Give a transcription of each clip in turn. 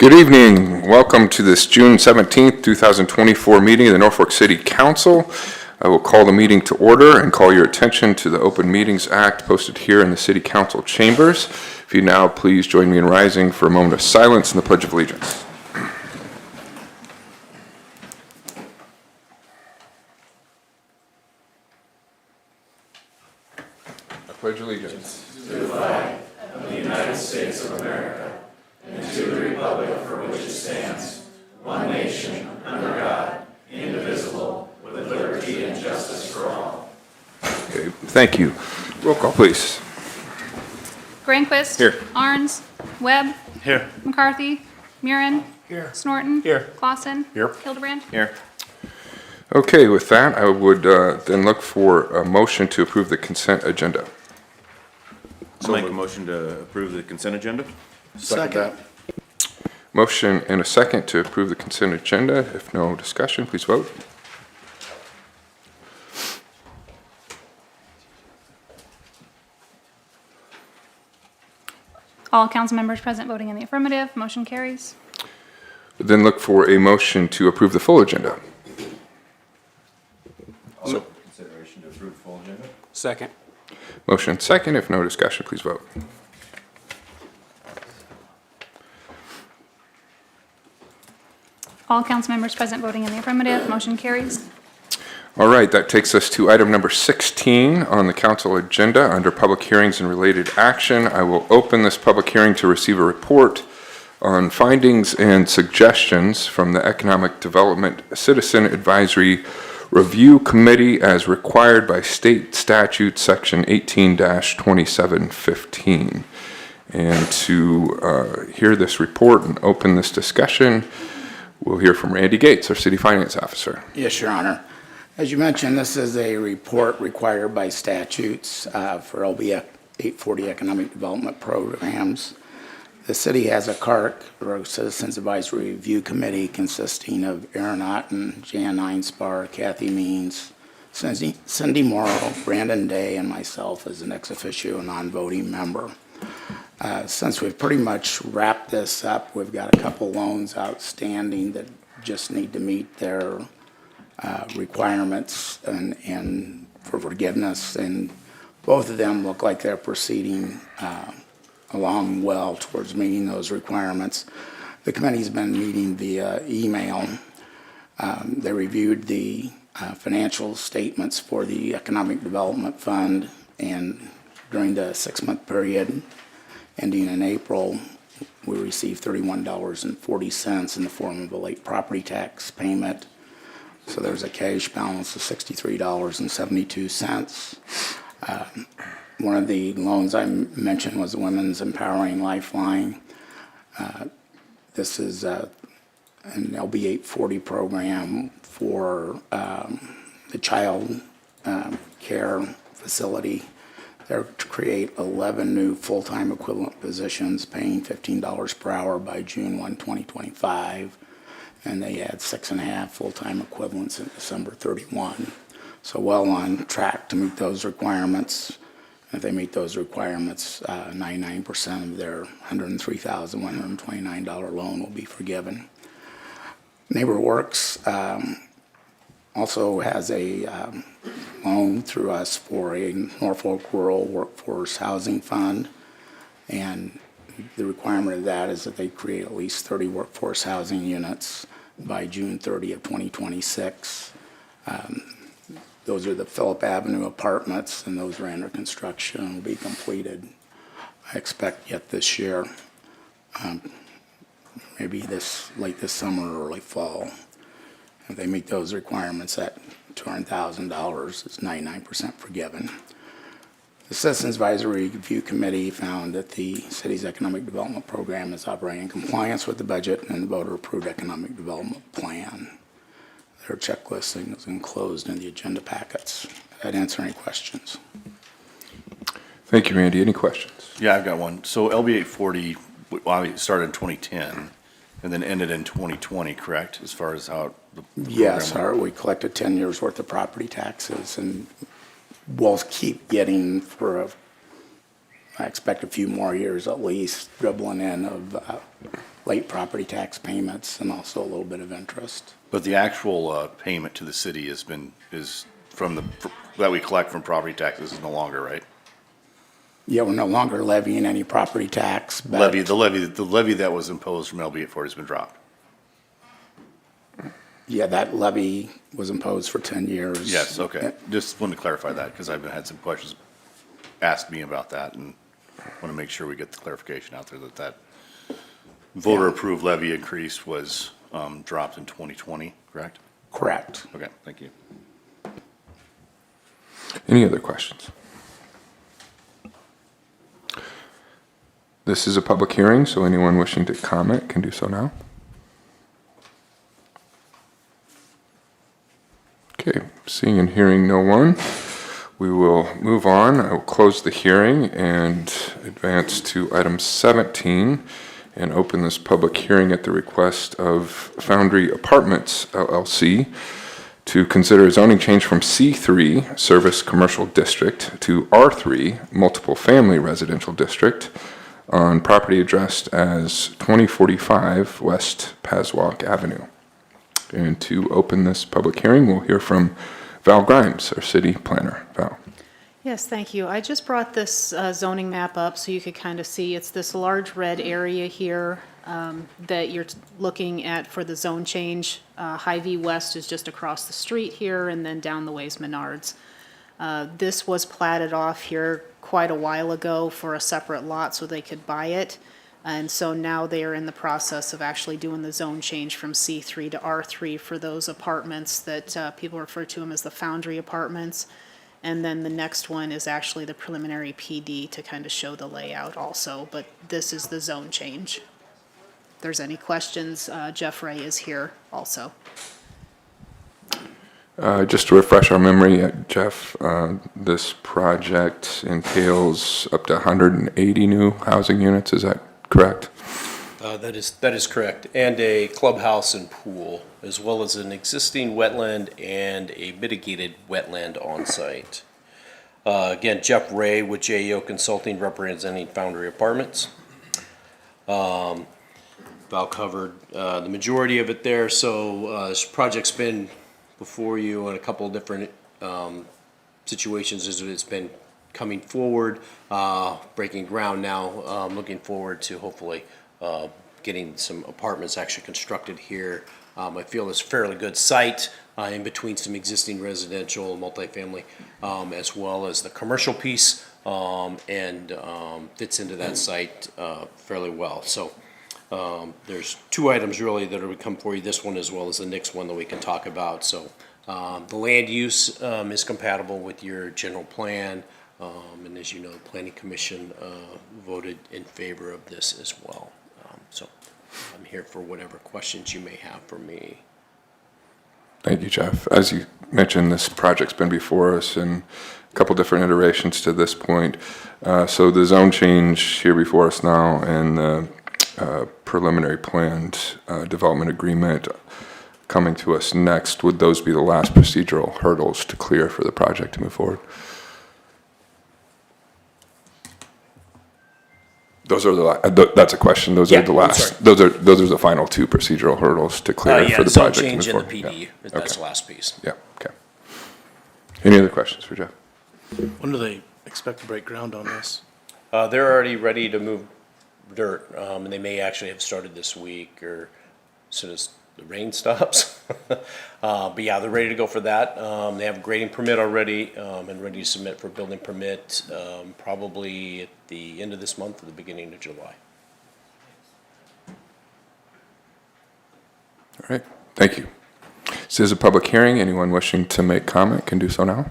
Good evening. Welcome to this June 17th, 2024 meeting of the Norfolk City Council. I will call the meeting to order and call your attention to the Open Meetings Act posted here in the City Council chambers. If you now please join me in rising for a moment of silence and the Pledge of Allegiance. I pledge allegiance to the flag of the United States of America and to the republic for which it stands, one nation, under God, indivisible, with liberty and justice for all. Okay, thank you. Roll call, please. Granquist. Here. Arns. Webb. Here. McCarthy. Murin. Here. Snorton. Here. Clausen. Here. Hildebrand. Here. Okay, with that, I would then look for a motion to approve the consent agenda. I'll make a motion to approve the consent agenda. Second. Motion and a second to approve the consent agenda. If no discussion, please vote. All council members present voting in the affirmative. Motion carries. Then look for a motion to approve the full agenda. Also, consideration to approve full agenda. Second. Motion second. If no discussion, please vote. All council members present voting in the affirmative. Motion carries. All right, that takes us to item number 16 on the council agenda under public hearings and related action. I will open this public hearing to receive a report on findings and suggestions from the Economic Development Citizen Advisory Review Committee as required by state statute section 18-2715. And to hear this report and open this discussion, we'll hear from Randy Gates, our City Finance Officer. Yes, Your Honor. As you mentioned, this is a report required by statutes for LB 840 economic development programs. The city has a CARC, or Citizens Advisory Review Committee, consisting of Aaron Otten, Jan Einspar, Kathy Means, Cindy Morrow, Brandon Day, and myself as an ex officio non-voting member. Since we've pretty much wrapped this up, we've got a couple loans outstanding that just need to meet their requirements and for forgiveness, and both of them look like they're proceeding along well towards meeting those requirements. The committee's been meeting via email. They reviewed the financial statements for the Economic Development Fund, and during the 6-month period ending in April, we received $31.40 in the form of a late property tax payment. So there's a cash balance of $63.72. One of the loans I mentioned was the Women's Empowering Lifeline. This is an LB 840 program for the child care facility. They're to create 11 new full-time equivalent positions paying $15 per hour by June 1, 2025. And they had 6.5 full-time equivalents in December 31. So well on track to meet those requirements. If they meet those requirements, 99% of their $103,129 loan will be forgiven. NeighborWorks also has a loan through us for a Norfolk Rural Workforce Housing Fund. And the requirement of that is that they create at least 30 workforce housing units by June 30 of 2026. Those are the Phillip Avenue apartments, and those are under construction and will be completed, I expect, yet this year. Maybe late this summer or early fall. If they meet those requirements, that $200,000 is 99% forgiven. The Citizens Advisory Review Committee found that the city's economic development program is operating in compliance with the budget and the voter-approved economic development plan. Their checklisting is enclosed in the agenda packets. Did that answer any questions? Thank you, Randy. Any questions? Yeah, I've got one. So LB 840 started in 2010 and then ended in 2020, correct? As far as how the Yes, program we collected 10 years worth of property taxes, and we'll keep getting I expect a few more years at least, dribbling in of late property tax payments and also a little bit of interest. But the actual payment to the city is from that we collect from property taxes is no longer, right? Yeah, we're no longer levying any property tax, but The levy that was imposed from LB 840 has been dropped. yeah, that levy was imposed for 10 years. Yes, okay. Just wanted to clarify that because I've had some questions asked me about that and want to make sure we get the clarification out there that voter-approved levy increase was dropped in 2020, correct? Correct. Okay, thank you. Any other questions? This is a public hearing, so anyone wishing to comment can do so now. Okay, seeing and hearing no one, we will move on. I will close the hearing and advance to item 17 and open this public hearing at the request of Foundry Apartments LLC to consider a zoning change from C3 Service Commercial District to R3 Multiple Family Residential District on property addressed as 2045 West Paswalk Avenue. And to open this public hearing, we'll hear from Val Grimes, our city planner. Val. Yes, thank you. I just brought this zoning map up so you could kind of see. It's this large red area here that you're looking at for the zone change. Hy-Vee West is just across the street here, and then down the ways Menards. This was platted off here quite a while ago for a separate lot so they could buy it. And so now they are in the process of actually doing the zone change from C3 to R3 for those apartments that people refer to them as the Foundry Apartments. And then the next one is actually the preliminary PD to kind of show the layout also, but this is the zone change. If there's any questions, Jeff Ray is here also. Just to refresh our memory, Jeff, this project entails up to 180 new housing units, is that correct? That is correct, and a clubhouse and pool, as well as an existing wetland and a mitigated wetland on site. Again, Jeff Ray with JEO Consulting representing Foundry Apartments. Val covered the majority of it there, so this project's been before you in a couple of different situations as it's been coming forward, breaking ground now, looking forward to hopefully getting some apartments actually constructed here. I feel it's a fairly good site in between some existing residential, multifamily, as well as the commercial piece, and fits into that site fairly well. So there's two items really that are come for you, this one as well as the next one that we can talk about. So the land use is compatible with your general plan, and as you know, the Planning Commission voted in favor of this as well. So I'm here for whatever questions you may have for me. Thank you, Jeff. As you mentioned, this project's been before us in a couple different iterations to this point. So the zone change here before us now and the preliminary planned development agreement coming to us next, would those be the last procedural hurdles to clear for the project to move forward? Those are that's a question. Those are the last. Those are the final two procedural hurdles to clear for the zone project to move change forward. and the PD, that's the last piece. Yeah. Okay. Any other questions for Jeff? When do they expect to break ground on this? They're already ready to move dirt, and they may actually have started this week or as soon as the rain stops. But yeah, they're ready to go for that. They have a grading permit already and ready to submit for building permit probably at the end of this month or the beginning of July. All right. Thank you. This is a public hearing. Anyone wishing to make comment can do so now.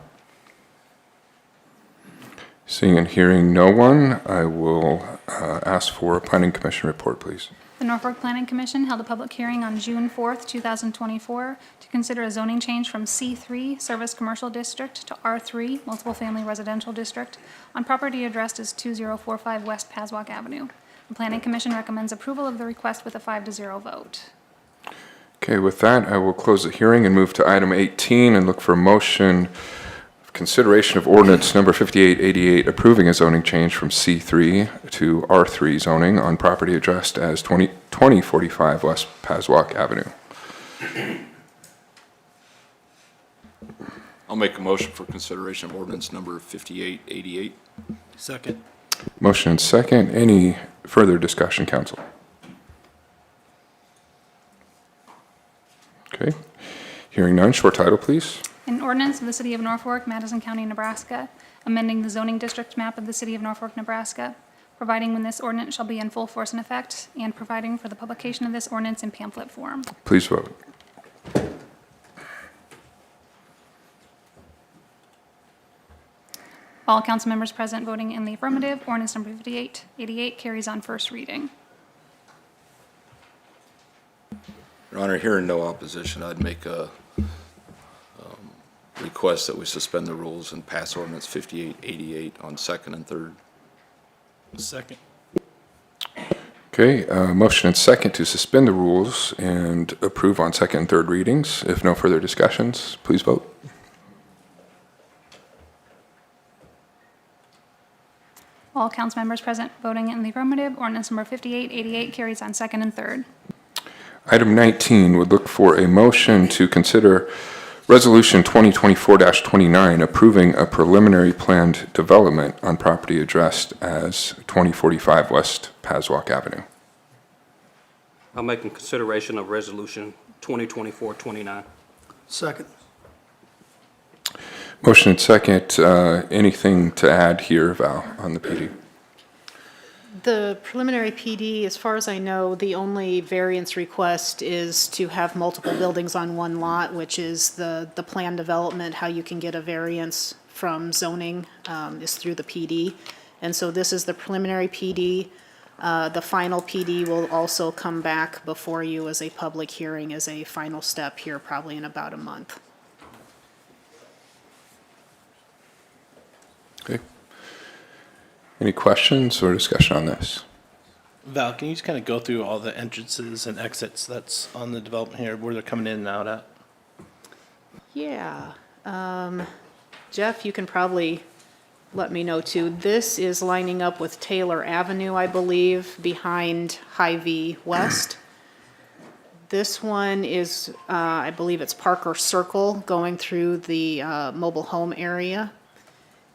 Seeing and hearing no one, I will ask for a Planning Commission report, please. The Norfolk Planning Commission held a public hearing on June 4th, 2024 to consider a zoning change from C3 Service Commercial District to R3 Multiple Family Residential District on property addressed as 2045 West Paswalk Avenue. The Planning Commission recommends approval of the request with a 5-0 vote. Okay, with that, I will close the hearing and move to item 18 and look for a motion consideration of ordinance number 5888 approving a zoning change from C3 to R3 zoning on property addressed as 2045 West Paswalk Avenue. I'll make a motion for consideration of ordinance number 5888. Second. Motion and second. Any further discussion, council? Okay. Hearing none, short title, please. An ordinance of the City of Norfolk, Madison County, Nebraska, amending the zoning district map of the City of Norfolk, Nebraska, providing when this ordinance shall be in full force and effect, and providing for the publication of this ordinance in pamphlet form. Please vote. All council members present voting in the affirmative, ordinance number 5888 carries on first reading. Your Honor, hearing no opposition, I'd make a request that we suspend the rules and pass ordinance 5888 on second and third. Second. Okay, motion and second to suspend the rules and approve on second and third readings. If no further discussions, please vote. All council members present voting in the affirmative, ordinance number 5888 carries on second and third. Item 19 would look for a motion to consider Resolution 2024-29 approving a preliminary planned development on property addressed as 2045 West Paswalk Avenue. I'll make a consideration of resolution 2024-29. Second. Motion and second. Anything to add here, Val, on the PD? The preliminary PD, as far as I know, the only variance request is to have multiple buildings on one lot, which is the plan development. How you can get a variance from zoning is through the PD. And so this is the preliminary PD. The final PD will also come back before you as a public hearing as a final step here, probably in about a month. Okay. Any questions or discussion on this? Val, can you just kind of go through all the entrances and exits that's on the development here, where they're coming in and out at? Yeah. Jeff, you can probably let me know too. This is lining up with Taylor Avenue, I believe, behind Hy-Vee West. This one is, I believe it's Parker Circle going through the mobile home area.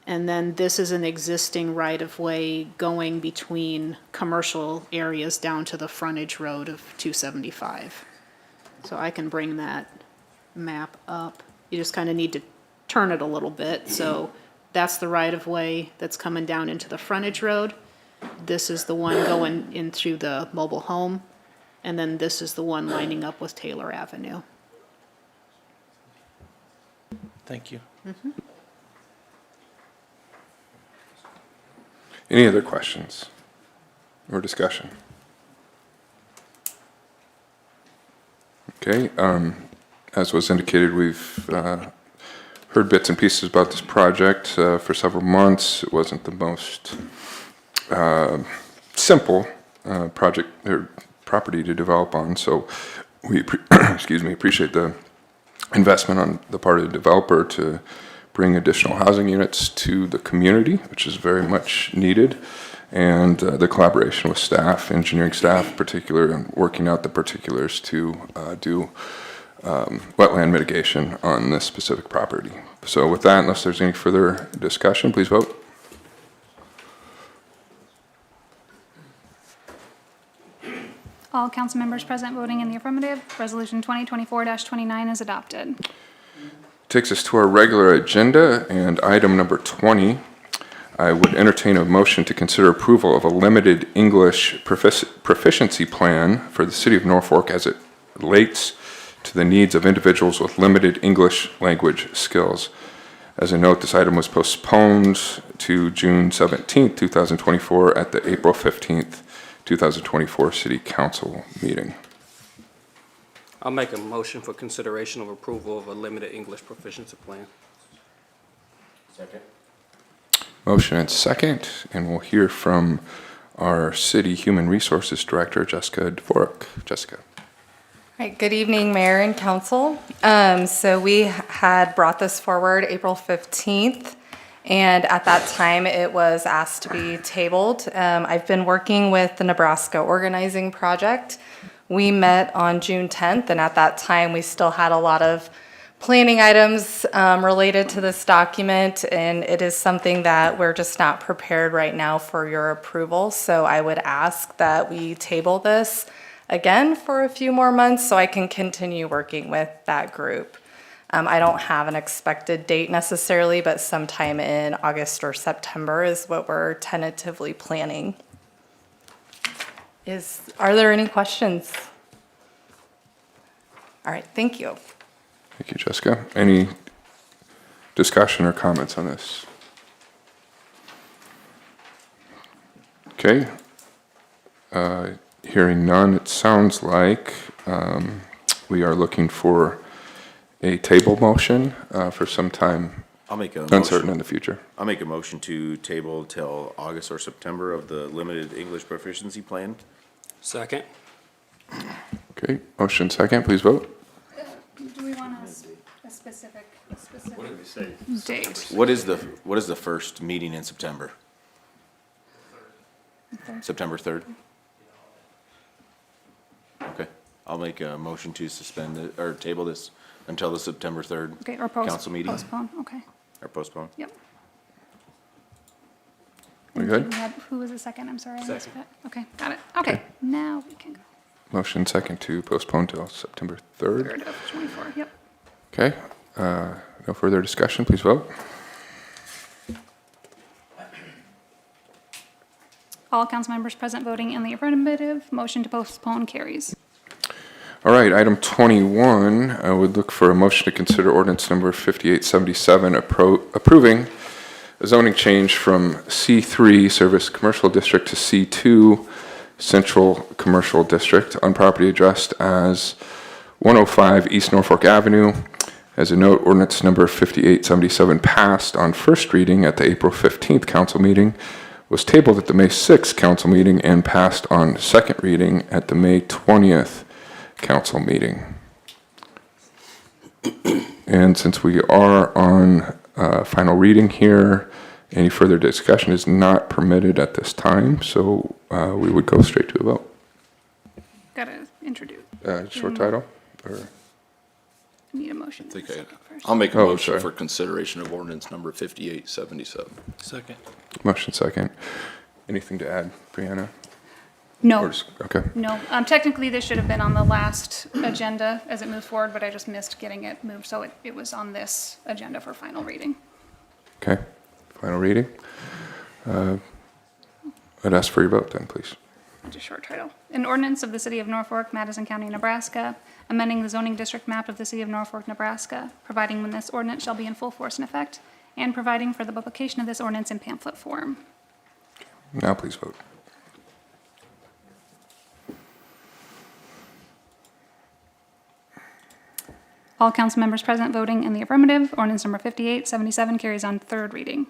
And then this is an existing right-of-way going between commercial areas down to the frontage road of 275. So I can bring that map up. You just kind of need to turn it a little bit. So that's the right-of-way that's coming down into the frontage road. This is the one going in through the mobile home. And then this is the one lining up with Taylor Avenue. Thank you. Any other questions or discussion? Okay, as was indicated, we've heard bits and pieces about this project for several months. It wasn't the most simple project or property to develop on, so we appreciate the investment on the part of the developer to bring additional housing units to the community, which is very much needed, and the collaboration with staff, engineering staff in particular, and working out the particulars to do wetland mitigation on this specific property. So with that, unless there's any further discussion, please vote. All council members present voting in the affirmative, resolution 2024-29 is adopted. Takes us to our regular agenda and item number 20. I would entertain a motion to consider approval of a limited English proficiency plan for the City of Norfolk as it relates to the needs of individuals with limited English language skills. As a note, this item was postponed to June 17th, 2024 at the April 15th, 2024 City Council meeting. I'll make a motion for consideration of approval of a limited English proficiency plan. Second. Motion and second, and we'll hear from our City Human Resources Director, Jessica Dvorak. Jessica. Right, good evening, Mayor and Council. So we had brought this forward April 15th, and at that time, it was asked to be tabled. I've been working with the Nebraska Organizing Project. We met on June 10th, and at that time, we still had a lot of planning items related to this document, and it is something that we're just not prepared right now for your approval. So I would ask that we table this again for a few more months so I can continue working with that group. I don't have an expected date necessarily, but sometime in August or September is what we're tentatively planning. Are there any questions? All right, thank you. Thank you, Jessica. Any discussion or comments on this? Okay. Hearing none, it sounds like we are looking for a table motion for some time I'll make a uncertain motion. in the future. I'll make a motion to table till August or September of the limited English proficiency plan. Second. Okay, motion second, please vote. Do we want a specific date? What is the first meeting in September? September 3rd? Okay, I'll make a motion to suspend it, or table this until the September 3rd Okay, or council meeting, postpone, okay, or postpone. yep. We And good? who was the second? I'm sorry, I missed that. Okay, got it. Okay, now we can go. Motion second to postpone till September 3rd. 3rd of 24, yep. Okay, no further discussion, please vote. All council members present voting in the affirmative, motion to postpone carries. All right, item 21, I would look for a motion to consider ordinance number 5877, approving a zoning change from C3 Service Commercial District to C2 Central Commercial District on property addressed as 105 East Norfolk Avenue. As a note, ordinance number 5877 passed on first reading at the April 15th council meeting, was tabled at the May 6th council meeting, and passed on second reading at the May 20th council meeting. And since we are on final reading here, any further discussion is not permitted at this time, so we would go straight to a vote. Gotta introduce, Short title? Or? need a motion. I'll make a Oh, motion sorry. for consideration of ordinance number 5877. Second. Motion second. Anything to add, Brianna? Or No, just- Okay, no, technically this should have been on the last agenda as it moved forward, but I just missed getting it moved, so it was on this agenda for final reading. okay. Final reading. I'd ask for your vote then, please. Just short title. An ordinance of the City of Norfolk, Madison County, Nebraska, amending the zoning district map of the City of Norfolk, Nebraska, providing when this ordinance shall be in full force and effect, and providing for the publication of this ordinance in pamphlet form. Now please vote. All council members present voting in the affirmative. Ordinance number 5877 carries on third reading.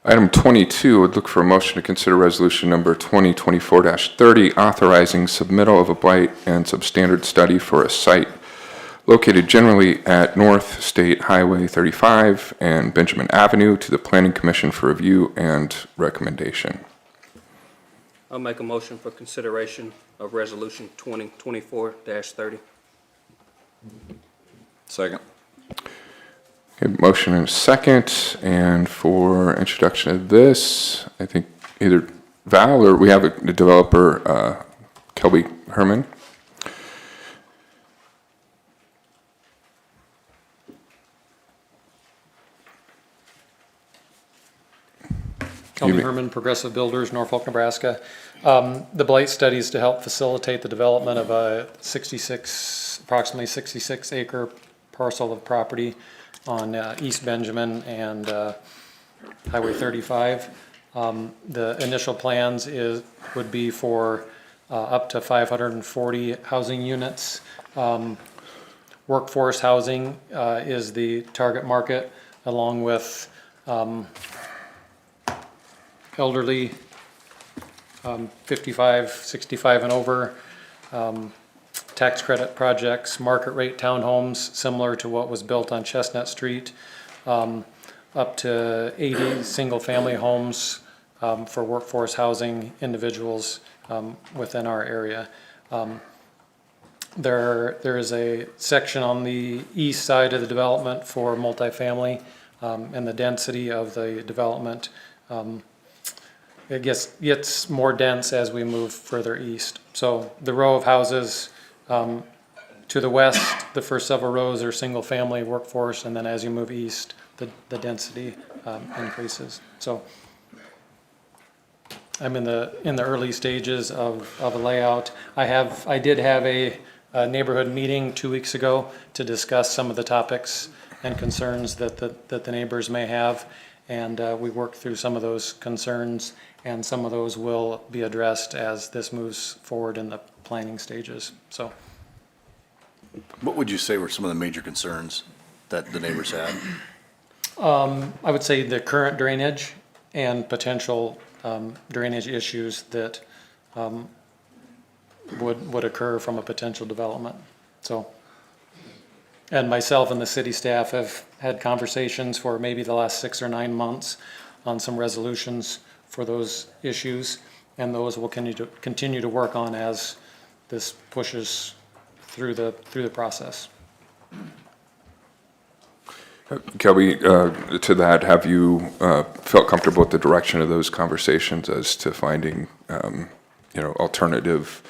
Item 22, would look for a motion to consider resolution number 2024-30, authorizing submittal of a blight and substandard study for a site located generally at North State Highway 35 and Benjamin Avenue to the Planning Commission for review and recommendation. I'll make a motion for consideration of resolution 2024-30. Second. Okay, motion and second, and for introduction of this, I think either Val or we have the developer, Kelby Herman. Kelby Herman, Progressive Builders, Norfolk, Nebraska. The blight study is to help facilitate the development of a approximately 66 acre parcel of property on East Benjamin and Highway 35. The initial plans would be for up to 540 housing units. Workforce housing is the target market, along with elderly, 55, 65 and over, tax credit projects, market rate townhomes, similar to what was built on Chestnut Street, up to 80 single-family homes for workforce housing individuals within our area. There is a section on the east side of the development for multifamily, and the density of the development it gets more dense as we move further east. So the row of houses to the west, the first several rows are single-family workforce, and then as you move east, the density increases. So I'm in the early stages of a layout. I did have a neighborhood meeting 2 weeks ago to discuss some of the topics and concerns that the neighbors may have, and we worked through some of those concerns, and some of those will be addressed as this moves forward in the planning stages. So, What would you say were some of the major concerns that the neighbors had? I would say the current drainage and potential drainage issues that would occur from a potential development. So, and myself and the city staff have had conversations for maybe the last 6 or 9 months on some resolutions for those issues, and those will continue to work on as this pushes through the process. Kelby, to that, have you felt comfortable with the direction of those conversations as to finding, alternative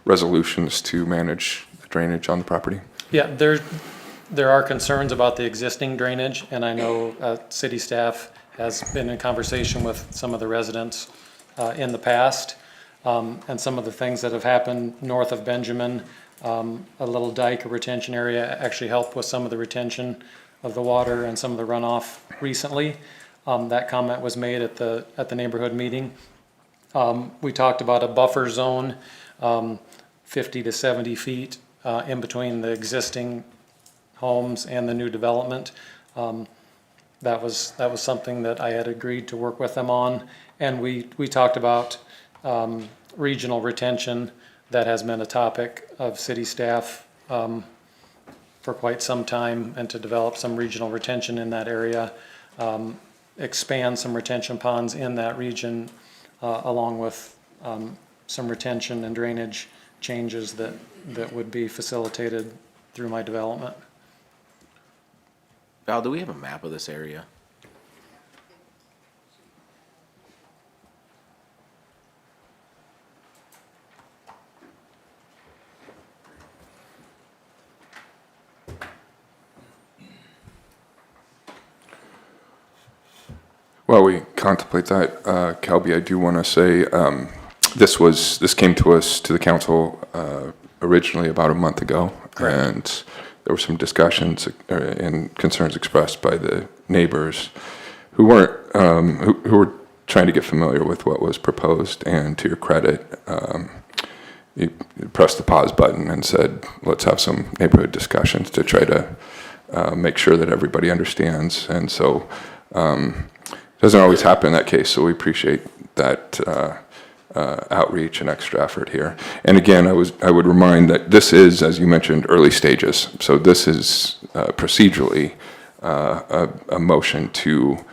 resolutions to manage the drainage on the property? Yeah, there are concerns about the existing drainage, and I know city staff has been in conversation with some of the residents in the past, and some of the things that have happened north of Benjamin, a little dike or retention area actually helped with some of the retention of the water and some of the runoff recently. That comment was made at the neighborhood meeting. We talked about a buffer zone, 50 to 70 feet in between the existing homes and the new development. That was something that I had agreed to work with them on. And we talked about regional retention. That has been a topic of city staff for quite some time, and to develop some regional retention in that area, expand some retention ponds in that region, along with some retention and drainage changes that would be facilitated through my development. Val, do we have a map of this area? While we contemplate that, Kelby, I do want to say this came to us, to the council, originally about a month ago. Correct. And there were some discussions and concerns expressed by the neighbors who weren't who were trying to get familiar with what was proposed. And to your credit, you pressed the pause button and said, let's have some neighborhood discussions to try to make sure that everybody understands. And so it doesn't always happen in that case, so we appreciate that outreach and extra effort here. And again, I would remind that this is, as you mentioned, early stages. So this is procedurally a motion to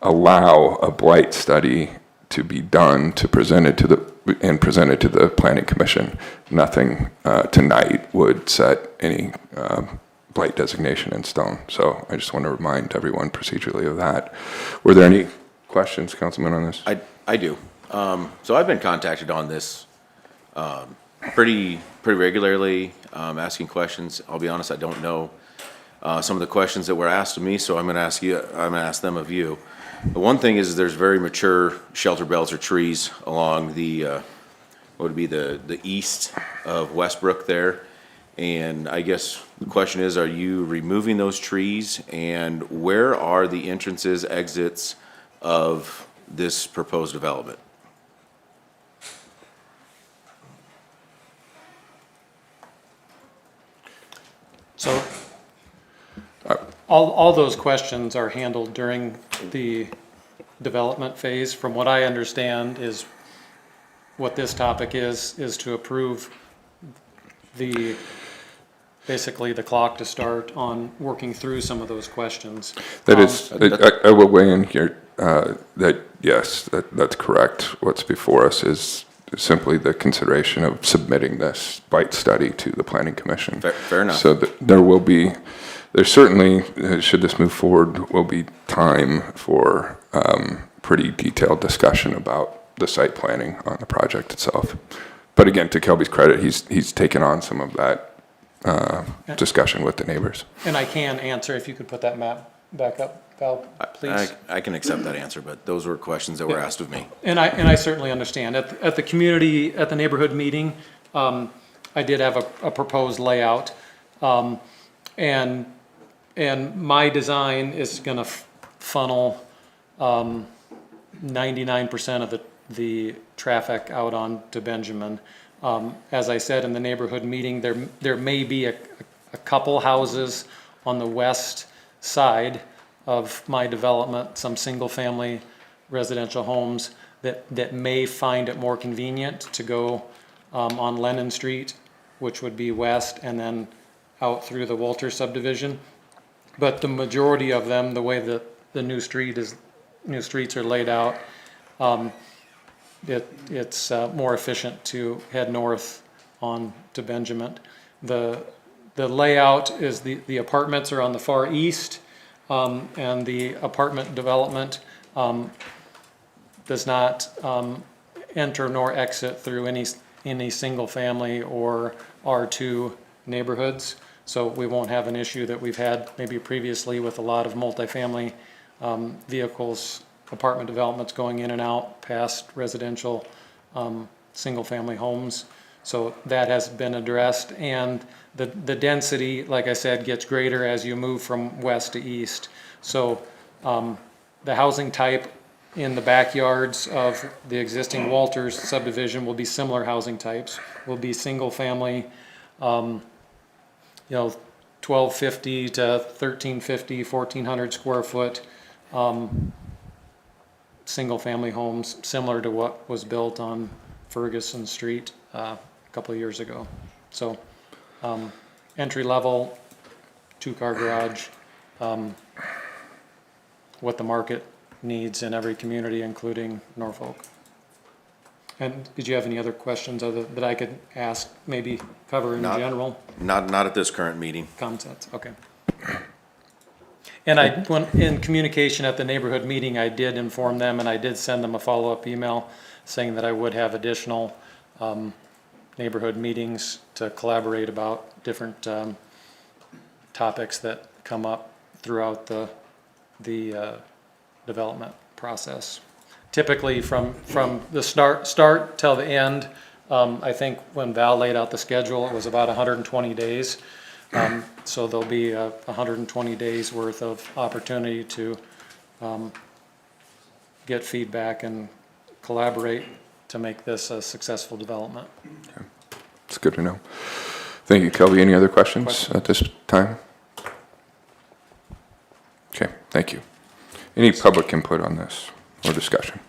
allow a blight study to be done, to present it to the Planning Commission. Nothing tonight would set any blight designation in stone. So I just want to remind everyone procedurally of that. Were there any questions, Councilman, on this? I do. So I've been contacted on this pretty regularly, asking questions. I'll be honest, I don't know some of the questions that were asked of me, so I'm going to ask them of you. The one thing is there's very mature shelter bells or trees along the what would be the east of Westbrook there. And I guess the question is, are you removing those trees, and where are the entrances, exits of this proposed development? So all those questions are handled during the development phase. From what I understand is what this topic is to approve basically the clock to start on working through some of those questions. That is, I will weigh in here, that, yes, that's correct. What's before us is simply the consideration of submitting this bite study to the Planning Commission. Fair enough. So there certainly, should this move forward, will be time for pretty detailed discussion about the site planning on the project itself. But again, to Kelby's credit, he's taken on some of that discussion with the neighbors. And I can answer, if you could put that map back up, Val, please. I can accept that answer, but those were questions that were asked of me. And I certainly understand. At the neighborhood meeting, I did have a proposed layout. And my design is gonna funnel 99% of the traffic out onto Benjamin. As I said in the neighborhood meeting, there may be a couple houses on the west side of my development, some single-family residential homes that may find it more convenient to go on Lennon Street, which would be west, and then out through the Walter subdivision. But the majority of them, the way that the new streets are laid out, it's more efficient to head north on to Benjamin. The layout is the apartments are on the far east, and the apartment development does not enter nor exit through any single family or R2 neighborhoods. So we won't have an issue that we've had maybe previously with a lot of multifamily vehicles, apartment developments going in and out past residential single-family homes. So that has been addressed, and the density, like I said, gets greater as you move from west to east. So the housing type in the backyards of the existing Walters subdivision will be similar housing types, will be single-family, 1250 to 1350, 1400 square foot single-family homes, similar to what was built on Ferguson Street a couple of years ago. So entry-level, two-car garage, what the market needs in every community, including Norfolk. And did you have any other questions that I could ask, maybe cover in general? Not at this current meeting. Concepts, okay. And in communication at the neighborhood meeting, I did inform them, and I did send them a follow-up email saying that I would have additional neighborhood meetings to collaborate about different topics that come up throughout the development process. Typically from the start till the end, I think when Val laid out the schedule, it was about 120 days. So there'll be 120 days worth of opportunity to get feedback and collaborate to make this a successful development. Okay. It's good to know. Thank you, Kelby. Any other questions at this time? Okay, thank you. Any public input on this or discussion?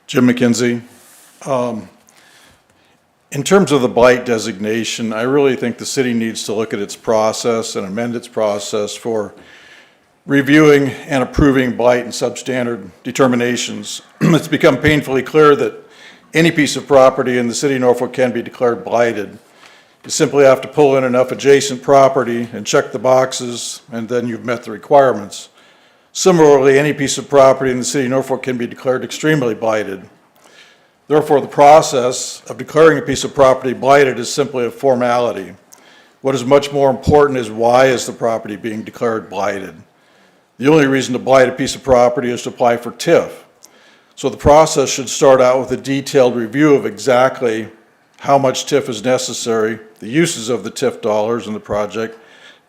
Jim McKenzie. In terms of the blight designation, I really think the city needs to look at its process and amend its process for reviewing and approving blight and substandard determinations. It's become painfully clear that any piece of property in the city of Norfolk can be declared blighted. You simply have to pull in enough adjacent property and check the boxes, and then you've met the requirements. Similarly, any piece of property in the city of Norfolk can be declared extremely blighted. Therefore, the process of declaring a piece of property blighted is simply a formality. What is much more important is why is the property being declared blighted. The only reason to blight a piece of property is to apply for TIF. So the process should start out with a detailed review of exactly how much TIF is necessary, the uses of the TIF dollars in the project,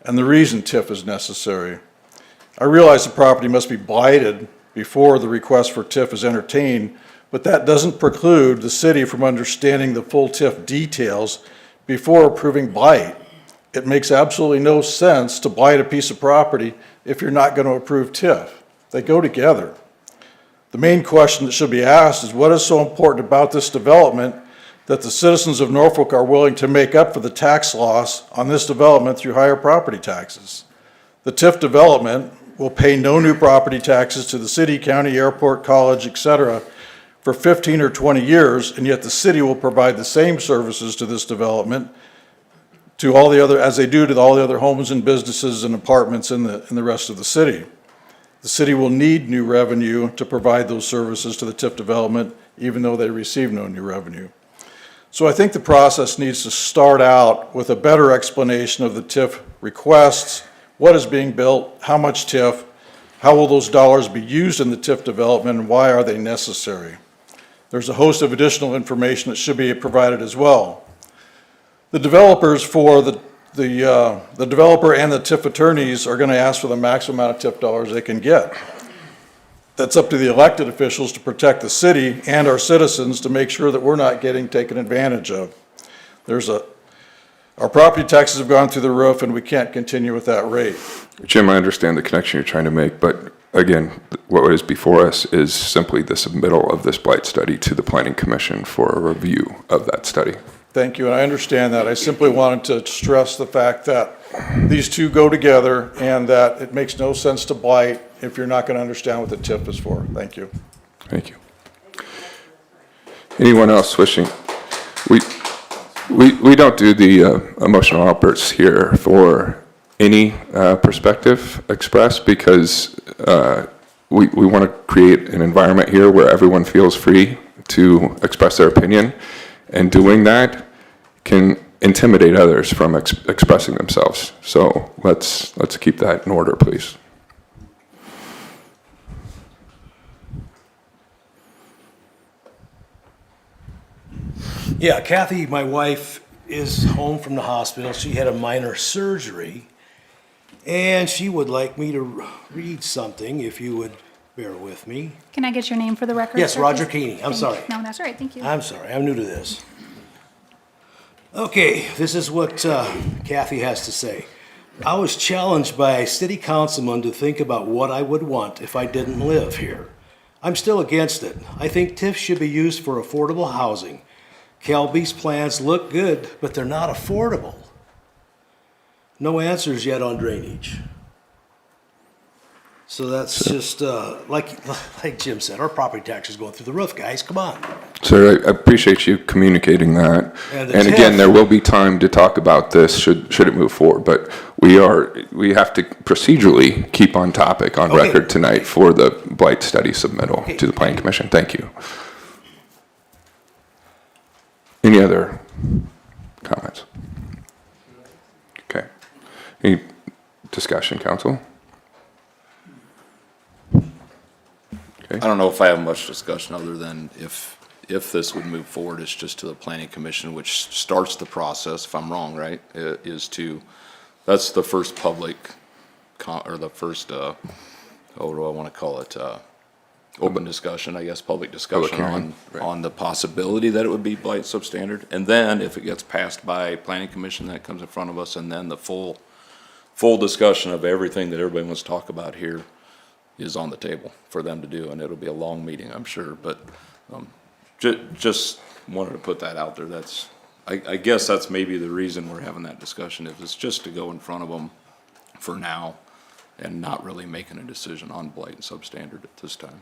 and the reason TIF is necessary. I realize the property must be blighted before the request for TIF is entertained, but that doesn't preclude the city from understanding the full TIF details before approving blight. it makes absolutely no sense to blight a piece of property if you're not going to approve TIF. They go together. The main question that should be asked is what is so important about this development that the citizens of Norfolk are willing to make up for the tax loss on this development through higher property taxes? The TIF development will pay no new property taxes to the city, county, airport, college, etc. for 15 or 20 years, and yet the city will provide the same services to this development to all the other, as they do to all the other homes and businesses and apartments in the rest of the city. The city will need new revenue to provide those services to the TIF development, even though they receive no new revenue. So I think the process needs to start out with a better explanation of the TIF requests, what is being built, how much TIF, how will those dollars be used in the TIF development, and why are they necessary? There's a host of additional information that should be provided as well. The developers for the developer and the TIF attorneys are going to ask for the maximum amount of TIF dollars they can get. That's up to the elected officials to protect the city and our citizens to make sure that we're not getting taken advantage of. Our property taxes have gone through the roof and we can't continue with that rate. Jim, I understand the connection you're trying to make, but again, what is before us is simply the submittal of this blight study to the Planning Commission for a review of that study. Thank you, and I understand that. I simply wanted to stress the fact that these two go together and that it makes no sense to blight if you're not going to understand what the TIF is for. Thank you. Thank you. Anyone else wishing? We don't do the emotional outbursts here for any perspective expressed because we want to create an environment here where everyone feels free to express their opinion, and doing that can intimidate others from expressing themselves. So let's keep that in order, please. Yeah, Kathy, my wife, is home from the hospital. She had a minor surgery, and she would like me to read something, if you would bear with me. Can I get your name for the record? Yes, sir, Roger please? Keeney. I'm sorry. No, that's all right. Thank you. I'm sorry, I'm new to this. Okay, this is what Kathy has to say. I was challenged by a city councilman to think about what I would want if I didn't live here. I'm still against it. I think TIF should be used for affordable housing. Calbee's plans look good, but they're not affordable. No answers yet on drainage. So that's just, like Jim said, our property tax is going through the roof, guys, come on. Sir, I appreciate you communicating that. And again, there will be time to talk about this should it move forward, but we have to procedurally keep on topic on record tonight for the blight study submittal to the Planning Commission. Thank you. Any other comments? Okay. Any discussion, council? I don't know if I have much discussion other than if this would move forward, it's just to the Planning Commission, which starts the process, if I'm wrong, right? That's the first public, or the first, what do I want to call it? Open discussion, I guess, public discussion on the possibility that it would be blight substandard. And then if it gets passed by Planning Commission, that comes in front of us, and then the full discussion of everything that everybody wants to talk about here is on the table for them to do, and it'll be a long meeting, I'm sure, but just wanted to put that out there. I guess that's maybe the reason we're having that discussion, if it's just to go in front of them for now and not really making a decision on blight and substandard at this time.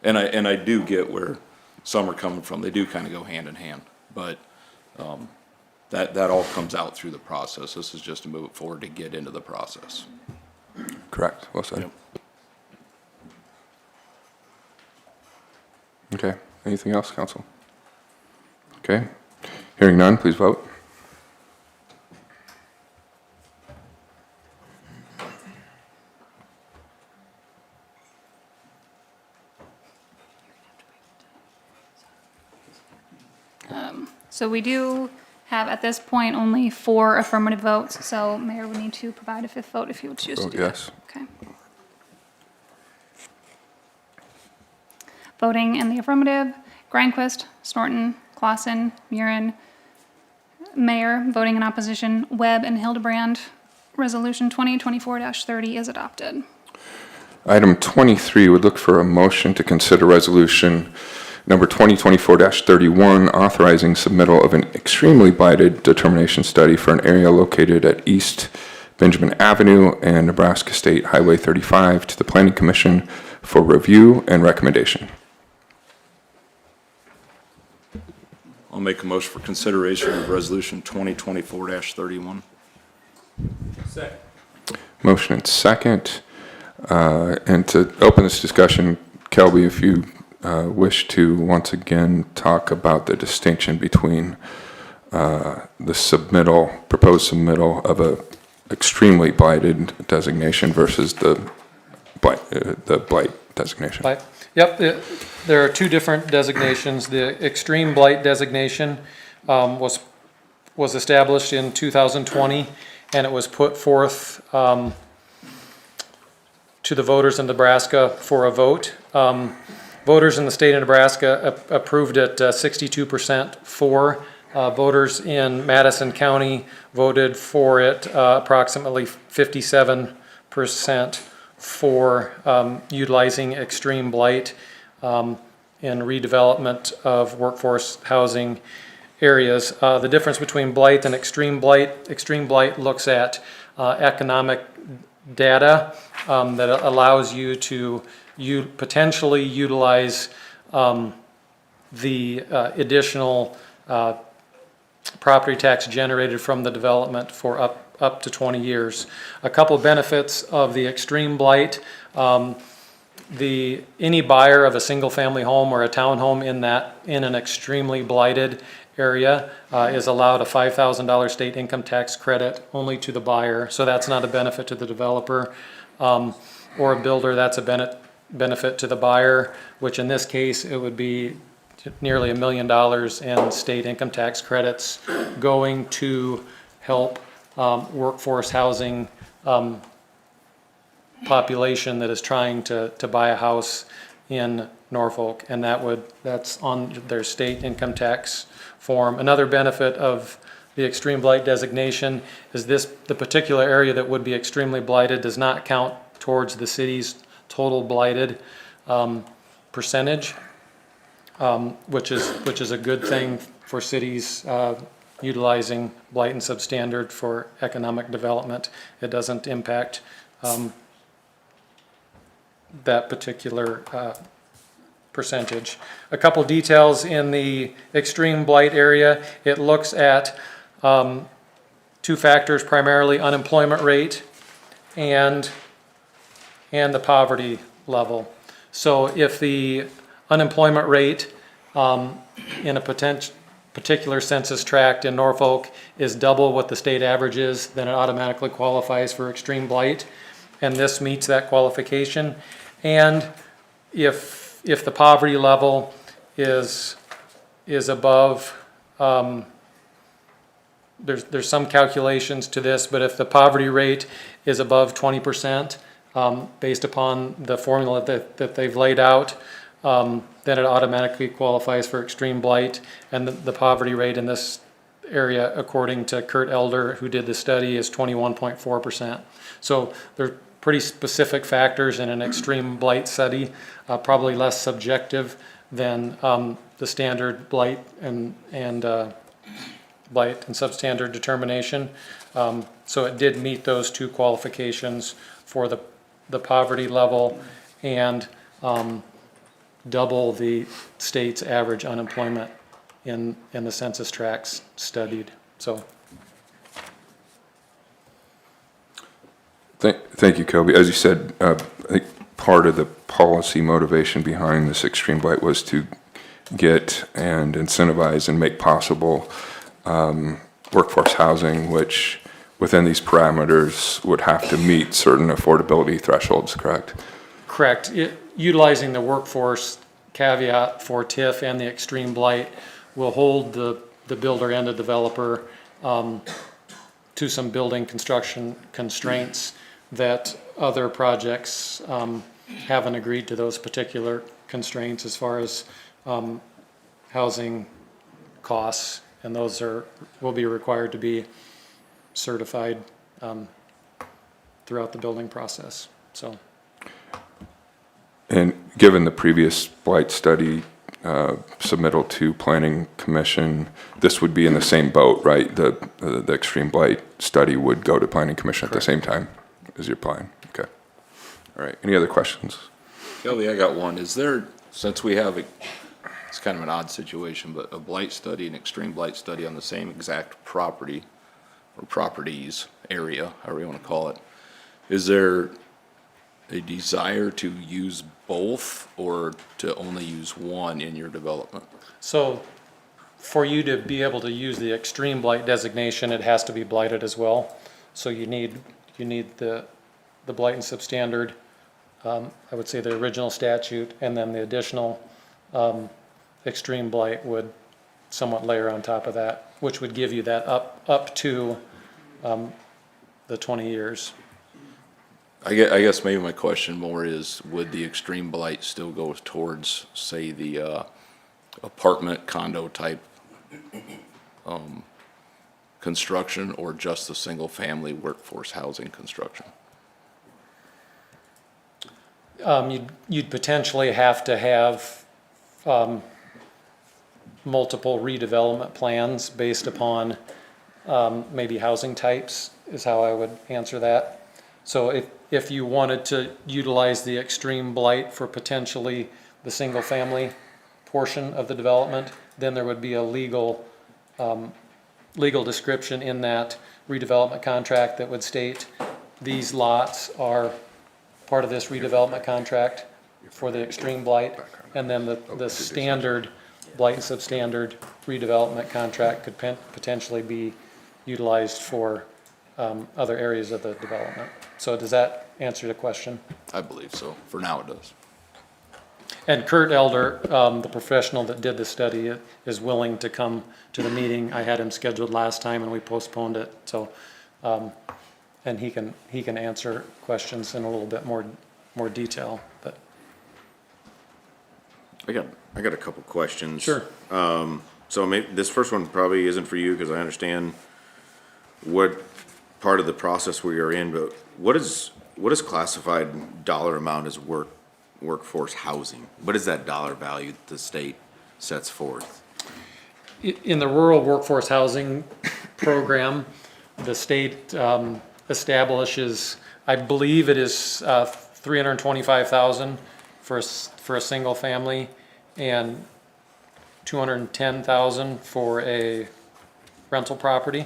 And I do get where some are coming from. They do kind of go hand in hand, but that all comes out through the process. This is just to move it forward to get into the process. Correct. Well said. Yep. Okay. Anything else, council? Okay. Hearing none, please vote. So we do have at this point only 4 affirmative votes. So Mayor would need to provide a 5th vote if you would choose to Vote do yes. that. Okay. Voting in the affirmative: Grindquist, Snorton, Clausen, Murin, Mayor voting in opposition, Webb and Hildebrand. Resolution 2024-30 is adopted. Item 23 would look for a motion to consider resolution number 2024-31, authorizing submittal of an extremely blighted determination study for an area located at East Benjamin Avenue and Nebraska State Highway 35 to the Planning Commission for review and recommendation. I'll make a motion for consideration of resolution 2024-31. Second. Motion and second. And to open this discussion, Kelby, if you wish to once again talk about the distinction between the proposed submittal of a extremely blighted designation versus the blight designation. Blight. Yep, there are two different designations. The extreme blight designation was established in 2020, and it was put forth to the voters in Nebraska for a vote. Voters in the state of Nebraska approved it 62% for. Voters in Madison County voted for it approximately 57% for utilizing extreme blight in redevelopment of workforce housing areas. The difference between blight and extreme blight looks at economic data that allows you to potentially utilize the additional property tax generated from the development for up to 20 years. A couple benefits of the extreme blight. Any buyer of a single-family home or a townhome in an extremely blighted area is allowed a $5,000 state income tax credit only to the buyer. So that's not a benefit to the developer or a builder. That's a benefit to the buyer, which in this case it would be nearly $1 million in state income tax credits going to help workforce housing population that is trying to buy a house in Norfolk, and that's on their state income tax form. Another benefit of the extreme blight designation is the particular area that would be extremely blighted does not count towards the city's total blighted percentage, which is a good thing for cities utilizing blight and substandard for economic development. It doesn't impact that particular percentage. A couple details in the extreme blight area. It looks at two factors, primarily unemployment rate and the poverty level. So if the unemployment rate in a particular census tract in Norfolk is double what the state average is, then it automatically qualifies for extreme blight, and this meets that qualification. And if the poverty level is above, there's some calculations to this, but if the poverty rate is above 20%, based upon the formula that they've laid out, then it automatically qualifies for extreme blight. And the poverty rate in this area, according to Kurt Elder, who did the study, is 21.4%. So there's pretty specific factors in an extreme blight study, probably less subjective than the standard blight and blight and substandard determination. So it did meet those two qualifications for the poverty level and double the state's average unemployment in the census tracts studied. So. Thank you, Kelby. As you said, I think part of the policy motivation behind this extreme blight was to get and incentivize and make possible workforce housing, which within these parameters would have to meet certain affordability thresholds, correct? Correct. Utilizing the workforce caveat for TIF and the extreme blight will hold the builder and the developer to some building construction constraints that other projects haven't agreed to those particular constraints as far as housing costs and those will be required to be certified throughout the building process, so. And given the previous blight study submittal to Planning Commission, this would be in the same boat, right? The extreme blight study would go to Planning Commission at the same time as your plan? Okay. All right, any other questions? Kelly, I got one. Is there, since we have, it's kind of an odd situation, but a blight study, an extreme blight study on the same exact property or properties, area, however you want to call it, is there a desire to use both or to only use one in your development? So for you to be able to use the extreme blight designation, it has to be blighted as well. So you need the blight and substandard, I would say the original statute, and then the additional extreme blight would somewhat layer on top of that, which would give you that up to the 20 years. I guess maybe my question more is, would the extreme blight still go towards, say, the apartment condo type construction, or just the single family workforce housing construction? You'd potentially have to have multiple redevelopment plans based upon maybe housing types, is how I would answer that. So if you wanted to utilize the extreme blight for potentially the single family portion of the development, then there would be a legal description in that redevelopment contract that would state these lots are part of this redevelopment contract for the extreme blight, and then the standard blight and substandard redevelopment contract could potentially be utilized for other areas of the development. So does that answer the question? I believe so. For now it does. And Kurt Elder, the professional that did the study, is willing to come to the meeting. I had him scheduled last time and we postponed it. So, and he can answer questions in a little bit more detail. But I got a couple questions. Sure. So maybe this first one probably isn't for you, because I understand what part of the process we are in, but what is classified dollar amount as workforce housing? What is that dollar value that the state sets forth? in the rural workforce housing program, the state establishes, I believe it is $325,000 for a single family and $210,000 for a rental property.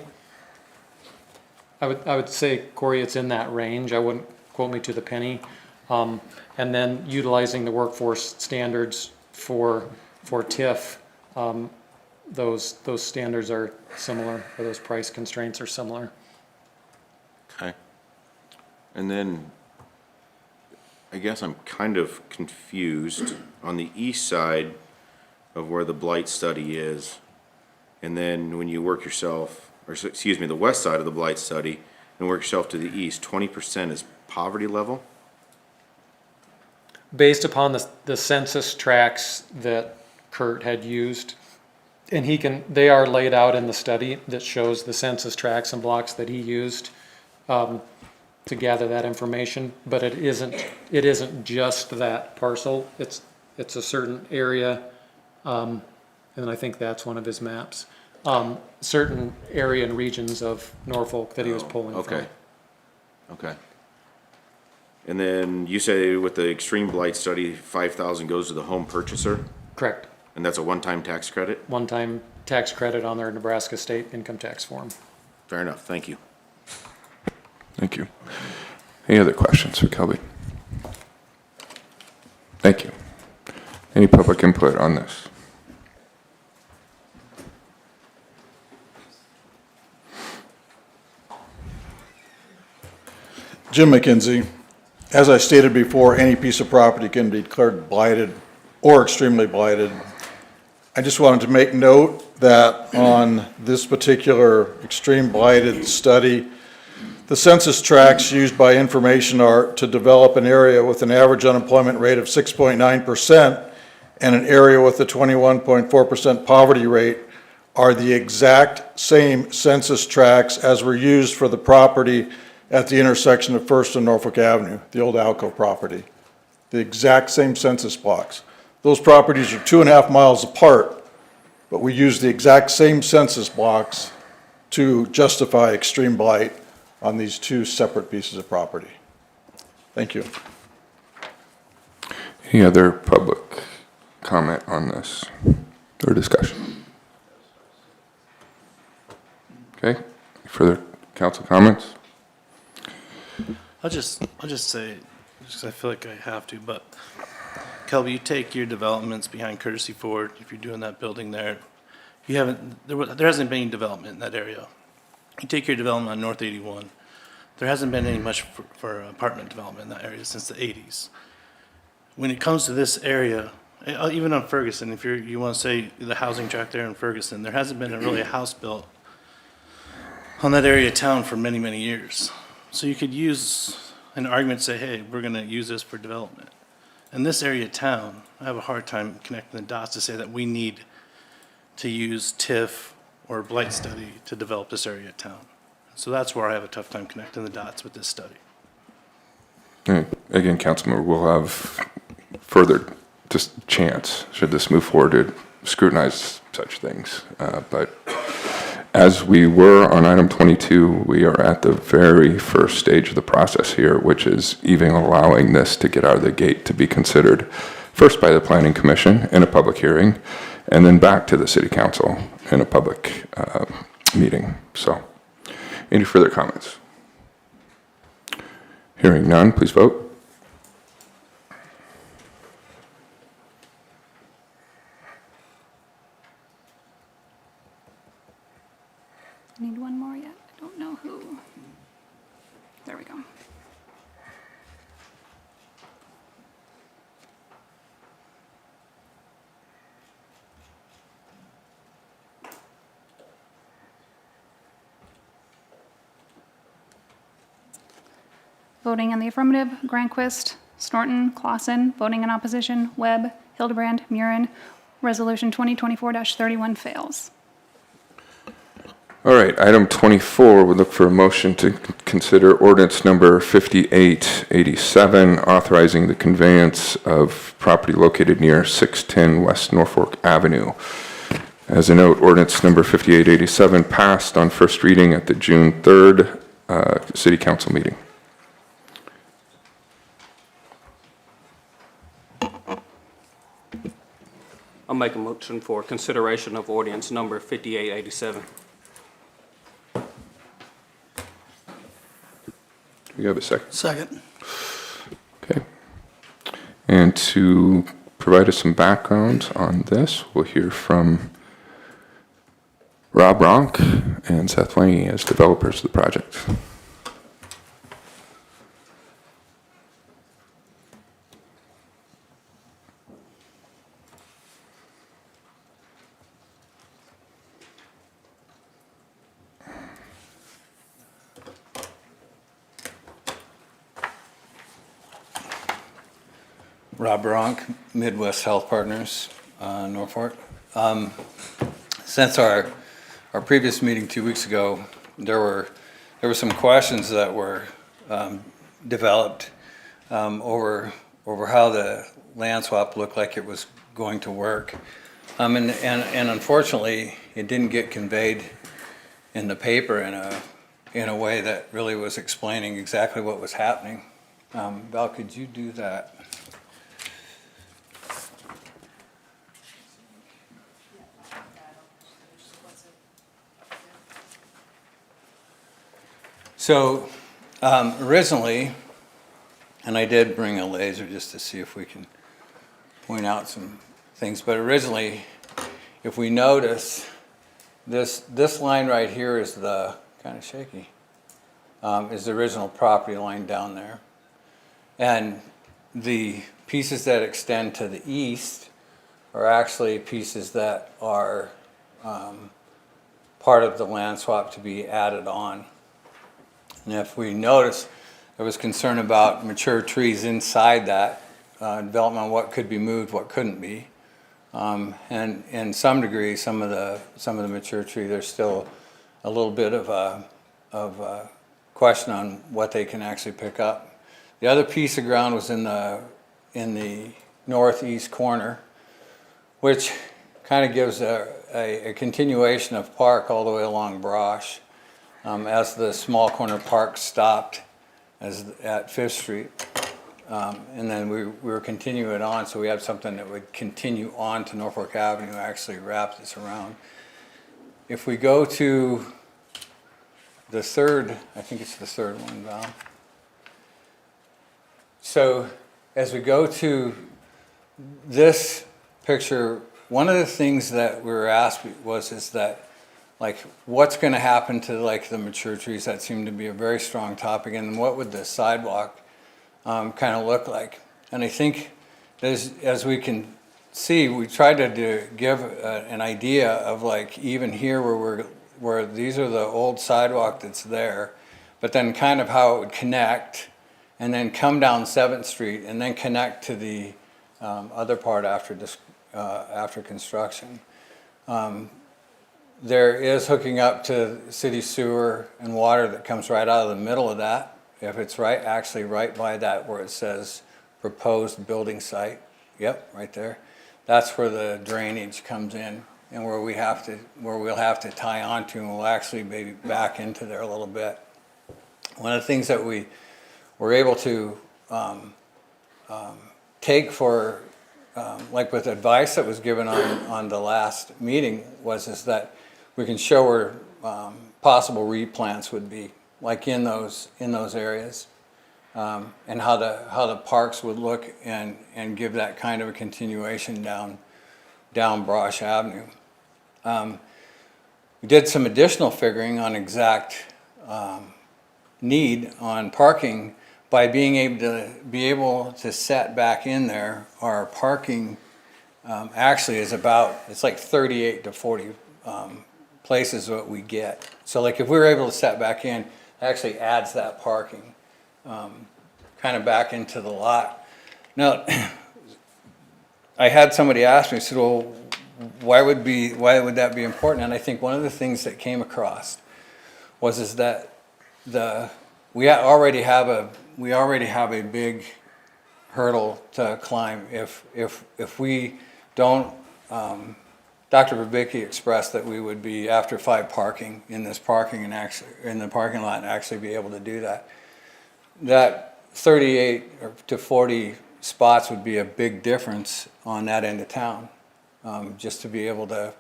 I would say, Corey, it's in that range. I wouldn't quote me to the penny. And then utilizing the workforce standards for TIF, those standards are similar, or those price constraints are similar. Okay. And then, I guess I'm kind of confused on the east side of where the blight study is, and then when you work yourself, or excuse me, the west side of the blight study, and work yourself to the east, 20% is poverty level? Based upon the census tracts that Kurt had used, and they are laid out in the study that shows the census tracts and blocks that he used to gather that information, but it isn't just that parcel. It's a certain area, and I think that's one of his maps. Certain area and regions of Norfolk that he was pulling from. Okay. And then you say with the extreme blight study, 5,000 goes to the home purchaser? Correct. And that's a one-time tax credit? One-time tax credit on their Nebraska state income tax form. Fair enough, thank you. Thank you. Any other questions for Kelby? Thank you. Any public input on this? Jim McKenzie. As I stated before, any piece of property can be declared blighted or extremely blighted. I just wanted to make note that on this particular extreme blighted study, the census tracts used by information are to develop an area with an average unemployment rate of 6.9% and an area with a 21.4% poverty rate, are the exact same census tracts as were used for the property at the intersection of First and Norfolk Avenue, the old Alco property. The exact same census blocks. Those properties are 2.5 miles apart, but we use the exact same census blocks to justify extreme blight on these two separate pieces of property. Thank you. Any other public comment on this or discussion? Okay, further council comments? I'll just say, just 'cause I feel like I have to, but Kelby, you take your developments behind Courtesy Ford, if you're doing that building there, there hasn't been any development in that area. You take your development on North 81, there hasn't been any much for apartment development in that area since the 80s. When it comes to this area, even on Ferguson, if you want to say the housing tract there in Ferguson, there hasn't been really a house built on that area of town for many, many years. So you could use an argument to say, hey, we're going to use this for development. In this area of town, I have a hard time connecting the dots to say that we need to use TIF or blight study to develop this area of town. So that's where I have a tough time connecting the dots with this study. Again, Councilmember, we'll have further just chance, should this move forward, to scrutinize such things. But as we were on item 22, we are at the very first stage of the process here, which is even allowing this to get out of the gate to be considered first by the Planning Commission in a public hearing, and then back to the City Council in a public meeting. So, any further comments? Hearing none, please vote. Need one more yet? I don't know who. There we go. Voting in the affirmative, Granquist, Snorton, Clausen. Voting in opposition, Webb, Hildebrand, Murin. Resolution 2024-31 fails. All right, item 24, we look for a motion to consider ordinance number 5887, authorizing the conveyance of property located near 610 West Norfolk Avenue. As a note, ordinance number 5887 passed on first reading at the June 3rd City Council meeting. I'll make a motion for consideration of ordinance number 5887. Do we have a second? Second. Okay. And to provide us some background on this, we'll hear from Rob Ronk and Seth Lange as developers of the project. Rob Bronk, Midwest Health Partners, Norfolk. Since our previous meeting 2 weeks ago, there were some questions that were developed over how the land swap looked like it was going to work, and unfortunately, it didn't get conveyed in the paper in a way that really was explaining exactly what was happening. Val, could you do that? So originally, and I did bring a laser just to see if we can point out some things, but originally, if we notice, this line right here is the, kind of shaky, is the original property line down there. And the pieces that extend to the east are actually pieces that are part of the land swap to be added on. And if we notice, there was concern about mature trees inside that development, what could be moved, what couldn't be. And in some degree, some of the mature tree, there's still a little bit of a question on what they can actually pick up. The other piece of ground was in the northeast corner, which kind of gives a continuation of park all the way along Brosh, as the small corner park stopped at Fifth Street. And then we were continuing it on, so we had something that would continue on to Norfolk Avenue, actually wrap this around. If we go to the third, I think it's the third one, Val. So as we go to this picture, one of the things that we were asked is that, like, what's going to happen to like the mature trees? That seemed to be a very strong topic, and what would the sidewalk kind of look like? And I think as we can see, we tried to give an idea of, like, even here where these are the old sidewalk that's there, but then kind of how it would connect and then come down 7th Street and then connect to the other part after construction. There is hooking up to city sewer and water that comes right out of the middle of that. If it's actually right by that where it says proposed building site, yep, right there. That's where the drainage comes in and where we'll have to tie onto, and we'll actually maybe back into there a little bit. One of the things that we were able to take for, like with advice that was given on the last meeting, is that we can show where possible replants would be, like in those areas, and how the parks would look and give that kind of a continuation down Brosh Avenue. We did some additional figuring on exact need on parking by being able to set back in there. Our parking actually is it's like 38 to 40 places what we get. So like if we were able to set back in, it actually adds that parking kind of back into the lot. Now, I had somebody ask me, said, well, why would that be important? And I think one of the things that came across is that we already have a big hurdle to climb if we don't. Dr. Verbicki expressed that we would be after 5 parking in this parking and actually in the parking lot and actually be able to do that. That 38 to 40 spots would be a big difference on that end of town, just to be able to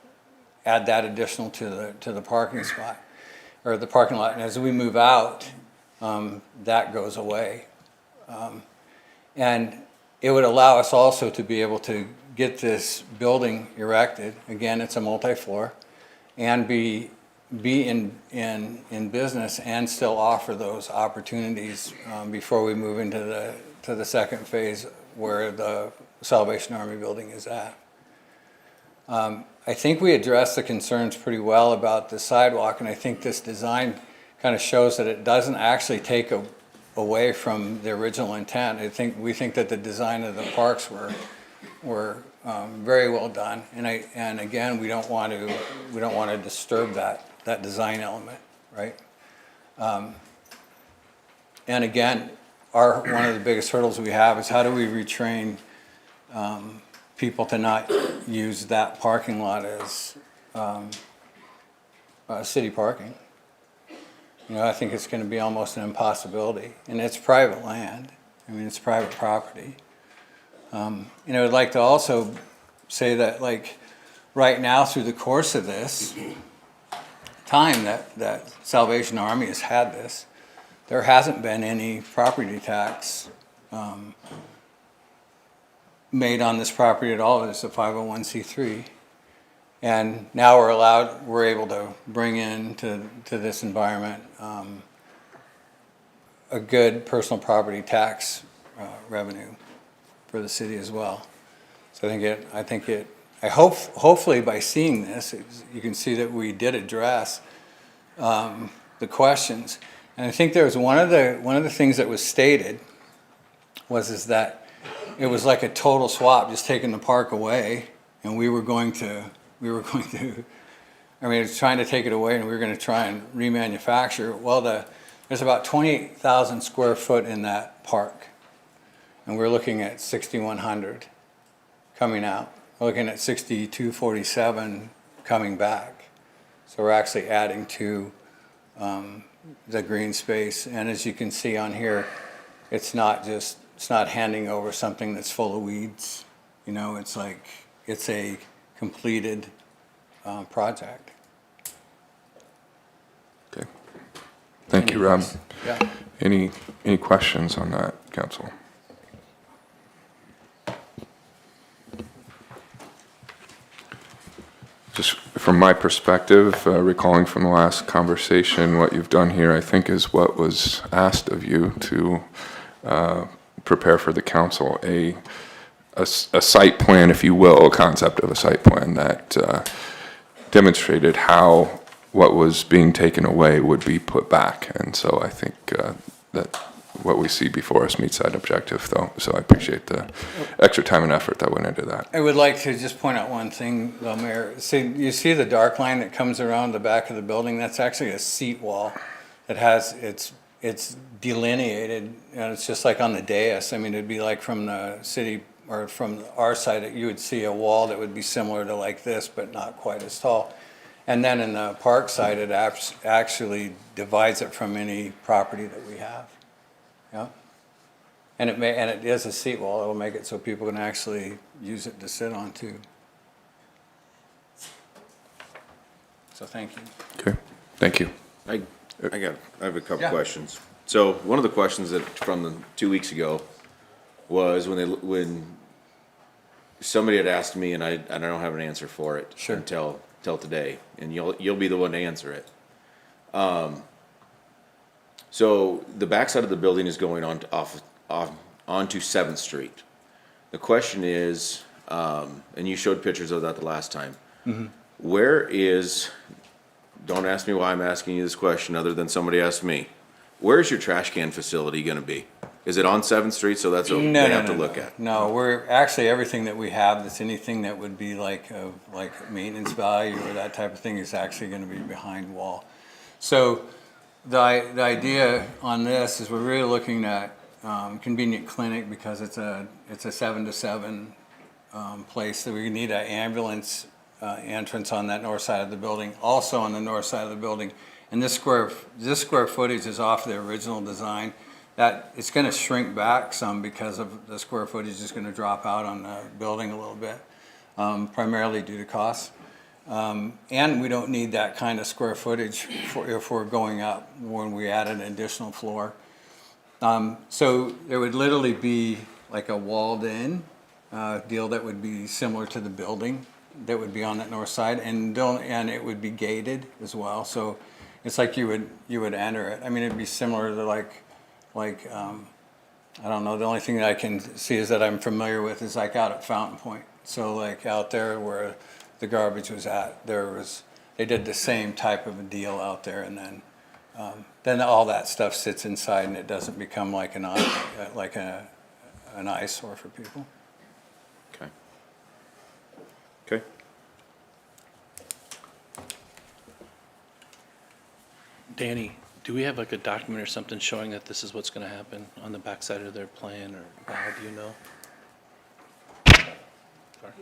add that additional to the parking spot or the parking lot. And as we move out, that goes away, and it would allow us also to be able to get this building erected. Again, it's a multi-floor, and be in business and still offer those opportunities before we move into the second phase where the Salvation Army building is at. I think we addressed the concerns pretty well about the sidewalk, and I think this design kind of shows that it doesn't actually take away from the original intent. We think that the design of the parks were very well done, and again, we don't want to disturb that design element, right? And again, one of the biggest hurdles we have is how do we retrain people to not use that parking lot as city parking. I think it's going to be almost an impossibility, and it's private land. I mean, it's private property. I'd like to also say that, like, right now through the course of this time that Salvation Army has had this, there hasn't been any property tax made on this property at all. It's a 501c3. And now we're able to bring into this environment a good personal property tax revenue for the city as well. So hopefully by seeing this, you can see that we did address the questions. And I think there was one of the things that was stated is that it was like a total swap, just taking the park away and we were going to, I mean, it's trying to take it away, and we were gonna try and remanufacture. Well, there's about 28,000 square foot in that park, and we're looking at 6,100 coming out. We're looking at 6,247 coming back. So we're actually adding to the green space. And as you can see on here, it's not handing over something that's full of weeds. You know, it's like, it's a completed project. Okay. Thank you, Rob. Yeah. Any questions on that, council? Just from my perspective, recalling from the last conversation, what you've done here, I think, is what was asked of you to prepare for the council, a site plan, if you will, a concept of a site plan that demonstrated how what was being taken away would be put back. And so I think that what we see before us meets that objective, though. So I appreciate the extra time and effort that went into that. I would like to just point out one thing, though, Mayor. See, you see the dark line that comes around the back of the building? That's actually a seat wall that has, it's delineated, and it's just like on the dais. I mean, it'd be like from the city, or from our side, you would see a wall that would be similar to like this, but not quite as tall. And then in the park side, it actually divides it from any property that we have. Yeah. And it is a seat wall. It'll make it so people can actually use it to sit on too. So thank you. Okay, thank you. I have a couple Yeah. questions. So one of the questions that from the 2 weeks ago was when somebody had asked me, and I don't have an answer for it Sure. until today, and you'll be the one to answer it. So the backside of the building is going onto 7th Street. The question is, and you showed pictures of that the last time. Mm-hmm. Where is, don't ask me why I'm asking you this question other than somebody asked me. Where's your trash can facility gonna be? Is it on 7th Street? So that's what they have to look at. No, we're actually, everything that we have, that's anything that would be like maintenance value or that type of thing is actually gonna be behind wall. So the idea on this is we're really looking at convenient clinic because it's a 7 to 7 place. So we need an ambulance entrance on that north side of the building, also on the north side of the building. And this square footage is off the original design. That it's going to shrink back some because of the square footage is going to drop out on the building a little bit, primarily due to costs. And we don't need that kind of square footage if we're going up when we add an additional floor. So there would literally be like a walled-in deal that would be similar to the building that would be on that north side, and it would be gated as well. So it's like you would enter it. I mean, it'd be similar to like I don't know. The only thing that I can see is that I'm familiar with is like out at Fountain Point. So like out there where the garbage was at, they did the same type of a deal out there, and then all that stuff sits inside, and it doesn't become like an eyesore for people. Okay. Okay. Danny, do we have like a document or something showing that this is what's gonna happen on the backside of their plan, or how do you know? Sorry.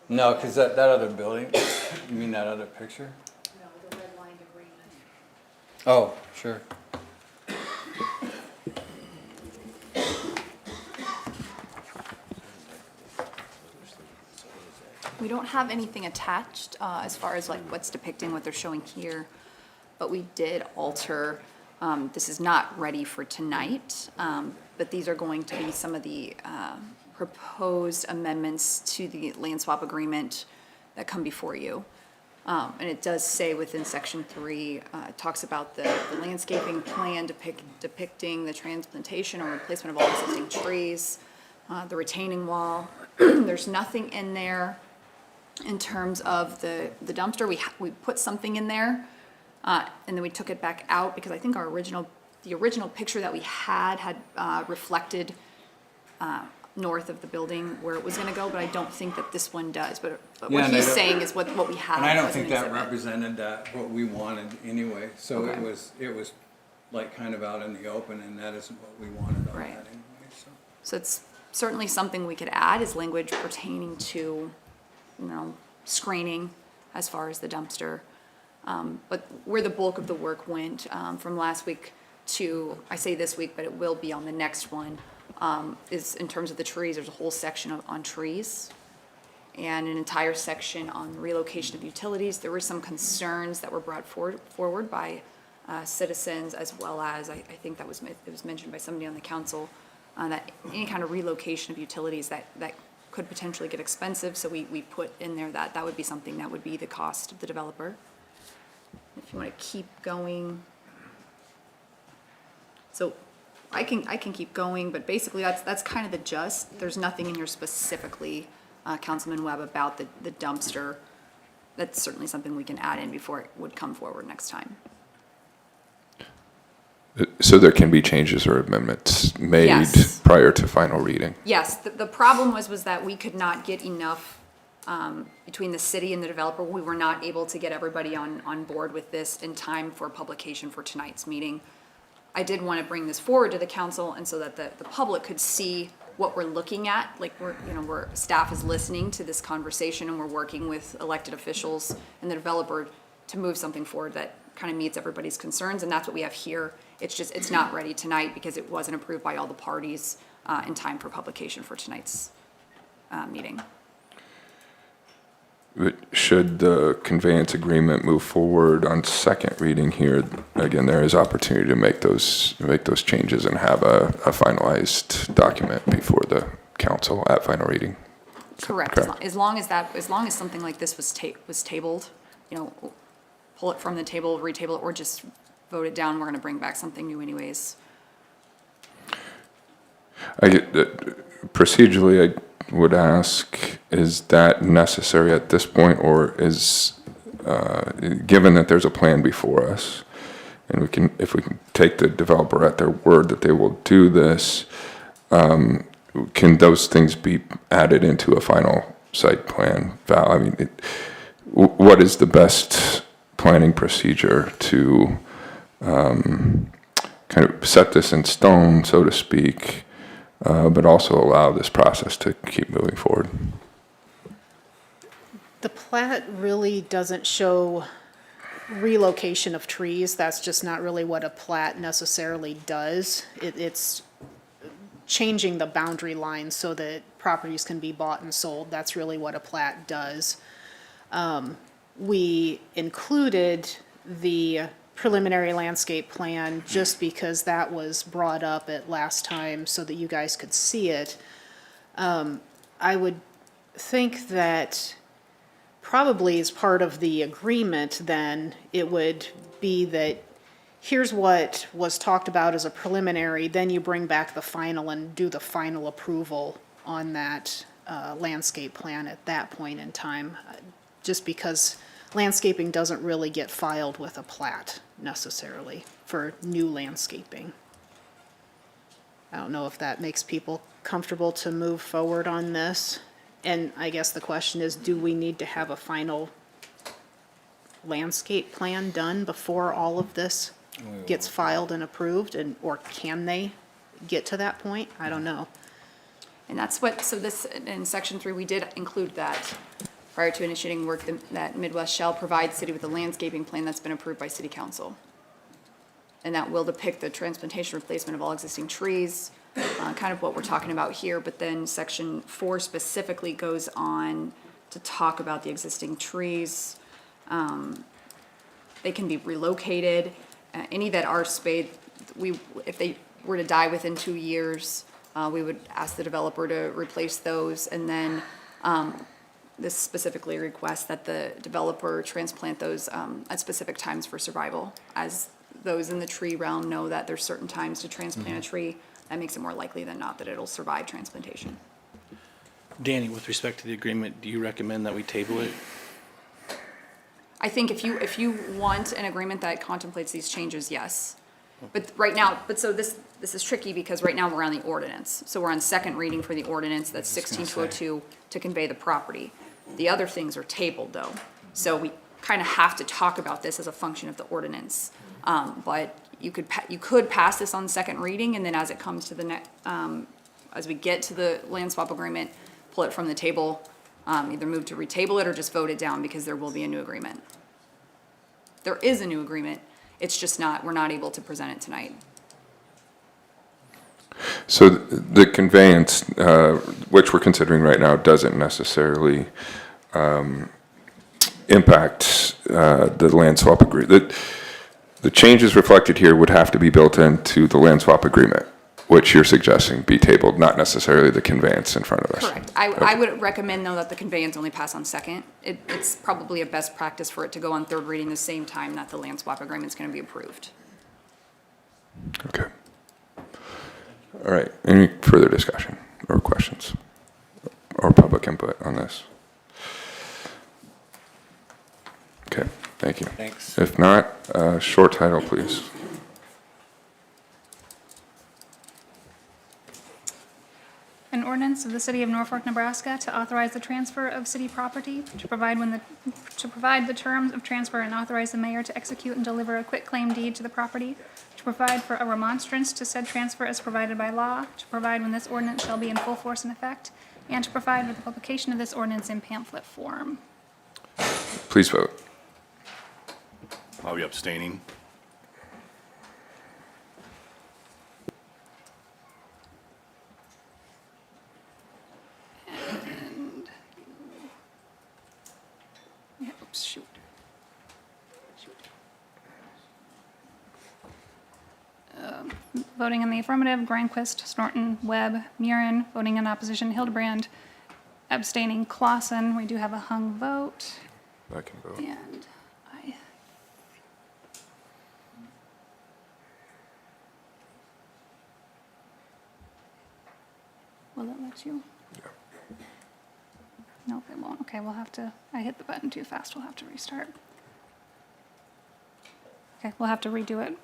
No, because that other building, you mean that other picture? No, the red line agreement. Oh, sure. We don't have anything attached as far as like what's depicting what they're showing here, but we did alter, this is not ready for tonight, but these are going to be some of the proposed amendments to the land swap agreement that come before you. And it does say within section 3, it talks about the landscaping plan depicting the transplantation or replacement of all existing trees, the retaining wall. There's nothing in there in terms of the dumpster. We put something in there, and then we took it back out because I think the original picture that we had reflected north of the building where it was gonna go, but I don't think that this one does. But Yeah, what and I he's don't- saying is what we have. And I don't as an think that exhibit. represented what we wanted anyway, so Okay. it was like kind of out in the open, and that isn't what we wanted on Right. that anyway, so. So it's certainly something we could add is language pertaining to, screening as far as the dumpster. But where the bulk of the work went, from last week to, I say this week, but it will be on the next one, is in terms of the trees, there's a whole section on trees and an entire section on relocation of utilities. There were some concerns that were brought forward by citizens, as well as, I think it was mentioned by somebody on the council, that any kind of relocation of utilities that could potentially get expensive, so we put in there that would be something that would be the cost of the developer. If you want to keep going. So I can keep going, but basically that's kind of the gist. There's nothing in here specifically, Councilman Webb, about the dumpster. That's certainly something we can add in before it would come forward next time. So there can be changes or amendments made Yes. prior to final reading? Yes, the problem was that we could not get enough, between the city and the developer, we were not able to get everybody on board with this in time for publication for tonight's meeting. I did want to bring this forward to the council, and so that the public could see what we're looking at, like staff is listening to this conversation, and we're working with elected officials and the developer to move something forward that kind of meets everybody's concerns, and that's what we have here. It's not ready tonight because it wasn't approved by all the parties in time for publication for tonight's meeting. But should the conveyance agreement move forward on second reading here, again, there is opportunity to make those changes and have a finalized document before the council at final reading. Correct, as long as something like this was tabled, pull it from the table, retable it, or just vote it down, we're gonna bring back something new anyways. I get that procedurally, I would ask, is that necessary at this point, or is, given that there's a plan before us, and if we can take the developer at their word that they will do this, can those things be added into a final site plan? Val, I mean, what is the best planning procedure to kind of set this in stone, so to speak, but also allow this process to keep moving forward? The plat really doesn't show relocation of trees. That's just not really what a plat necessarily does. It's changing the boundary lines so that properties can be bought and sold. That's really what a plat does. We included the preliminary landscape plan just because that was brought up at last time so that you guys could see it. I would think that probably as part of the agreement then, it would be that here's what was talked about as a preliminary, then you bring back the final and do the final approval on that landscape plan at that point in time, just because landscaping doesn't really get filed with a plat necessarily for new landscaping. I don't know if that makes people comfortable to move forward on this. And I guess the question is, do we need to have a final landscape plan done before all of this gets filed and approved, or can they get to that point? I don't know. And that's so this, in section 3, we did include that prior to initiating work, that Midwest shall provide city with a landscaping plan that's been approved by city council. And that will depict the transplantation replacement of all existing trees, kind of what we're talking about here, but then section 4 specifically goes on to talk about the existing trees. They can be relocated. Any that are spayed, if they were to die within 2 years, we would ask the developer to replace those. And then this specifically requests that the developer transplant those at specific times for survival, as those in the tree realm know that there's certain times to transplant a tree. That makes it more likely than not that it'll survive transplantation. Danny, with respect to the agreement, do you recommend that we table it? I think if you want an agreement that contemplates these changes, yes. But right now, so this this is tricky because right now we're on the ordinance. So we're on second reading for the ordinance, that's 16202, to convey the property. The other things are tabled though. So we kind of have to talk about this as a function of the ordinance. But you could pass this on second reading, and then as it comes to the next, as we get to the land swap agreement, pull it from the table, either move to retable it or just vote it down because there will be a new agreement. There is a new agreement, it's just we're not able to present it tonight. So the conveyance, which we're considering right now, doesn't necessarily impact the land swap agreement. The changes reflected here would have to be built into the land swap agreement, which you're suggesting be tabled, not necessarily the conveyance in front of us. Correct. I would recommend, though, that the conveyance only pass on second. It's probably a best practice for it to go on third reading the same time that the land swap agreement's gonna be approved. Okay. All right, any further discussion or questions or public input on this? Okay, thank you. Thanks. If not, short title, please. An ordinance of the City of Norfolk, Nebraska to authorize the transfer of city property, to provide the terms of transfer and authorize the mayor to execute and deliver a quitclaim deed to the property, to provide for a remonstrance to said transfer as provided by law, to provide when this ordinance shall be in full force and effect, and to provide for the publication of this ordinance in pamphlet form. Please vote. I'll be abstaining. Yeah, oops, shoot. Voting in the affirmative, Granquist, Snorton, Webb, Murin. Voting in opposition, Hildebrand. Abstaining, Clausen. We do have a hung vote. I can vote. And I... Will it let you? Yeah. Nope, it won't. Okay, we'll have to, I hit the button too fast. We'll have to restart. Okay, we'll have to redo it.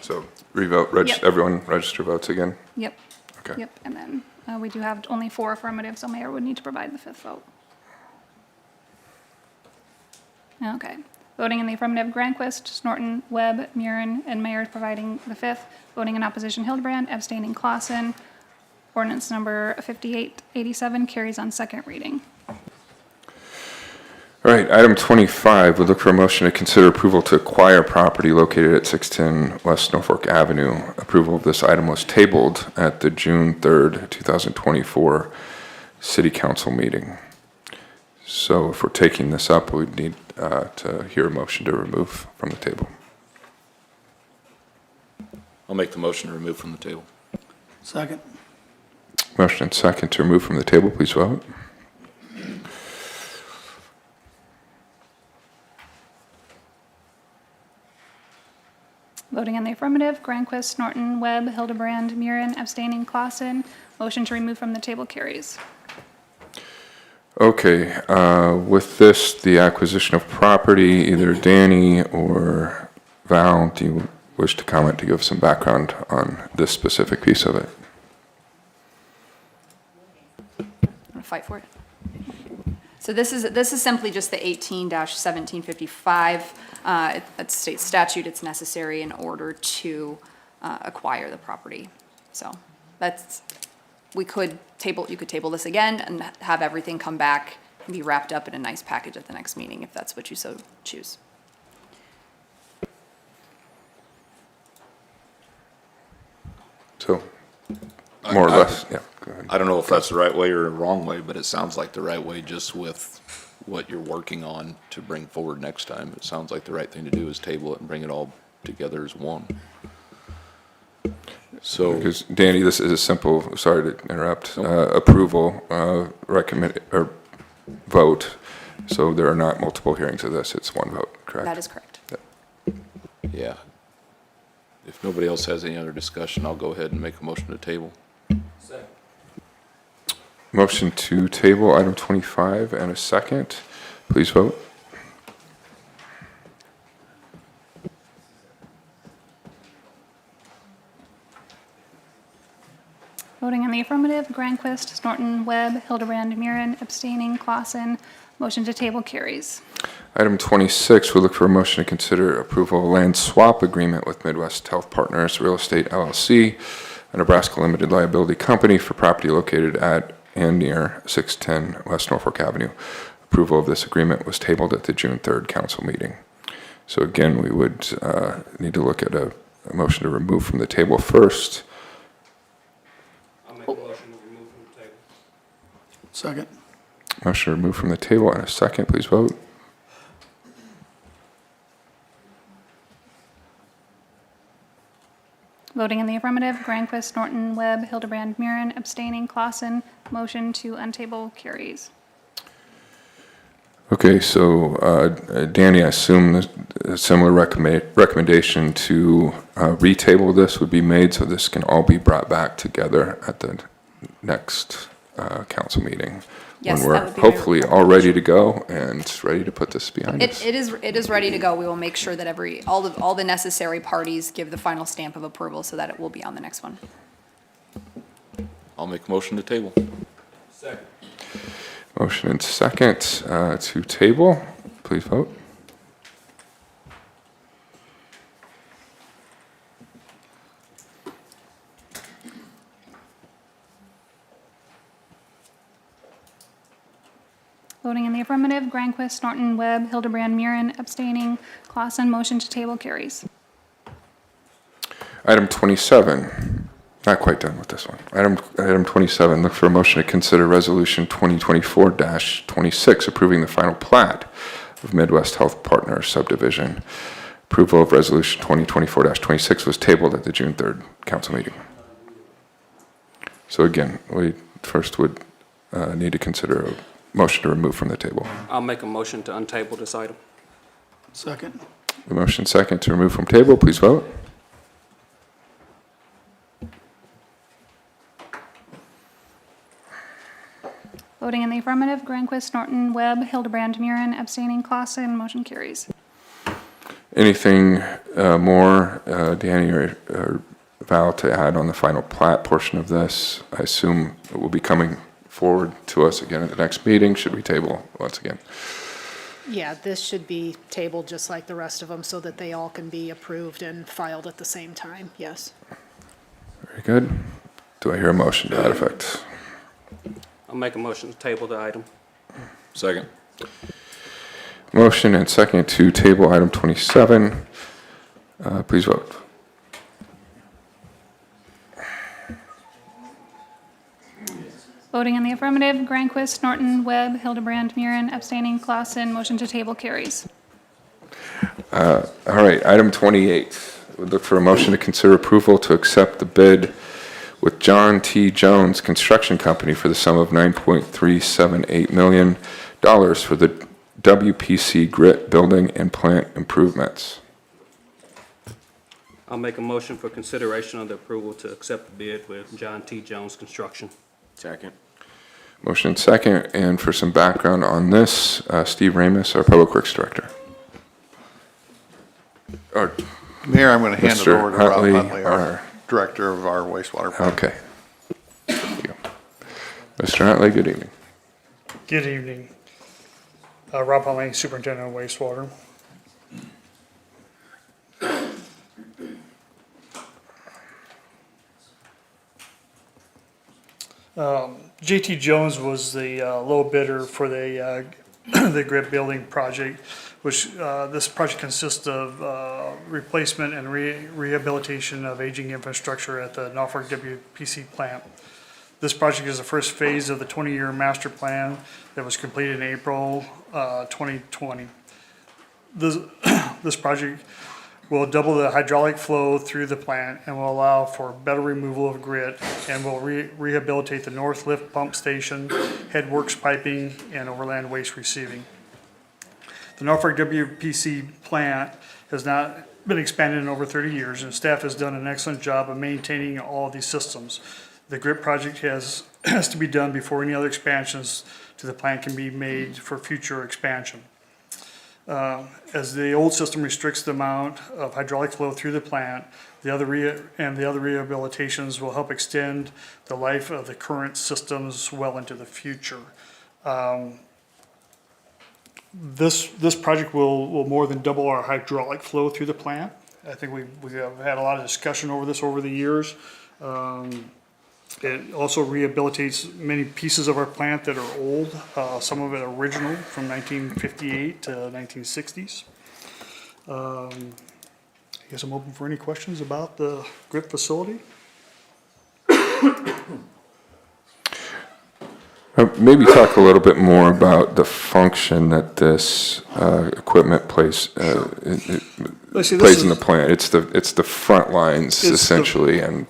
So revote, Yep. everyone register votes again? Yep. Okay. Yep, and then we do have only 4 affirmative, so mayor would need to provide the 5th vote. Okay. Voting in the affirmative, Granquist, Snorton, Webb, Murin, and mayor providing the 5th. Voting in opposition, Hildebrand. Abstaining, Clausen. Ordinance number 5887 carries on second reading. All right, item 25, we look for a motion to consider approval to acquire property located at 610 West Norfolk Avenue. Approval of this item was tabled at the June 3rd, 2024 City Council meeting. So if we're taking this up, we'd need to hear a motion to remove from the table. I'll make the motion to remove from the table. Second. Motion and second to remove from the table, please vote. Voting in the affirmative, Granquist, Norton, Webb, Hildebrand, Murin, abstaining, Clausen. Motion to remove from the table carries. Okay, with this, the acquisition of property, either Danny or Val, do you wish to comment to give some background on this specific piece of it? Want to fight for it? So this is simply just the 18-1755. It's state statute. It's necessary in order to acquire the property. So that's, you could table this again and have everything come back and be wrapped up in a nice package at the next meeting if that's what you so choose. So, more or less, yeah, go ahead. I don't know if that's the right way or the wrong way, but it sounds like the right way just with what you're working on to bring forward next time. It sounds like the right thing to do is table it and bring it all together as one. So, Because Danny, this is a simple, sorry to interrupt, approval, recommend, or vote. So there are not multiple hearings of this, it's one vote, correct? That is correct. yeah. If nobody else has any other discussion, I'll go ahead and make a motion to table. Motion to table item 25 and a second. Please vote. Voting in the affirmative, Granquist, Norton, Webb, Hildebrand, Murin, abstaining, Clausen. Motion to table carries. Item 26, we look for a motion to consider approval of a land swap agreement with Midwest Health Partners Real Estate LLC, a Nebraska limited liability company for property located at and near 610 West Norfolk Avenue. Approval of this agreement was tabled at the June 3rd council meeting. So again, we would need to look at a motion to remove from the table first. I'll make a motion to remove from the table. Second. Motion to remove from the table and a second, please vote. Voting in the affirmative, Granquist, Norton, Webb, Hildebrand, Murin, abstaining, Clausen. Motion to untable carries. Okay, so Danny, I assume a similar recommendation to retable this would be made, so this can all be brought back together at the next council meeting. Yes, when that we're would be my hopefully all ready to go and ready to put this behind us. It is ready to go. We will make sure that all the necessary parties give the final stamp of approval so that it will be on the next one. I'll make a motion to table. Second. Motion and second to table. Please vote. Voting in the affirmative, Granquist, Norton, Webb, Hildebrand, Murin, abstaining, Clausen. Motion to table carries. Item 27, not quite done with this one. Item 27, look for a motion to consider Resolution 2024-26, approving the final plat of Midwest Health Partners subdivision. Approval of Resolution 2024-26 was tabled at the June 3rd council meeting. So again, we first would need to consider a motion to remove from the table. I'll make a motion to untable this item. Second. The motion second to remove from table, please vote. Voting in the affirmative, Granquist, Norton, Webb, Hildebrand, Murin, abstaining, Clausen. Motion carries. Anything more, Danny or Val, to add on the final plat portion of this? I assume it will be coming forward to us again at the next meeting. Should we table once again? Yeah, this should be tabled just like the rest of them so that they all can be approved and filed at the same time, yes. Very good. Do I hear a motion to that effect? I'll make a motion to table the item. Second. Motion and second to table item 27. Please vote. Voting in the affirmative, Granquist, Norton, Webb, Hildebrand, Murin, abstaining, Clausen. Motion to table carries. All right, item 28. Would look for a motion to consider approval to accept the bid with John T. Jones Construction Company for the sum of $9.378 million for the WPC grit building and plant improvements. I'll make a motion for consideration of the approval to accept the bid with John T. Jones Construction. Second. Motion second, and for some background on this, Steve Ramus, our Public Works Director. Or Mayor, I'm going to hand it Mr. over to Rob Huntley, Huntley, our our- Director of our wastewater plant. Okay. Thank you. Mr. Huntley, good evening. Good evening. Rob Huntley, Superintendent of Wastewater. JT Jones was the low bidder for the the grid building project, which this project consists of replacement and rehabilitation of aging infrastructure at the Norfolk WPC plant. This project is the first phase of the 20-year master plan that was completed in April 2020. This project will double the hydraulic flow through the plant and will allow for better removal of grit and will rehabilitate the north lift pump station, headworks piping, and overland waste receiving. The Norfolk WPC plant has not been expanded in over 30 years, and staff has done an excellent job of maintaining all of these systems. The grit project has to be done before any other expansions to the plant can be made for future expansion. As the old system restricts the amount of hydraulic flow through the plant, the other rehabilitations will help extend the life of the current systems well into the future. This project will more than double our hydraulic flow through the plant. I think we have had a lot of discussion over this over the years. It also rehabilitates many pieces of our plant that are old, some of it original from 1958 to 1960s. I guess I'm open for any questions about the GRIP facility. Maybe talk a little bit more about the function that this equipment plays plays in the plant. It's the front lines essentially, and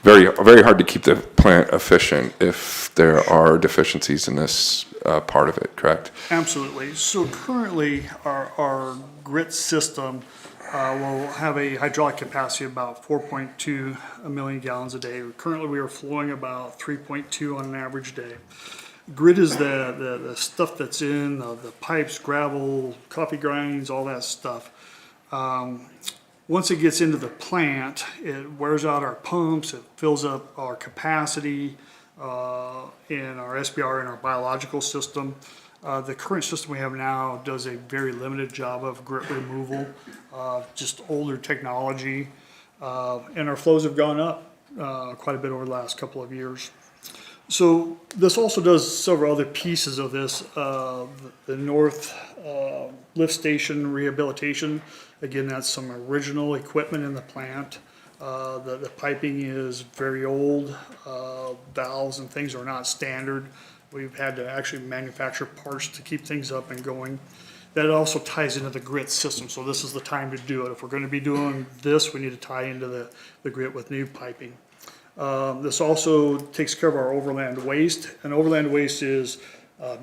very very hard to keep the plant efficient if there are deficiencies in this part of it. Correct? Absolutely. So currently, our grit system will have a hydraulic capacity of about 4.2 million gallons a day. Currently, we are flowing about 3.2 on an average day. Grit is the stuff that's in the pipes, gravel, coffee grinds, all that stuff. Once it gets into the plant, it wears out our pumps, it fills up our capacity in our SBR and our biological system. The current system we have now does a very limited job of grit removal, just older technology, and our flows have gone up quite a bit over the last couple of years. So this also does several other pieces of this. The north lift station rehabilitation, again, that's some original equipment in the plant. The piping is very old. Valves and things are not standard. We've had to actually manufacture parts to keep things up and going. That also ties into the grit system, so this is the time to do it. If we're going to be doing this, we need to tie into the grit with new piping. This also takes care of our overland waste, and overland waste is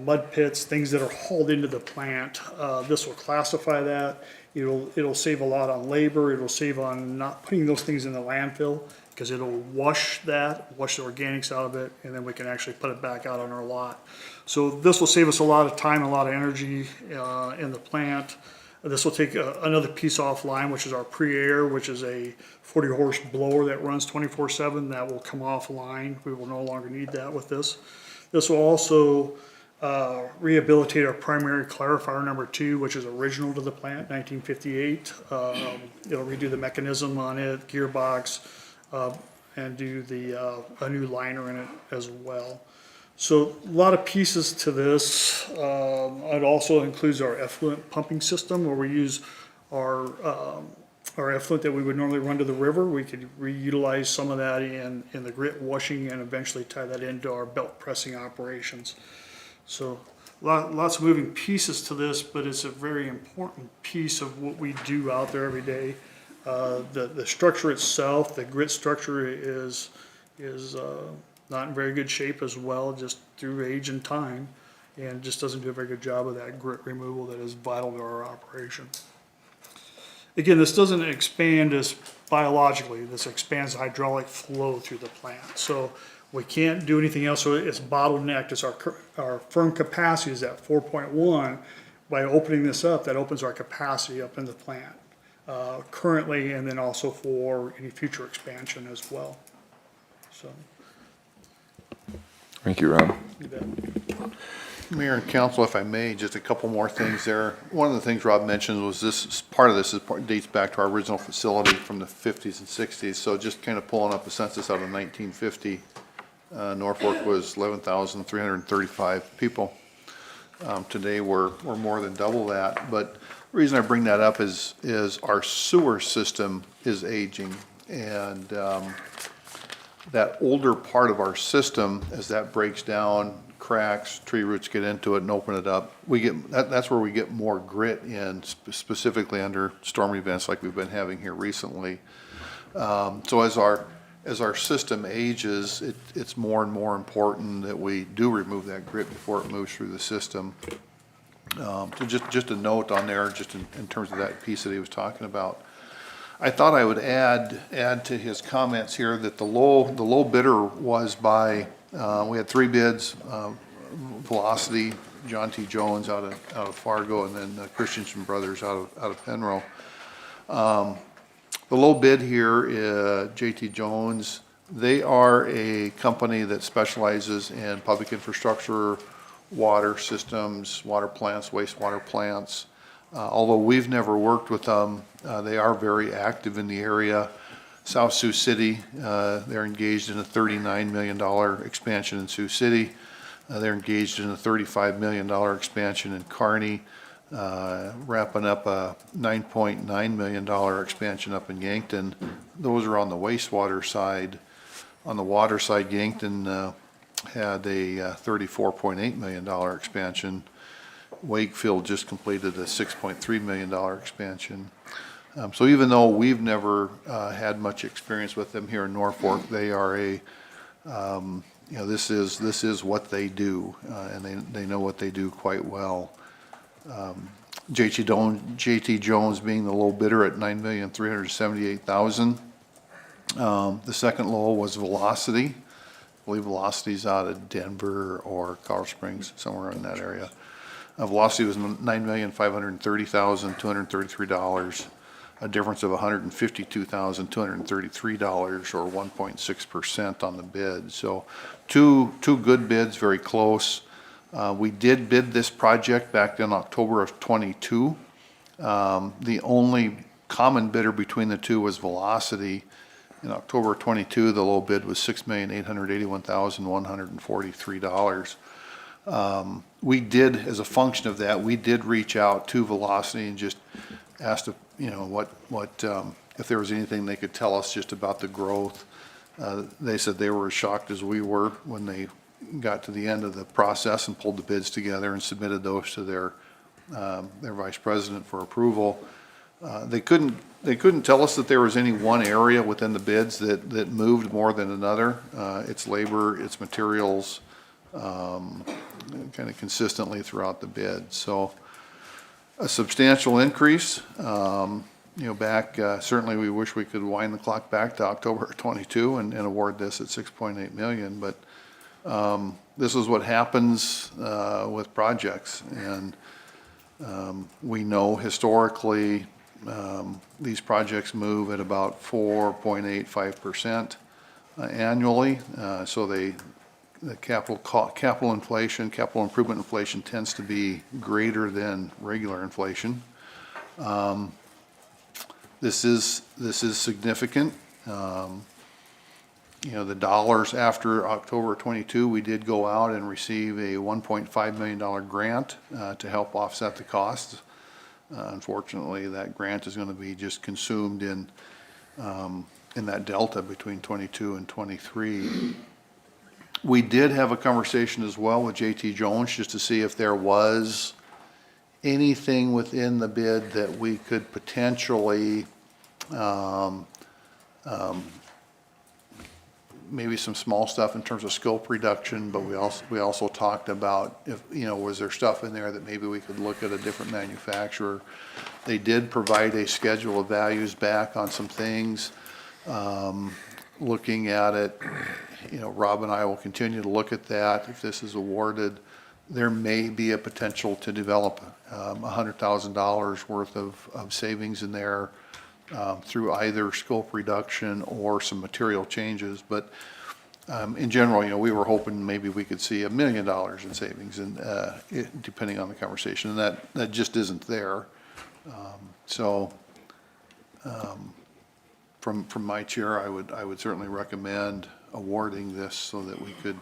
mud pits, things that are hauled into the plant. This will classify that. It'll save a lot on labor. It'll save on not putting those things in the landfill, because it'll wash the organics out of it, and then we can actually put it back out on our lot. So this will save us a lot of time, a lot of energy in the plant. This will take another piece offline, which is our pre-air, which is a 40-horse blower that runs 24/7. That will come offline. We will no longer need that with this. This will also rehabilitate our primary clarifier number 2, which is original to the plant, 1958. It'll redo the mechanism on it, gearbox, and do a new liner in it as well. So a lot of pieces to this. It also includes our effluent pumping system, where we use our effluent that we would normally run to the river. We could reutilize some of that in the grit washing and eventually tie that into our belt pressing operations. So lots of moving pieces to this, but it's a very important piece of what we do out there every day. The structure itself, the grit structure is not in very good shape as well, just through age and time, and just doesn't do a very good job of that grit removal that is vital to our operation. Again, this doesn't expand us biologically. This expands hydraulic flow through the plant. So we can't do anything else. So it's bottlenecked. It's our firm capacity is at 4.1. By opening this up, that opens our capacity up in the plant currently, and then also for any future expansion as well. So. Thank you, Rob. You bet. Mayor and council, if I may, just a couple more things there. One of the things Rob mentioned was this, part of this dates back to our original facility from the 50s and 60s. So just kind of pulling up a census out of 1950, Norfolk was 11,335 people. Today we're more than double that. But the reason I bring that up is our sewer system is aging, and that older part of our system, as that breaks down, cracks, tree roots get into it and open it up, that's where we get more grit in, specifically under storm events like we've been having here recently. So as our system ages, it's more and more important that we do remove that grit before it moves through the system. So just a note on there, just in terms of that piece that he was talking about. I thought I would add to his comments here that the low bidder was by, we had 3 bids, Velocity, John T. Jones out of Fargo, and then Christensen Brothers out of Penrose. The low bid here, JT Jones, they are a company that specializes in public infrastructure, water systems, water plants, wastewater plants. Although we've never worked with them, they are very active in the area. South Sioux City, they're engaged in a $39 million expansion in Sioux City. They're engaged in a $35 million expansion in Kearney. Wrapping up a $9.9 million expansion up in Yankton. Those are on the wastewater side. On the water side, Yankton had a $34.8 million expansion. Wakefield just completed a $6.3 million expansion. So even though we've never had much experience with them here in Norfolk, they are this is what they do, and they know what they do quite well. JT Jones being the low bidder at $9,378,000. The second low was Velocity. I believe Velocity's out of Denver or Colorado Springs, somewhere in that area. Velocity was $9,530,233, a difference of $152,233, or 1.6% on the bid. So two good bids, very close. We did bid this project back in October of '22. The only common bidder between the two was Velocity. In October of '22, the low bid was $6,881,143. We did, as a function of that, we did reach out to Velocity and just asked if, if there was anything they could tell us just about the growth. They said they were as shocked as we were when they got to the end of the process and pulled the bids together and submitted those to their vice president for approval. They couldn't tell us that there was any one area within the bids that moved more than another. It's labor, it's materials, kind of consistently throughout the bid. So a substantial increase. Back, certainly we wish we could wind the clock back to October of '22 and award this at $6.8 million, but this is what happens with projects, and we know historically these projects move at about 4.85% annually. So the capital inflation, capital improvement inflation tends to be greater than regular inflation. This is significant. The dollars after October 22, we did go out and receive a $1.5 million grant to help offset the costs. Unfortunately, that grant is going to be just consumed in that delta between 22 and 23. We did have a conversation as well with JT Jones just to see if there was anything within the bid that we could potentially maybe some small stuff in terms of scope reduction, but we also talked about if, was there stuff in there that maybe we could look at a different manufacturer. They did provide a schedule of values back on some things. Looking at it, Rob and I will continue to look at that. If this is awarded, there may be a potential to develop $100,000 worth of savings in there through either scope reduction or some material changes. But in general, we were hoping maybe we could see $1 million in savings, and depending on the conversation, and that just isn't there. From my chair, I would certainly recommend awarding this so that we could,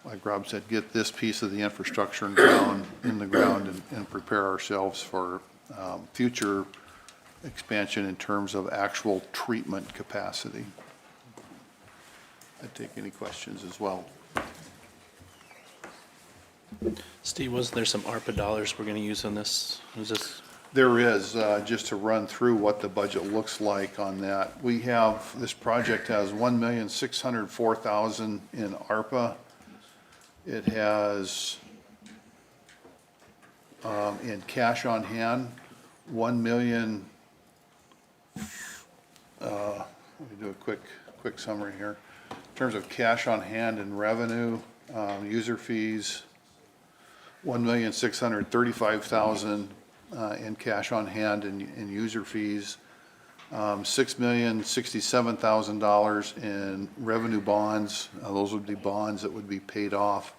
like Rob said, get this piece of the infrastructure in the ground and prepare ourselves for future expansion in terms of actual treatment capacity. I'd take any questions as well. Steve, wasn't there some ARPA dollars we're going to use on this? There is, just to run through what the budget looks like on that. This project has $1,604,000 in ARPA. It has, in cash on hand, $1 million. Let me do a quick summary here. In terms of cash on hand and revenue, user fees, $1,635,000 in cash on hand in user fees, $6,067,000 in revenue bonds. Those would be bonds that would be paid off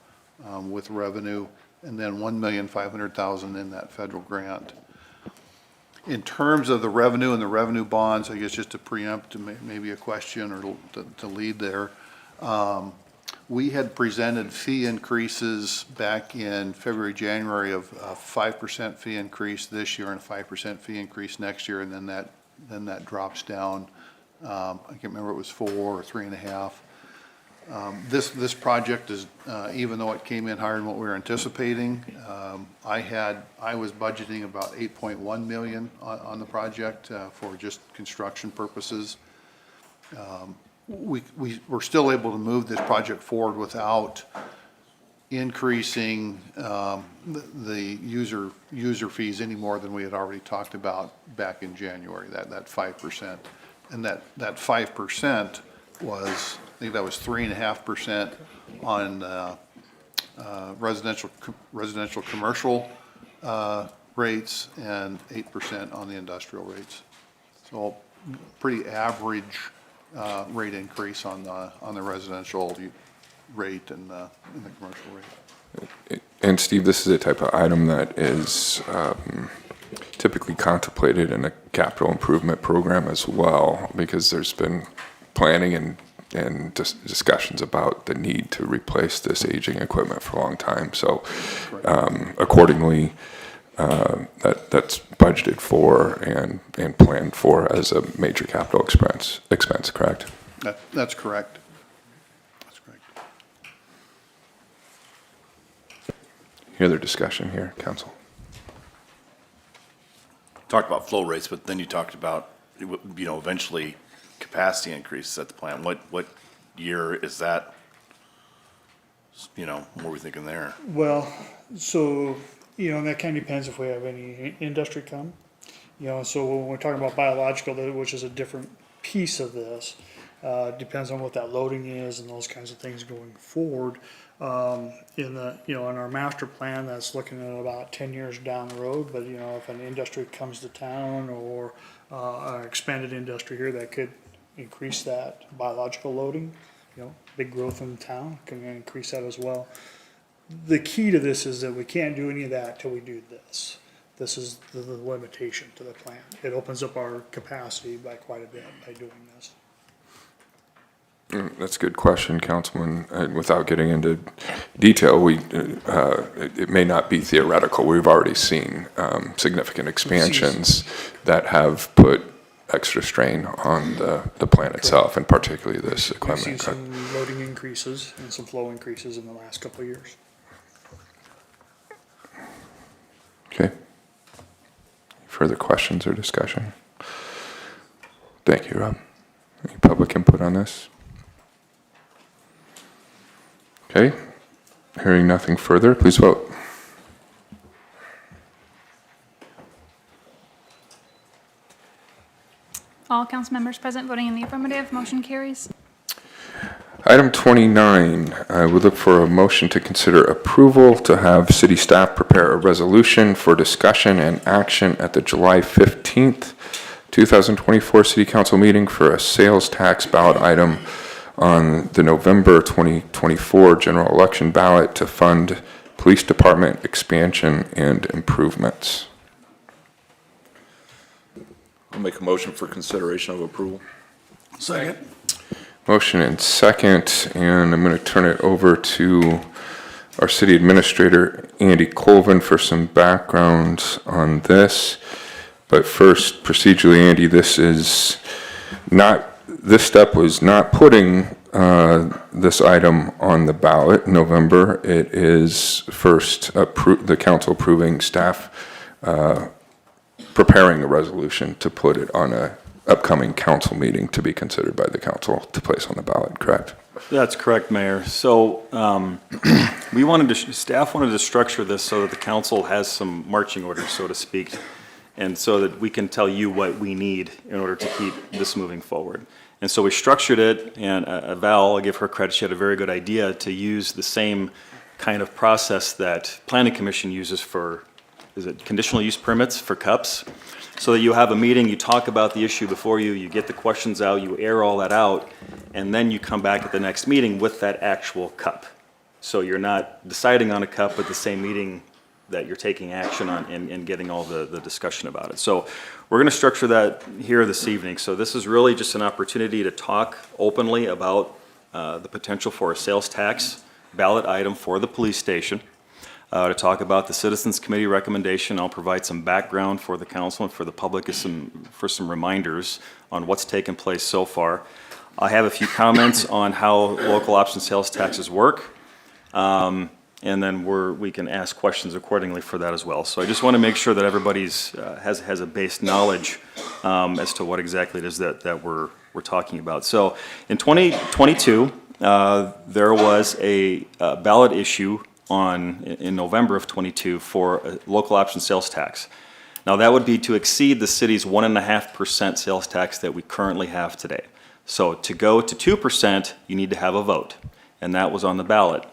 with revenue, and then $1,500,000 in that federal grant. In terms of the revenue and the revenue bonds, I guess just to preempt maybe a question or to lead there, we had presented fee increases back in February, January of a 5% fee increase this year and a 5% fee increase next year, and then that drops down. I can't remember, it was 4 or 3.5. This project is, even though it came in higher than what we were anticipating, I was budgeting about $8.1 million on the project for just construction purposes. We're still able to move this project forward without increasing the user fees any more than we had already talked about back in January, that 5%. And that 5% was, I think that was 3.5% on residential commercial rates and 8% on the industrial rates. So pretty average rate increase on the residential rate and the commercial rate. And Steve, this is a type of item that is typically contemplated in a capital improvement program as well, because there's been planning and discussions about the need to replace this aging equipment for a long time. So accordingly, that's budgeted for and planned for as a major capital expense, correct? That's correct. That's correct. Any other discussion here, council? Talked about flow rates, but then you talked about, eventually capacity increases at the plant. What year is that? What are we thinking there? Well, so, that kind of depends if we have any industry come. So when we're talking about biological, which is a different piece of this, depends on what that loading is and those kinds of things going forward. In our master plan, that's looking at about 10 years down the road, but if an industry comes to town or an expanded industry here, that could increase that biological loading. Big growth in the town can increase that as well. The key to this is that we can't do any of that till we do this. This is the limitation to the plant. It opens up our capacity by quite a bit by doing this. That's a good question, Councilman. Without getting into detail, it may not be theoretical. We've already seen significant expansions that have put extra strain on the plant itself, and particularly this equipment. We've seen some loading increases and some flow increases in the last couple of years. Okay. Further questions or discussion? Thank you, Rob. Any public input on this? Okay. Hearing nothing further, please vote. All council members present voting in the affirmative, motion carries. Item 29, I would look for a motion to consider approval to have city staff prepare a resolution for discussion and action at the July 15th, 2024 City Council meeting for a sales tax ballot item on the November 2024 general election ballot to fund police department expansion and improvements. I'll make a motion for consideration of approval. Second. Motion and second, and I'm going to turn it over to our city administrator, Andy Colvin, for some background on this. But first, procedurally, Andy, this step was not putting this item on the ballot in November. It is first the council approving staff preparing a resolution to put it on a upcoming council meeting to be considered by the council to place on the ballot, correct? That's correct, Mayor. So staff wanted to structure this so that the council has some marching orders, so to speak, and so that we can tell you what we need in order to keep this moving forward. And so we structured it, and Val, I'll give her credit, she had a very good idea to use the same kind of process that Planning Commission uses for, is it conditional use permits for cups? So that you have a meeting, you talk about the issue before you, you get the questions out, you air all that out, and then you come back at the next meeting with that actual cup. So you're not deciding on a cup at the same meeting that you're taking action on and getting all the discussion about it. So we're gonna structure that here this evening. So this is really just an opportunity to talk openly about the potential for a sales tax ballot item for the police station. To talk about the Citizens Committee recommendation. I'll provide some background for the council and for the public for some reminders on what's taken place so far. I have a few comments on how local option sales taxes work. And then we can ask questions accordingly for that as well. So I just want to make sure that everybody's has a base knowledge as to what exactly it is that we're talking about. So in 2022, there was a ballot issue in November of 22 for a local option sales tax. Now that would be to exceed the city's 1.5% sales tax that we currently have today. So to go to 2%, you need to have a vote, and that was on the ballot.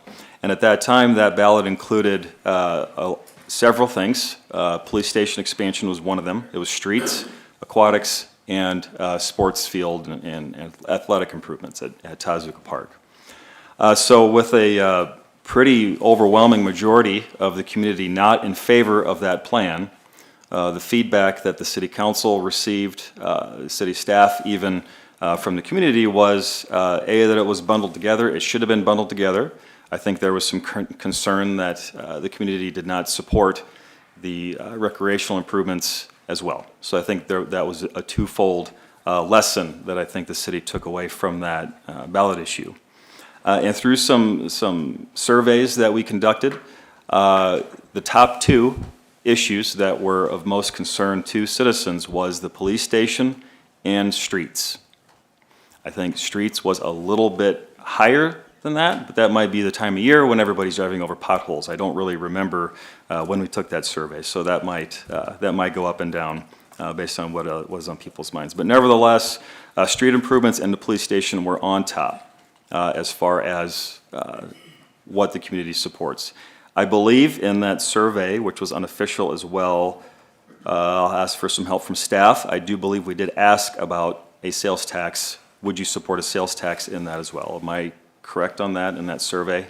And at that time, that ballot included several things. Police station expansion was one of them. It was streets, aquatics, and sports field and athletic improvements at Tazuka Park. So with a pretty overwhelming majority of the community not in favor of that plan, the feedback that the city council received, city staff even from the community was that it was bundled together. It should have been bundled together. I think there was some concern that the community did not support the recreational improvements as well. So I think that was a twofold lesson that I think the city took away from that ballot issue. And through some surveys that we conducted, the top two issues that were of most concern to citizens was the police station and streets. I think streets was a little bit higher than that, but that might be the time of year when everybody's driving over potholes. I don't really remember when we took that survey, so that might go up and down based on what was on people's minds. But nevertheless, street improvements and the police station were on top as far as what the community supports. I believe in that survey, which was unofficial as well, I'll ask for some help from staff. I do believe we did ask about a sales tax. Would you support a sales tax in that as well? Am I correct on that in that survey?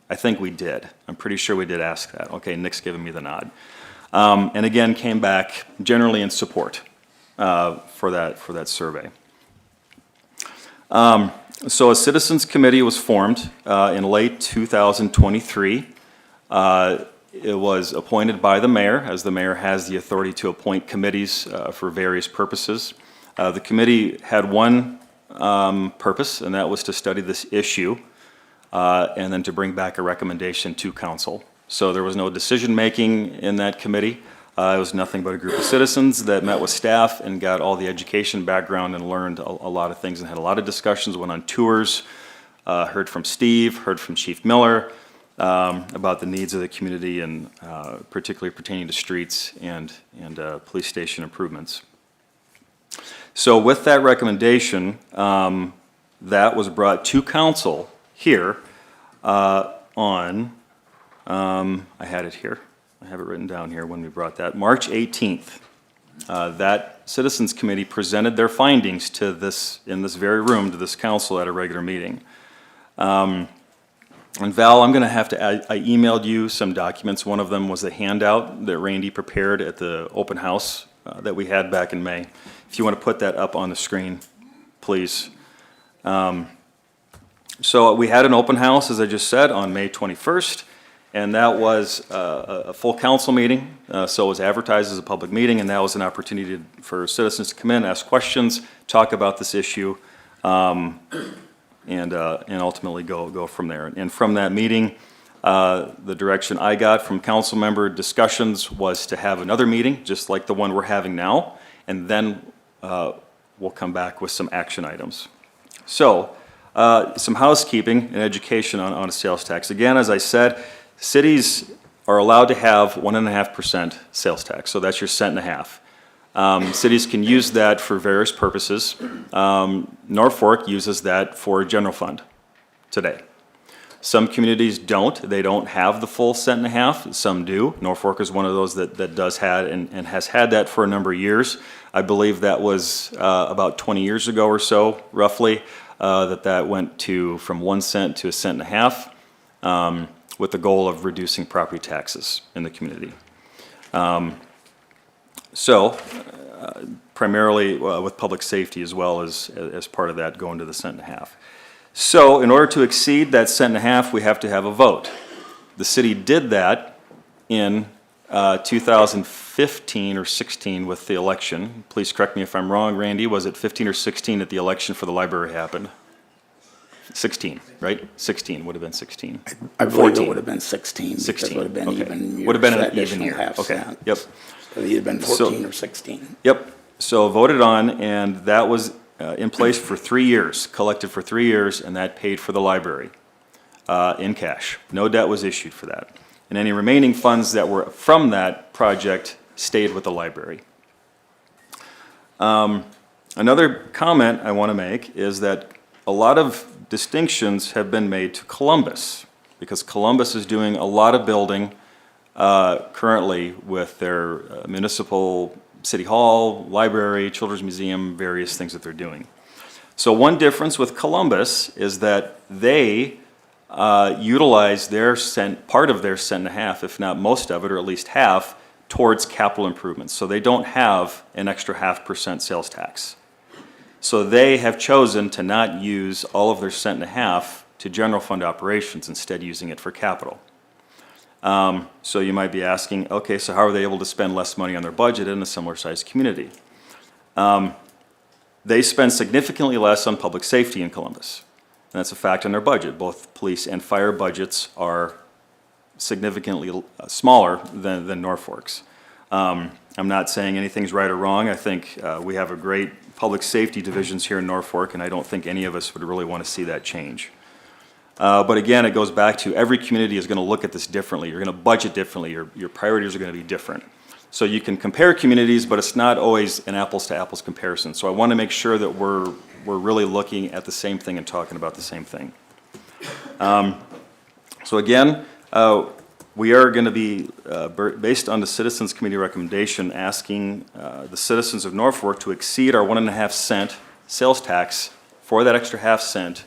I think we did. I'm pretty sure we did ask that. Okay, Nick's giving me the nod. And again, came back generally in support for that survey. So a citizens committee was formed in late 2023. It was appointed by the mayor, as the mayor has the authority to appoint committees for various purposes. The committee had one purpose, and that was to study this issue and then to bring back a recommendation to council. So there was no decision-making in that committee. It was nothing but a group of citizens that met with staff and got all the education background and learned a lot of things and had a lot of discussions, went on tours, heard from Steve, heard from Chief Miller about the needs of the community and particularly pertaining to streets and police station improvements. So with that recommendation, that was brought to council here on, I had it here. I have it written down here when we brought that. March 18th, that Citizens Committee presented their findings to this, in this very room, to this council at a regular meeting. And Val, I'm gonna have to add, I emailed you some documents. One of them was a handout that Randy prepared at the open house that we had back in May. If you wanna put that up on the screen, please. So we had an open house, as I just said, on May 21st. And that was a full council meeting, so it was advertised as a public meeting, and that was an opportunity for citizens to come in, ask questions, talk about this issue, and ultimately go from there. And from that meeting, the direction I got from council member discussions was to have another meeting, just like the one we're having now, and then we'll come back with some action items. So, some housekeeping and education on a sales tax. Again, as I said, cities are allowed to have 1.5% sales tax, so that's your $1.50. Cities can use that for various purposes. Norfolk uses that for general fund today. Some communities don't. They don't have the full cent and a half. Some do. Norfolk is one of those that does have and has had that for a number of years. I believe that was about 20 years ago or so, roughly, that went from 1 cent to 1.5 cents, with the goal of reducing property taxes in the community. Primarily with public safety as well as part of that going to the 1.5 cents. So in order to exceed that 1.5 cents, we have to have a vote. The city did that in 2015 or 16 with the election. Please correct me if I'm wrong, Randy, was it 15 or 16 that the election for the library happened? 16, right? 16, would have been 16. I believe it would have been 16. 16, It would have been okay. even years. Would have been that an even additional year. half Okay, cent. yep. So it'd either been 14 or 16. Yep, so voted on, and that was in place for 3 years, collected for 3 years, and that paid for the library in cash. No debt was issued for that. And any remaining funds that were from that project stayed with the library. Another comment I want to make is that a lot of distinctions have been made to Columbus, because Columbus is doing a lot of building currently with their municipal city hall, library, children's museum, various things that they're doing. So one difference with Columbus is that they utilize part of their 1.5 cents, if not most of it, or at least half, towards capital improvements. So they don't have an extra 0.5% sales tax. So they have chosen to not use all of their 1.5 cents to general fund operations, instead using it for capital. So you might be asking, okay, so how are they able to spend less money on their budget in a similar sized community? They spend significantly less on public safety in Columbus. And that's a fact in their budget. Both police and fire budgets are significantly smaller than Norfolk's. I'm not saying anything's right or wrong. I think we have a great public safety divisions here in Norfolk, and I don't think any of us would really want to see that change. But again, it goes back to every community is going to look at this differently. You're going to budget differently. Your priorities are going to be different. So you can compare communities, but it's not always an apples to apples comparison. So I want to make sure that we're really looking at the same thing and talking about the same thing. So again, we are going to be, based on the Citizens Committee recommendation, asking the citizens of Norfolk to exceed our 1.5 cent sales tax for that extra 0.5 cent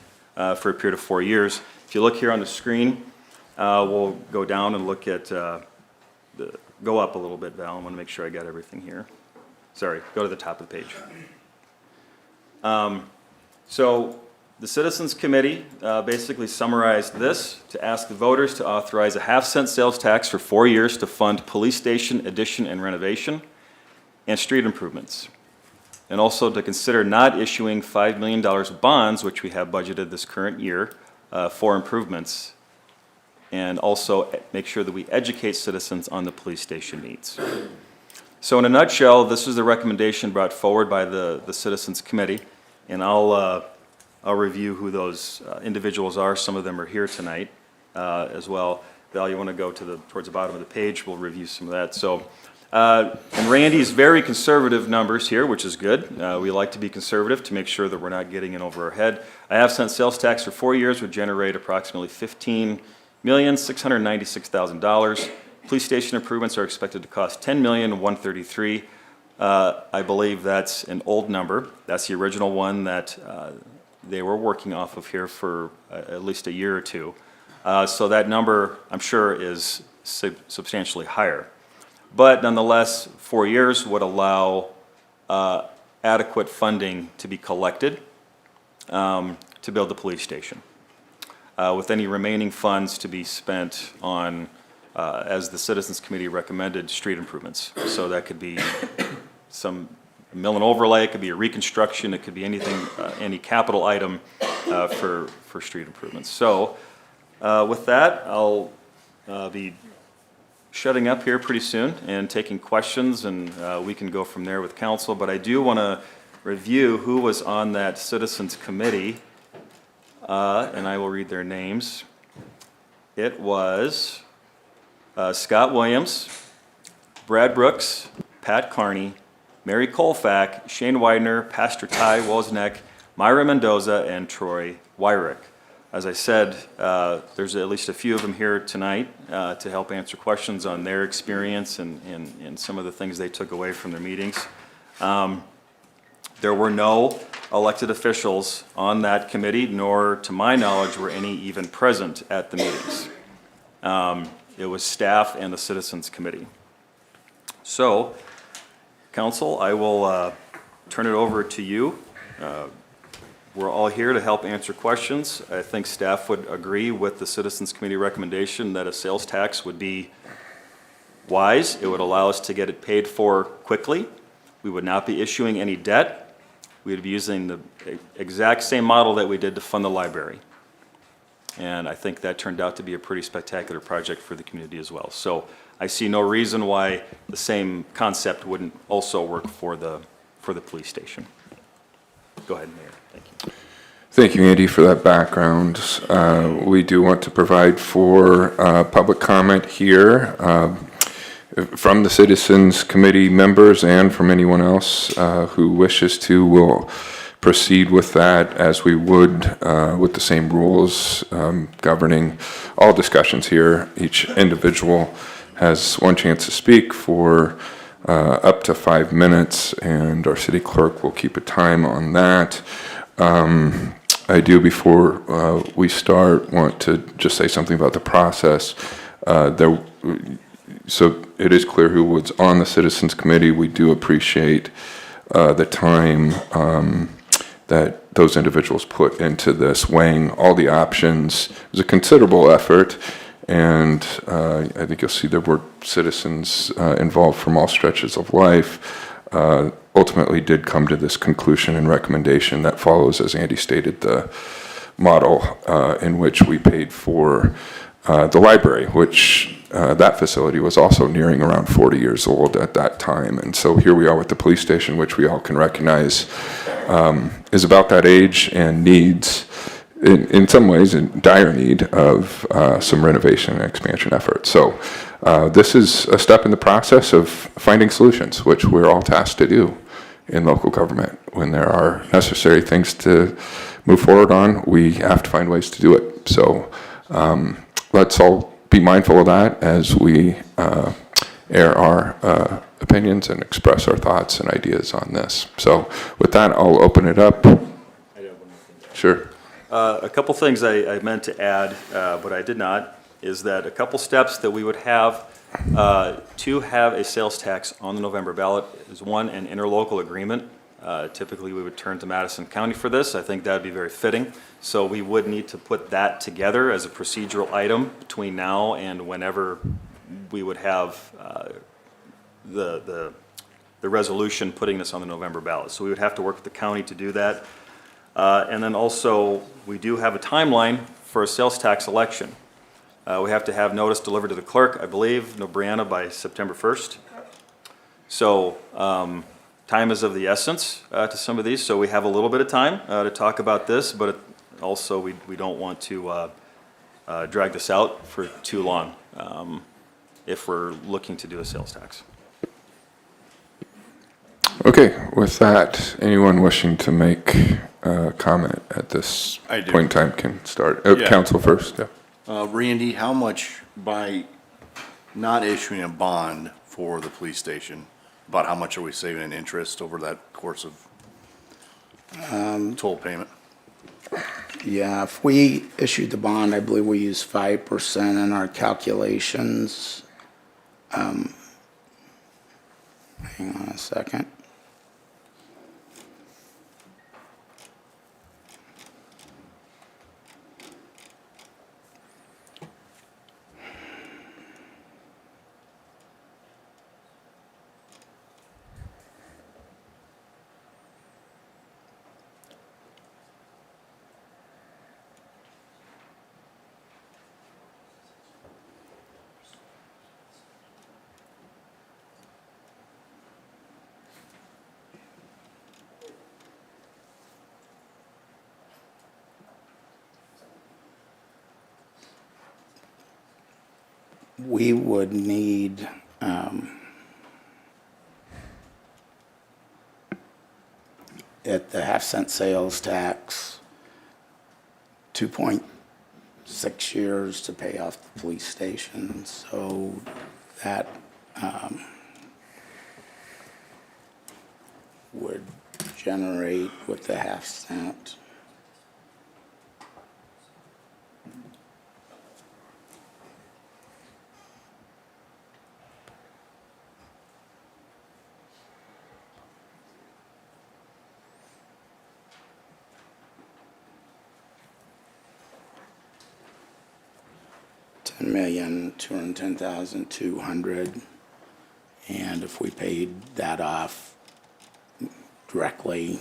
for a period of 4 years. If you look here on the screen, we'll go down and look at, go up a little bit, Val. I want to make sure I got everything here. Sorry, go to the top of the page. So the Citizens Committee basically summarized this to ask the voters to authorize a 0.5 cent sales tax for 4 years to fund police station addition and renovation and street improvements. And also to consider not issuing $5 million of bonds, which we have budgeted this current year, for improvements. And also make sure that we educate citizens on the police station needs. So in a nutshell, this is the recommendation brought forward by the Citizens Committee. And I'll review who those individuals are. Some of them are here tonight as well. Val, you want to go towards the bottom of the page? We'll review some of that. So, and Randy's very conservative numbers here, which is good. We like to be conservative to make sure that we're not getting in over our head. A 0.5 cent sales tax for 4 years would generate approximately $15,696,000. Police station improvements are expected to cost $10,133,000. I believe that's an old number. That's the original one that they were working off of here for at least a year or two. So that number, I'm sure, is substantially higher. But nonetheless, 4 years would allow adequate funding to be collected to build the police station, with any remaining funds to be spent on, as the Citizens Committee recommended, street improvements. So that could be some mill and overlay, it could be a reconstruction, it could be anything, any capital item for street improvements. So with that, I'll be shutting up here pretty soon and taking questions, and we can go from there with council. But I do want to review who was on that Citizens Committee, and I will read their names. It was Scott Williams, Brad Brooks, Pat Carney, Mary Colfack, Shane Widener, Pastor Ty Wozniak, Myra Mendoza, and Troy Wyrick. As I said, there's at least a few of them here tonight to help answer questions on their experience and some of the things they took away from their meetings. There were no elected officials on that committee, nor to my knowledge were any even present at the meetings. It was staff and the Citizens Committee. So, Council, I will turn it over to you. We're all here to help answer questions. I think staff would agree with the Citizens Committee recommendation that a sales tax would be wise. It would allow us to get it paid for quickly. We would not be issuing any debt. We would be using the exact same model that we did to fund the library. And I think that turned out to be a pretty spectacular project for the community as well. So I see no reason why the same concept wouldn't also work for the police station. Go ahead, Mayor. Thank you. Thank you, Andy, for that background. We do want to provide for public comment here from the Citizens Committee members and from anyone else who wishes to. We'll proceed with that as we would with the same rules governing all discussions here. Each individual has one chance to speak for up to 5 minutes, and our city clerk will keep a time on that. I do, before we start, want to just say something about the process. So it is clear who was on the Citizens Committee. We do appreciate the time that those individuals put into this, weighing all the options. It was a considerable effort, and I think you'll see there were citizens involved from all stretches of life. Ultimately did come to this conclusion and recommendation that follows, as Andy stated, the model in which we paid for the library, which that facility was also nearing around 40 years old at that time. And so here we are with the police station, which we all can recognize is about that age and needs, in some ways, in dire need of some renovation and expansion efforts. So this is a step in the process of finding solutions, which we're all tasked to do in local government. When there are necessary things to move forward on, we have to find ways to do it. So let's all be mindful of that as we air our opinions and express our thoughts and ideas on this. So with that, I'll open it up. Sure. A couple things I meant to add, but I did not, is that a couple steps that we would have to have a sales tax on the November ballot is, one, an interlocal agreement. Typically, we would turn to Madison County for this. I think that would be very fitting. So we would need to put that together as a procedural item between now and whenever we would have the resolution putting this on the November ballot. So we would have to work with the county to do that. And then also, we do have a timeline for a sales tax election. We have to have notice delivered to the clerk, I believe, Brianna, by September 1st. So time is of the essence to some of these, so we have a little bit of time to talk about this, but also we don't want to drag this out for too long if we're looking to do a sales tax. Okay, with that, anyone wishing to make a comment at this point in time can start. Yeah. Council first, yeah. Randy, how much, by not issuing a bond for the police station, about how much are we saving in interest over that course of total payment? Yeah, if we issued the bond, I believe we use 5% in our calculations. Hang on a second. We would need at the half-cent sales tax, 2.3 6 years to pay off the police station, so that would generate with the half cent. $10,210,200, and if we paid that off directly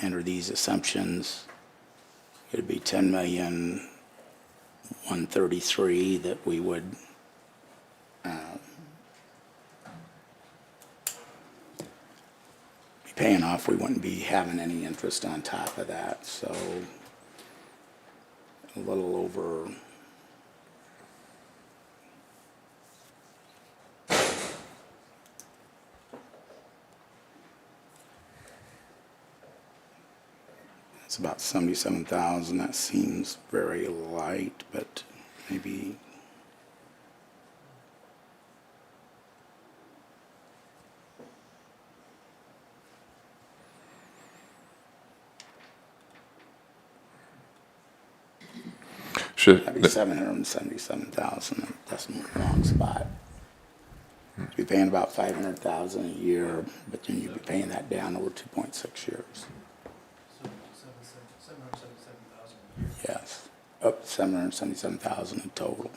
under these assumptions, it'd be $10,133,000 that we would be paying off. We wouldn't be having any interest on top of that, so a little over it's about 77,000. That seems very light, but maybe that'd be 777,000. That's in the wrong spot. You'd be paying about 500,000 a year, but then you'd be paying that down over 2.6 years. Yes, up 777,000 in total.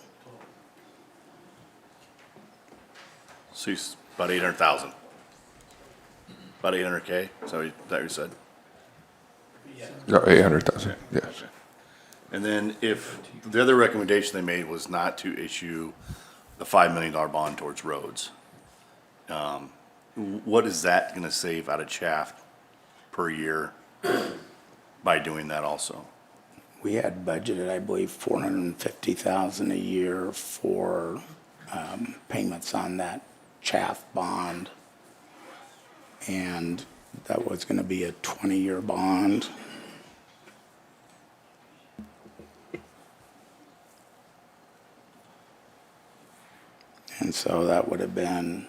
So it's about 800,000. About 800K, is that what you said? No, 800,000, yes. And then if the other recommendation they made was not to issue the $5 million bond towards roads, what is that gonna save out of chaff per year by doing that also? We had budgeted, I believe, 450,000 a year for payments on that chaff bond, and that was going to be a 20-year bond. And so that would have been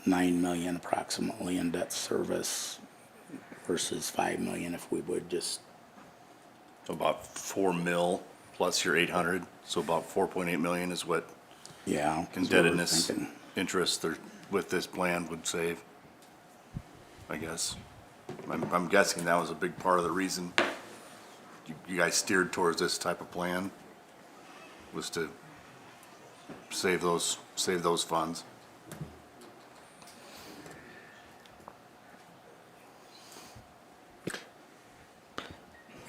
9 million approximately in debt service versus 5 million if we would just. So about 4 mil plus your 800, so about 4.8 million is what indebtedness interest with this plan would save, I guess. I'm guessing that was a big part of the reason you guys steered towards this type of plan, was to save those funds.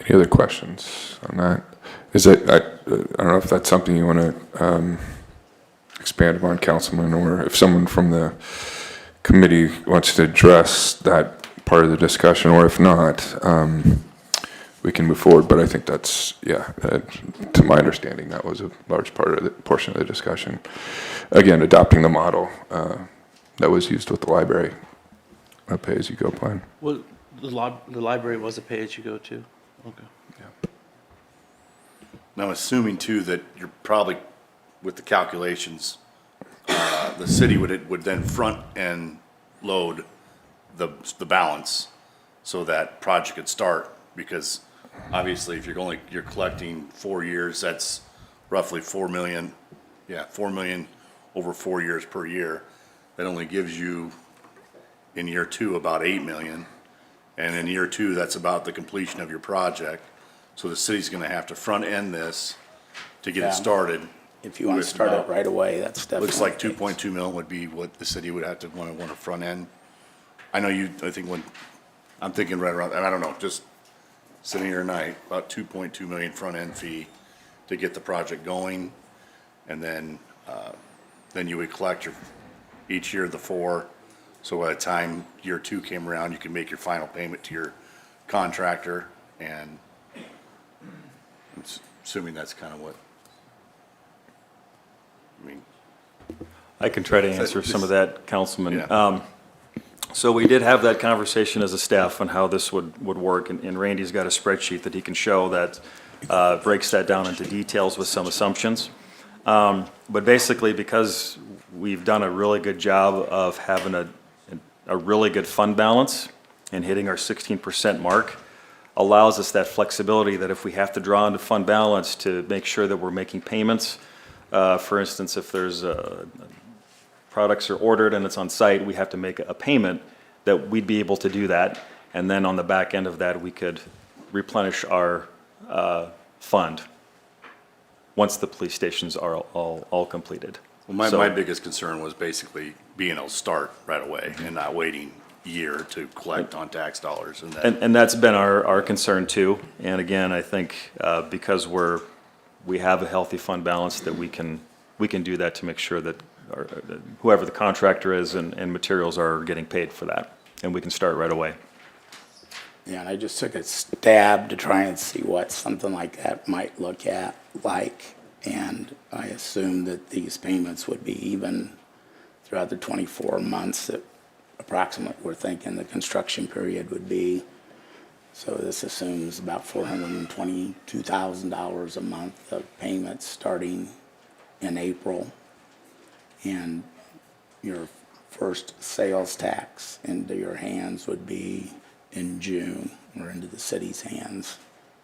Any other questions on that? Is it, I don't know if that's something you want to expand upon, Councilman, or if someone from the committee wants to address that part of the discussion, or if not, we can move forward. But I think that's, to my understanding, that was a large portion of the discussion. Again, adopting the model that was used with the library, a pay-as-you-go plan. Well, the library was a pay-as-you-go too? Okay. Yeah. Now, I'm assuming too that you're probably, with the calculations, the city would then front end load the balance so that project could start, because obviously if you're collecting 4 years, that's roughly 4 million. Yeah, 4 million over 4 years per year. That only gives you in year 2 about 8 million. And in year 2, that's about the completion of your project. So the city's gonna have to front end this to get it started. If you want to start it right away, that's definitely. Looks like 2.2 mil would be what the city would have to want to front end. I know I think I'm thinking right around, and I don't know, just sitting here tonight, about 2.2 million front end fee to get the project going. And then you would collect each year the 4. So by the time year 2 came around, you could make your final payment to your contractor, and I'm assuming that's kind of what, I mean. I can try to answer some of that, Councilman. Yeah. So we did have that conversation as a staff on how this would work, and Randy's got a spreadsheet that he can show that breaks that down into details with some assumptions. But basically, because we've done a really good job of having a really good fund balance and hitting our 16% mark, allows us that flexibility that if we have to draw into fund balance to make sure that we're making payments, for instance, if there's products are ordered and it's on site, we have to make a payment, that we'd be able to do that. And then on the back end of that, we could replenish our fund once the police stations are all completed. Well, my So- biggest concern was basically being able to start right away and not waiting a year to collect on tax dollars. And that's been our concern too. And again, I think because we have a healthy fund balance, that we can do that to make sure that whoever the contractor is and materials are getting paid for that. And we can start right away. Yeah, and I just took a stab to try and see what something like that might look like. And I assumed that these payments would be even throughout the 24 months that approximately we're thinking the construction period would be. So this assumes about $422,000 a month of payments starting in April. And your first sales tax into your hands would be in June, or into the city's hands,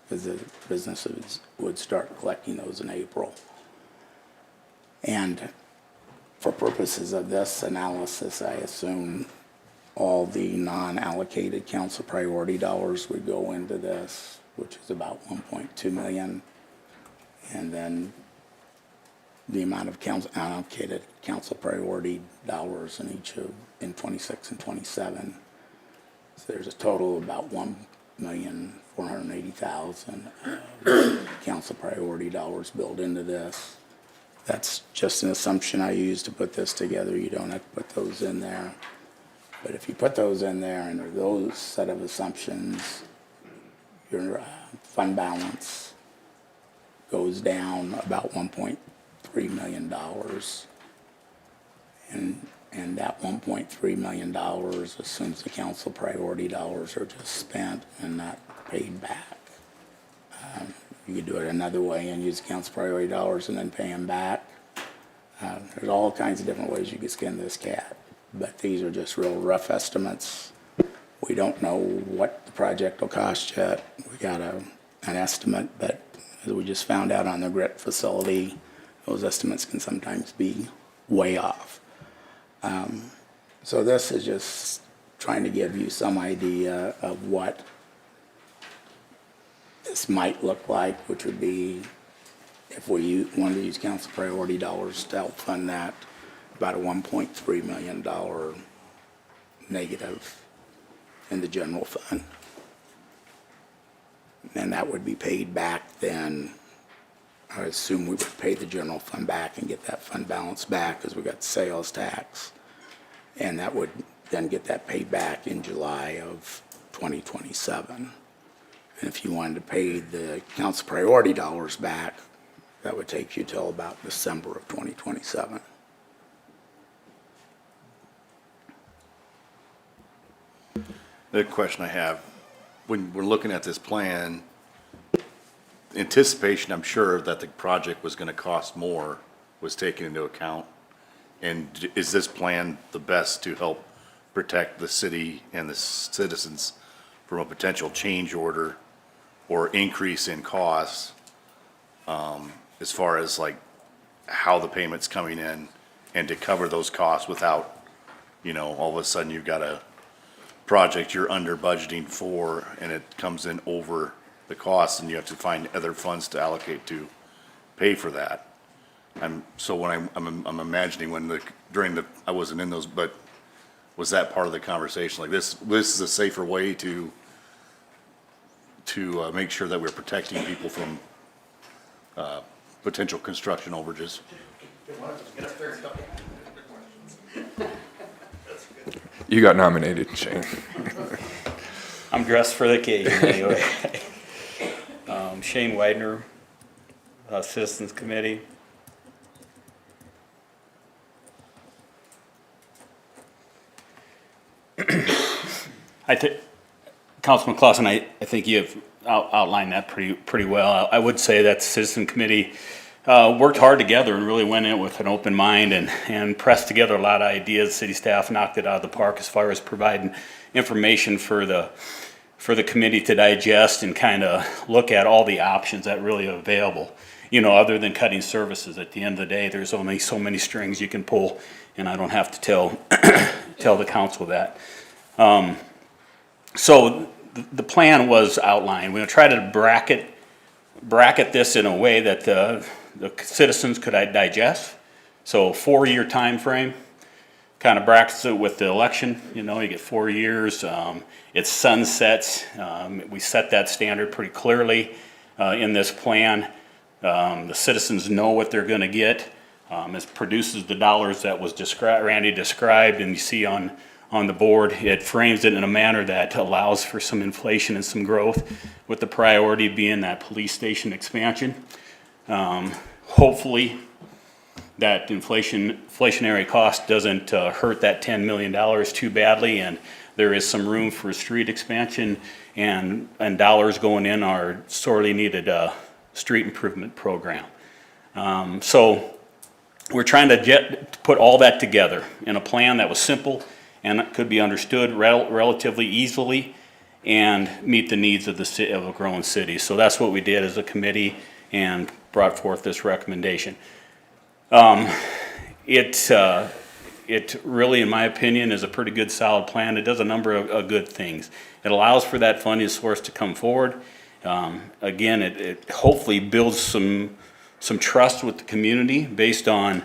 because the businesses would start collecting those in April. And for purposes of this analysis, I assume all the non-allocated council priority dollars would go into this, which is about 1.2 million. And then the amount of allocated council priority dollars in in 26 and 27. So there's a total of about 1,480,000 council priority dollars built into this. That's just an assumption I used to put this together. You don't have to put those in there. But if you put those in there under those set of assumptions, your fund balance goes down about $1.3 million. And that $1.3 million assumes the council priority dollars are just spent and not paid back. You could do it another way and use council priority dollars and then pay them back. There's all kinds of different ways you could skin this cat, but these are just real rough estimates. We don't know what the project will cost yet. We got an estimate, but as we just found out on the grit facility, those estimates can sometimes be way off. So this is just trying to give you some idea of what this might look like, which would be, if we wanted to use council priority dollars to help fund that, about a $1.3 million negative in the general fund. And that would be paid back then. I assume we would pay the general fund back and get that fund balance back because we got sales tax. And that would then get that paid back in July of 2027. And if you wanted to pay the council priority dollars back, that would take you till about December of 2027. The question I have, when we're looking at this plan, anticipation, I'm sure, that the project was gonna cost more was taken into account. And is this plan the best to help protect the city and the citizens from a potential change order or increase in costs, as far as like how the payment's coming in, and to cover those costs without, all of a sudden you've got a project you're under budgeting for and it comes in over the cost and you have to find other funds to allocate to pay for that. So when I'm imagining I wasn't in those, but was that part of the conversation? Like this is a safer way to make sure that we're protecting people from potential construction overages. You got nominated, Shane. I'm dressed for the occasion anyway. Shane Widener, Citizens Committee. Councilman Clausen, I think you have outlined that pretty well. I would say that the Citizen Committee worked hard together and really went in with an open mind and pressed together a lot of ideas. City staff knocked it out of the park as far as providing information for the committee to digest and kind of look at all the options that really are available. You know, other than cutting services, at the end of the day, there's only so many strings you can pull, and I don't have to tell the council that. So the plan was outlined. We're going to try to bracket this in a way that the citizens could digest. So 4-year time frame, kind of brackets it with the election. You know, you get 4 years. It sunsets. We set that standard pretty clearly in this plan. The citizens know what they're going to get. It produces the dollars that was Randy described, and you see on the board. It frames it in a manner that allows for some inflation and some growth, with the priority being that police station expansion. Hopefully, that inflationary cost doesn't hurt that $10 million too badly, and there is some room for street expansion and dollars going in our sorely needed street improvement program. So we're trying to put all that together in a plan that was simple and it could be understood relatively easily and meet the needs of a growing city. So that's what we did as a committee and brought forth this recommendation. It really, in my opinion, is a pretty good, solid plan. It does a number of good things. It allows for that funding source to come forward. Again, it hopefully builds some trust with the community based on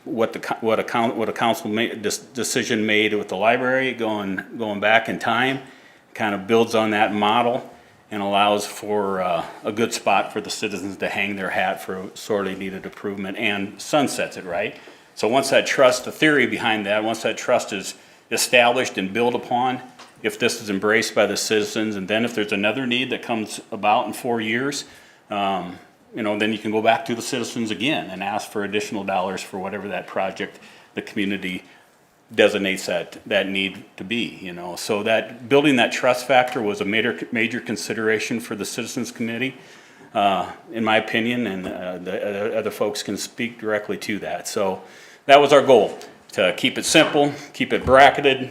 what a council decision made with the library going back in time. Kind of builds on that model and allows for a good spot for the citizens to hang their hat for sorely needed improvement, and sunsets it, right? So once that trust, the theory behind that, once that trust is established and built upon, if this is embraced by the citizens, and then if there's another need that comes about in 4 years, you know, then you can go back to the citizens again and ask for additional dollars for whatever that project the community designates that need to be, you know. So that building that trust factor was a major consideration for the Citizens Committee, in my opinion, and the other folks can speak directly to that. So that was our goal, to keep it simple, keep it bracketed,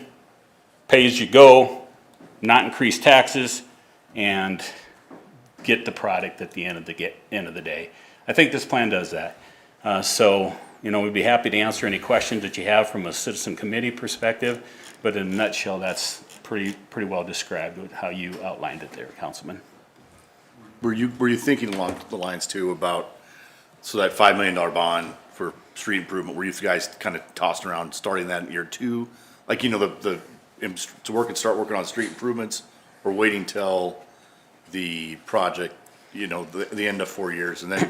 pay as you go, not increase taxes, and get the product at the end of the day. I think this plan does that. So, you know, we'd be happy to answer any questions that you have from a citizen committee perspective, but in a nutshell, that's pretty well described with how you outlined it there, Councilman. Were you thinking along the lines too about, so that $5 million bond for street improvement, were you guys kind of tossing around starting that in year 2? Like, you know, start working on street improvements, or waiting till the project, you know, the end of 4 years, and then,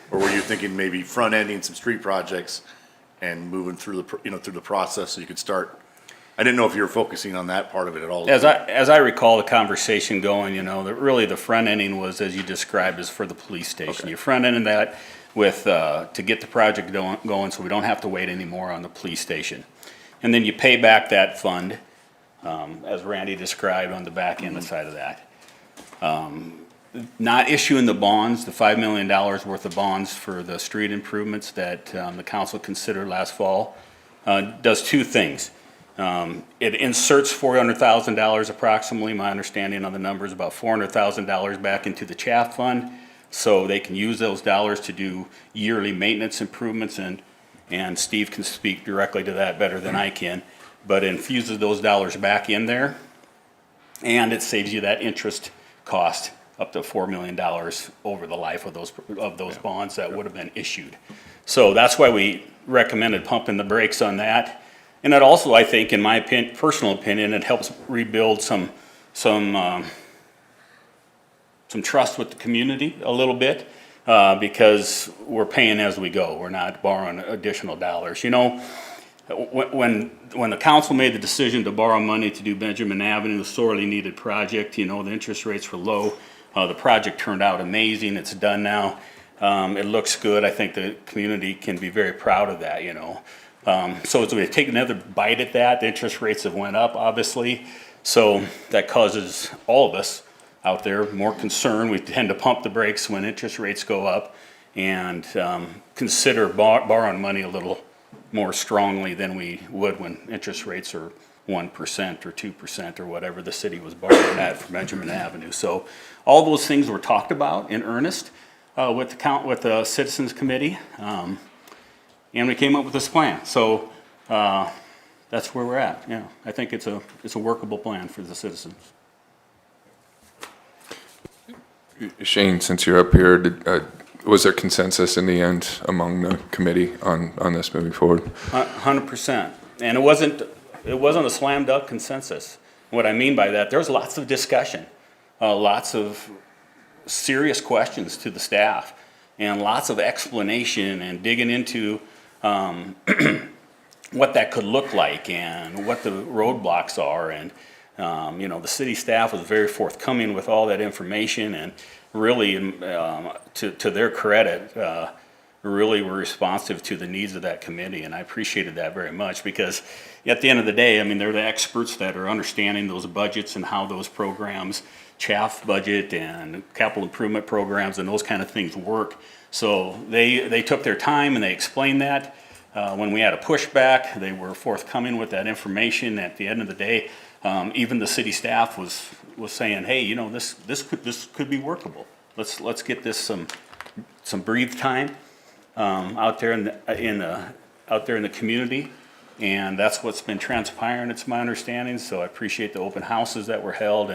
or were you thinking maybe front ending some street projects and moving through the process so you could start? I didn't know if you were focusing on that part of it at all. As I recall the conversation going, you know, that really the front ending was, as you described, is for the police station. Okay. You're front ending that with to get the project going, so we don't have to wait anymore on the police station, and then you pay back that fund, as Randy described, on the back end side of that. Not issuing the bonds, the $5 million worth of bonds for the street improvements that the council considered last fall, does two things. It inserts $400,000 approximately, my understanding on the numbers, about $400,000 back into the CHAF fund, so they can use those dollars to do yearly maintenance improvements, and Steve can speak directly to that better than I can, but infuses those dollars back in there, and it saves you that interest cost up to $4 million over the life of those bonds that would have been issued. So that's why we recommended pumping the brakes on that. And it also, I think, in my personal opinion, it helps rebuild some trust with the community a little bit, because we're paying as we go. We're not borrowing additional dollars. You know, when the council made the decision to borrow money to do Benjamin Avenue, a sorely needed project, you know, the interest rates were low. The project turned out amazing. It's done now. It looks good. I think the community can be very proud of that, you know. So as we take another bite at that, the interest rates have went up, obviously. So that causes all of us out there more concern. We tend to pump the brakes when interest rates go up and consider borrowing money a little more strongly than we would when interest rates are 1% or 2% or whatever the city was borrowing at for Benjamin Avenue. So all those things were talked about in earnest with the Citizens Committee, and we came up with this plan. So that's where we're at. Yeah, I think it's a workable plan for the citizens. Shane, since you're up here, was there consensus in the end among the committee on this moving forward? 100%. And it wasn't a slam dunk consensus. What I mean by that, there was lots of discussion, lots of serious questions to the staff, and lots of explanation and digging into what that could look like and what the roadblocks are. And the city staff was very forthcoming with all that information, and really, to their credit, really were responsive to the needs of that committee, and I appreciated that very much, because at the end of the day, I mean, they're the experts that are understanding those budgets and how those programs, CHAF budget and capital improvement programs and those kind of things work. So they took their time and they explained that. When we had a pushback, they were forthcoming with that information. At the end of the day, even the city staff was saying, hey, this could be workable. Let's get this some breathe time out there in the community, and that's what's been transpiring. It's my understanding. So I appreciate the open houses that were held,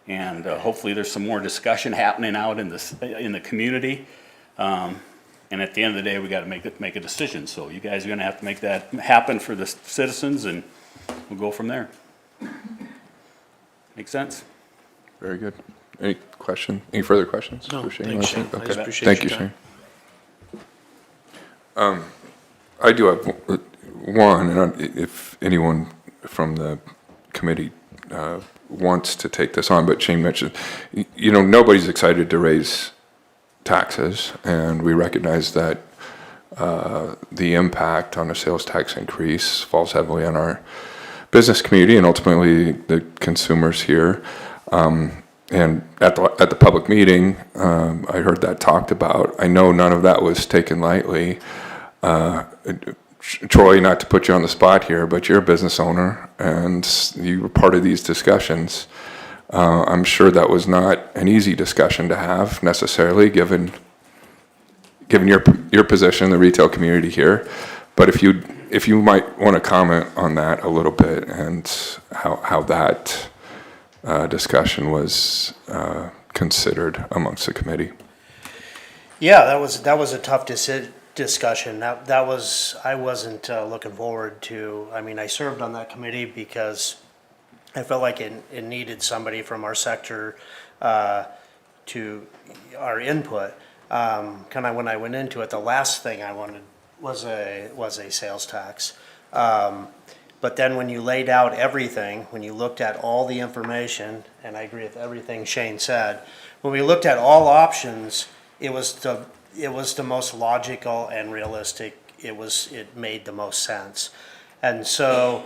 and hopefully there's some more discussion happening out in the community. And at the end of the day, we got to make a decision. So you guys are going to have to make that happen for the citizens, and we'll go from there. Make sense? Very good. Any further questions? No, for Shane? thanks, Shane. I Okay. just appreciate Thank you, your time. Shane. I do have one, and if anyone from the committee wants to take this on, but Shane mentioned, nobody's excited to raise taxes, and we recognize that the impact on a sales tax increase falls heavily on our business community and ultimately the consumers here. And at the public meeting, I heard that talked about. I know none of that was taken lightly. Troy, not to put you on the spot here, but you're a business owner and you were part of these discussions. I'm sure that was not an easy discussion to have necessarily, given your position in the retail community here. But if you might want to comment on that a little bit and how that discussion was considered amongst the committee. Yeah, that was a tough discussion. I wasn't looking forward to. I mean, I served on that committee because I felt like it needed somebody from our sector to our input. Kind of when I went into it, the last thing I wanted was a sales tax. But then when you laid out everything, when you looked at all the information, and I agree with everything Shane said, when we looked at all options, it was the most logical and realistic. It made the most sense. And so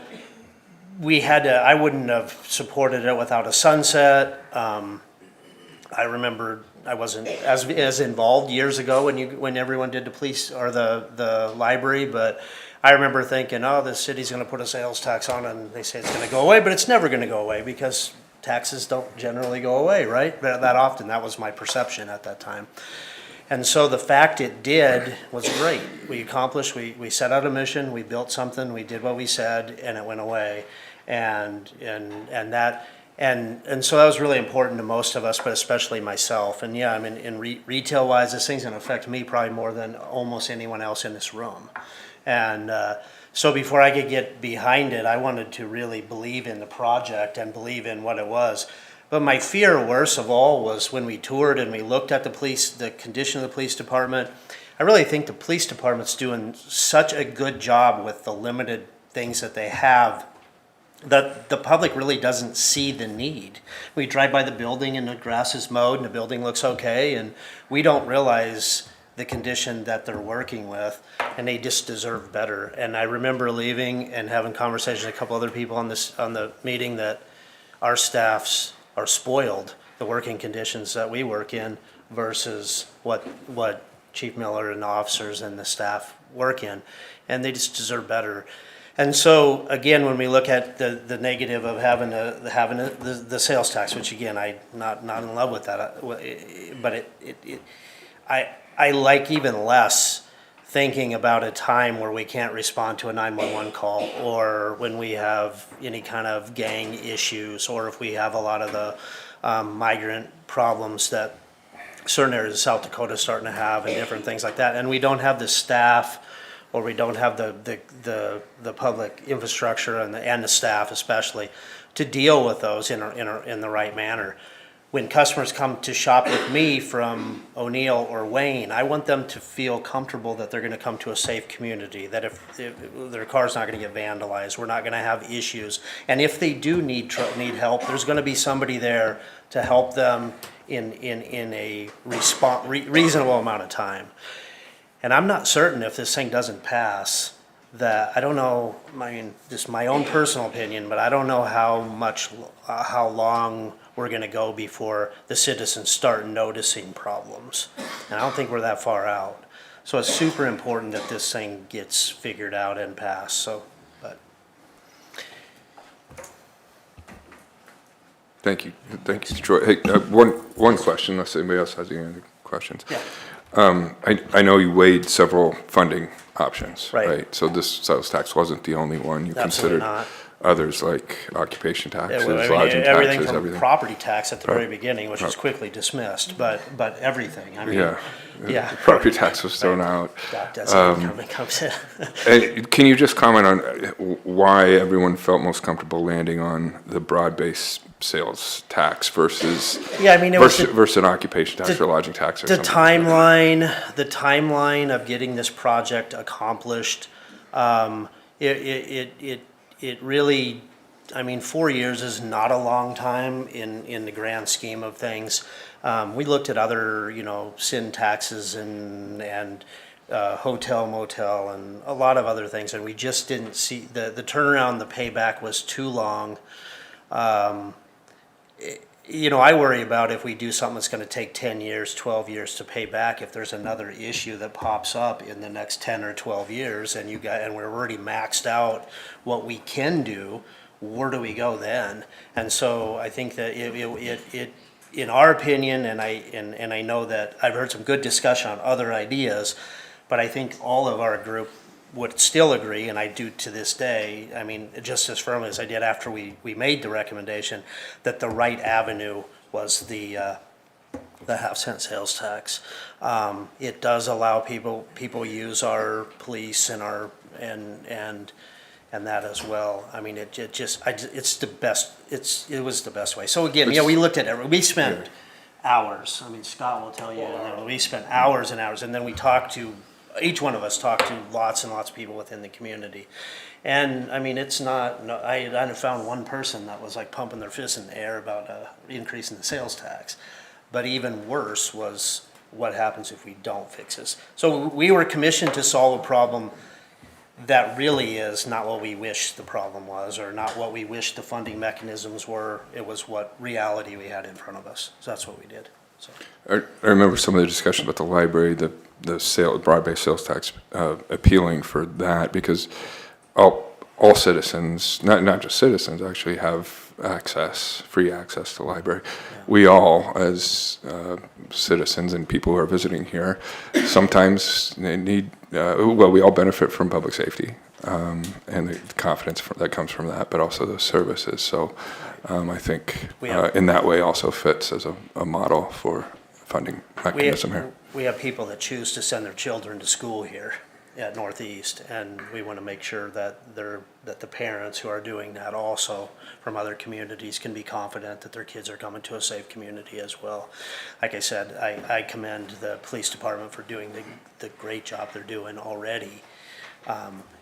I wouldn't have supported it without a sunset. I remember I wasn't as involved years ago when everyone did the police or the library, but I remember thinking, oh, the city's going to put a sales tax on, and they say it's going to go away, but it's never going to go away because taxes don't generally go away, right? That often. That was my perception at that time. And so the fact it did was great. We accomplished, we set out a mission, we built something, we did what we said, and it went away. And so that was really important to most of us, but especially myself. And yeah, I mean, in retail wise, this thing's gonna affect me probably more than almost anyone else in this room. And so before I could get behind it, I wanted to really believe in the project and believe in what it was. But my fear, worst of all, was when we toured and we looked at the condition of the police department. I really think the police department's doing such a good job with the limited things that they have that the public really doesn't see the need. We drive by the building and the grass is mowed and the building looks okay, and we don't realize the condition that they're working with, and they just deserve better. And I remember leaving and having conversations with a couple other people on the meeting that our staffs are spoiled, the working conditions that we work in versus what Chief Miller and the officers and the staff work in, and they just deserve better. And so, again, when we look at the negative of having the sales tax, which again, I'm not in love with that, but I like even less thinking about a time where we can't respond to a 911 call, or when we have any kind of gang issues, or if we have a lot of the migrant problems that certain areas of South Dakota are starting to have, and different things like that, and we don't have the staff, or we don't have the public infrastructure and the staff especially to deal with those in the right manner. When customers come to shop with me from O'Neill or Wayne, I want them to feel comfortable that they're going to come to a safe community, that if their car's not going to get vandalized, we're not going to have issues. And if they do need help, there's going to be somebody there to help them in a reasonable amount of time. And I'm not certain if this thing doesn't pass, that, I don't know, I mean, just my own personal opinion, but I don't know how long we're gonna go before the citizens start noticing problems. And I don't think we're that far out. So it's super important that this thing gets figured out and passed, so, but. Thank you, Troy. Hey, one question, unless anybody else has any other questions. Yeah. I know you weighed several funding options, Right. right? So this sales tax wasn't the only one. You Absolutely considered not. others like occupation taxes, Yeah, well, I mean, lodging everything taxes, from everything. property tax at the very Right. beginning, which was Right. quickly dismissed, but everything, I mean. Yeah. Yeah. The property tax was thrown out. That doesn't comes in. And can you just comment on why everyone felt most comfortable landing on the broad-based sales tax versus Yeah, I mean, it was versus an occupation tax or lodging tax or the something? the timeline of getting this project accomplished, it really, I mean, 4 years is not a long time in the grand scheme of things. We looked at other, sin taxes and hotel, motel, and a lot of other things, and we just didn't see, the turnaround, the payback was too long. I worry about if we do something that's gonna take 10 years, 12 years to pay back, if there's another issue that pops up in the next 10 or 12 years, and we're already maxed out what we can do, where do we go then? And so I think that it in our opinion, and I know that I've heard some good discussion on other ideas, but I think all of our group would still agree, and I do to this day, I mean, just as firmly as I did after we made the recommendation, that the right avenue was the half-cent sales tax. It does allow people use our police and our, and that as well. I mean, it's the best, it was the best way. So again, we looked at it, we spent hours, I mean, Scott will tell you, we spent hours and hours, and then we each one of us talked to lots and lots of people within the community. And I mean, it's not, I hadn't found one person that was like pumping their fists in the air about increasing the sales tax. But even worse was what happens if we don't fix this. So we were commissioned to solve a problem that really is not what we wish the problem was, or not what we wish the funding mechanisms were. It was what reality we had in front of us. So that's what we did. So. I remember some of the discussion about the library, the broad-based sales tax appealing for that, because all citizens, not just citizens, actually have free access to the library. Yeah. We all, as citizens and people who are visiting here, sometimes need, we all benefit from public safety and the confidence that comes from that, but also those services. So I think in that way also fits as a model for funding mechanism here. We have people that choose to send their children to school here at Northeast, and we want to make sure that the parents who are doing that also from other communities can be confident that their kids are coming to a safe community as well. Like I said, I commend the police department for doing the great job they're doing already.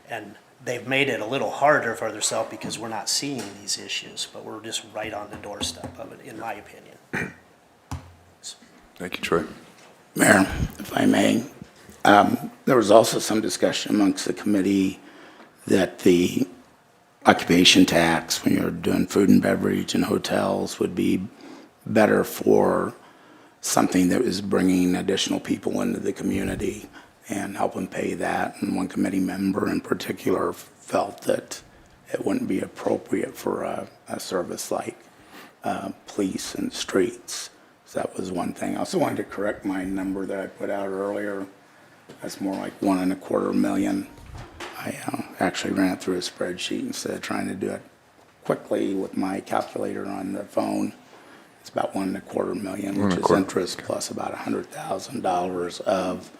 And they've made it a little harder for themselves because we're not seeing these issues, but we're just right on the doorstep of it, in my opinion. Thank you, Troy. Mayor, if I may, there was also some discussion amongst the committee that the occupation tax when you're doing food and beverage and hotels would be better for something that was bringing additional people into the community and helping pay that. And one committee member in particular felt that it wouldn't be appropriate for a service like police and streets. So that was one thing. I also wanted to correct my number that I put out earlier. That's more like 1.25 million. I actually ran it through a spreadsheet instead of trying to do it quickly with my calculator on the phone. It's about 1.25 million, which is interest plus about $100,000 of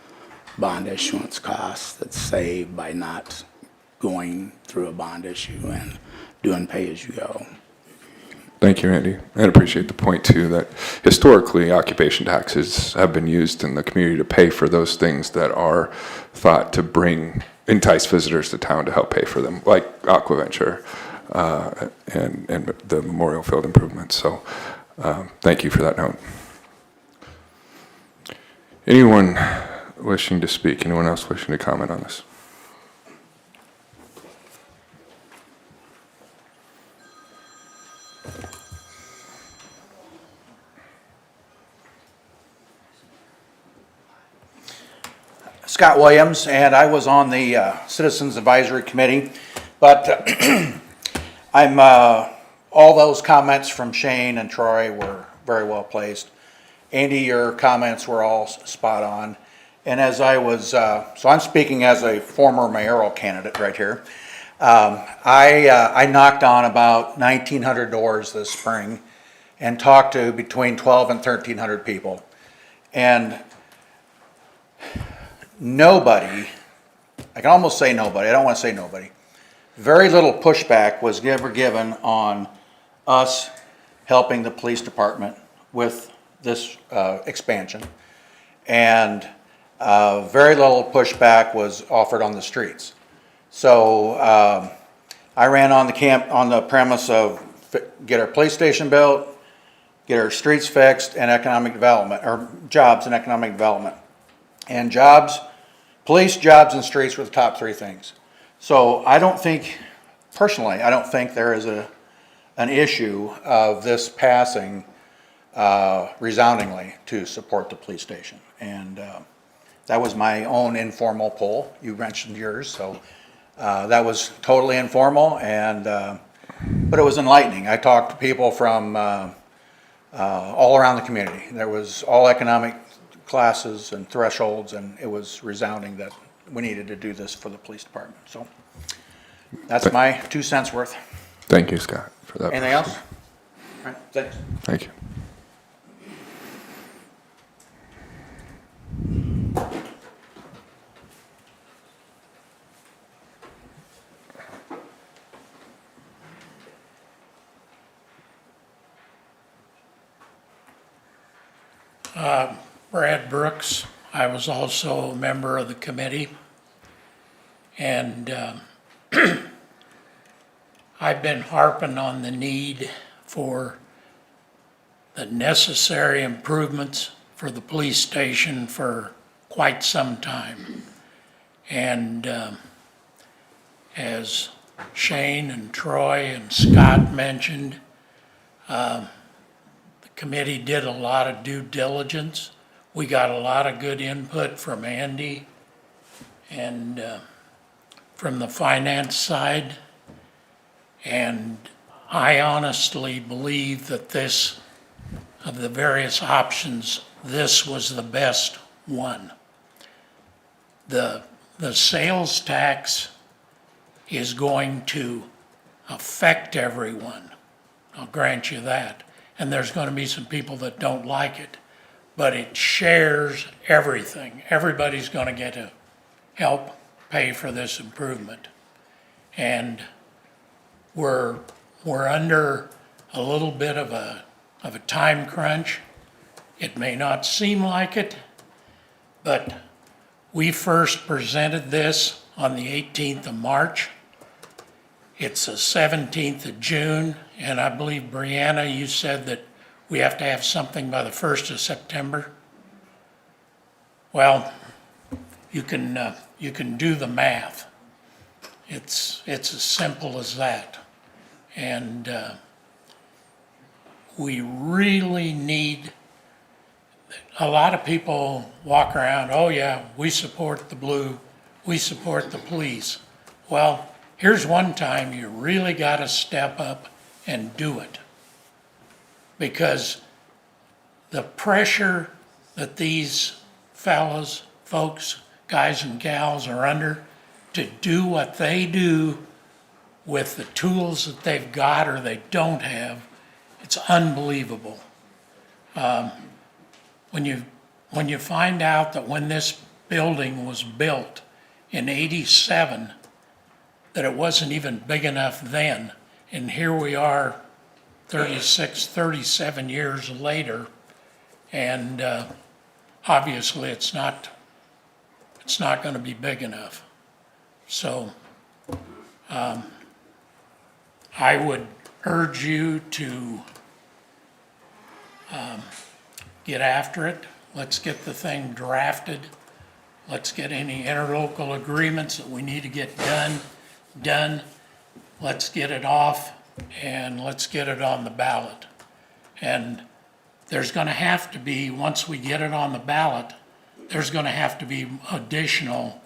bond issuance costs that's saved by not going through a bond issue and doing pay-as-you-go. Thank you, Andy. I appreciate the point, too, that historically occupation taxes have been used in the community to pay for those things that are thought to entice visitors to town to help pay for them, like Aquaventure and the Memorial Field improvements. So thank you for that note. Anyone wishing to speak? Anyone else wishing to comment on this? Scott Williams, and I was on the Citizens Advisory Committee, but all those comments from Shane and Troy were very well placed. Andy, your comments were all spot on. And as I was, so I'm speaking as a former mayoral candidate right here. I knocked on about 1,900 doors this spring and talked to between 1,200 and 1,300 people. And nobody, I can almost say nobody, I don't want to say nobody, very little pushback was ever given on us helping the police department with this expansion. And very little pushback was offered on the streets. So I ran on the premise of get our police station built, get our streets fixed, and economic development, or jobs and economic development. And jobs, police, jobs, and streets were the top three things. So I don't think, personally, I don't think there is an issue of this passing resoundingly to support the police station. And that was my own informal poll. You mentioned yours, so that was totally informal, and but it was enlightening. I talked to people from all around the community. There was all economic classes and thresholds, and it was resounding that we needed to do this for the police department. So that's my 2 cents worth. Thank you, Scott, for that. Anything else? All right, thanks. Thank you. Brad Brooks. I was also a member of the committee. And I've been harping on the need for the necessary improvements for the police station for quite some time. And as Shane and Troy and Scott mentioned, the committee did a lot of due diligence. We got a lot of good input from Andy and from the finance side. And I honestly believe that this, of the various options, this was the best one. The sales tax is going to affect everyone. I'll grant you that. And there's going to be some people that don't like it. But it shares everything. Everybody's going to get to help pay for this improvement. And we're under a little bit of a time crunch. It may not seem like it, but we first presented this on the 18th of March. It's the 17th of June, and I believe, Brianna, you said that we have to have something by the 1st of September. Well, you can do the math. It's as simple as that. And we really need, a lot of people walk around, oh yeah, we support the blue, we support the police. Well, here's one time you really got to step up and do it. Because the pressure that these fellas, folks, guys and gals are under to do what they do with the tools that they've got or they don't have, it's unbelievable. When you find out that when this building was built in '87, that it wasn't even big enough then, and here we are 36, 37 years later, and obviously it's not going to be big enough. So I would urge you to get after it. Let's get the thing drafted. Let's get any interlocal agreements that we need to get done. Let's get it off, and let's get it on the ballot. And there's going to have to be, once we get it on the ballot, there's going to have to be additional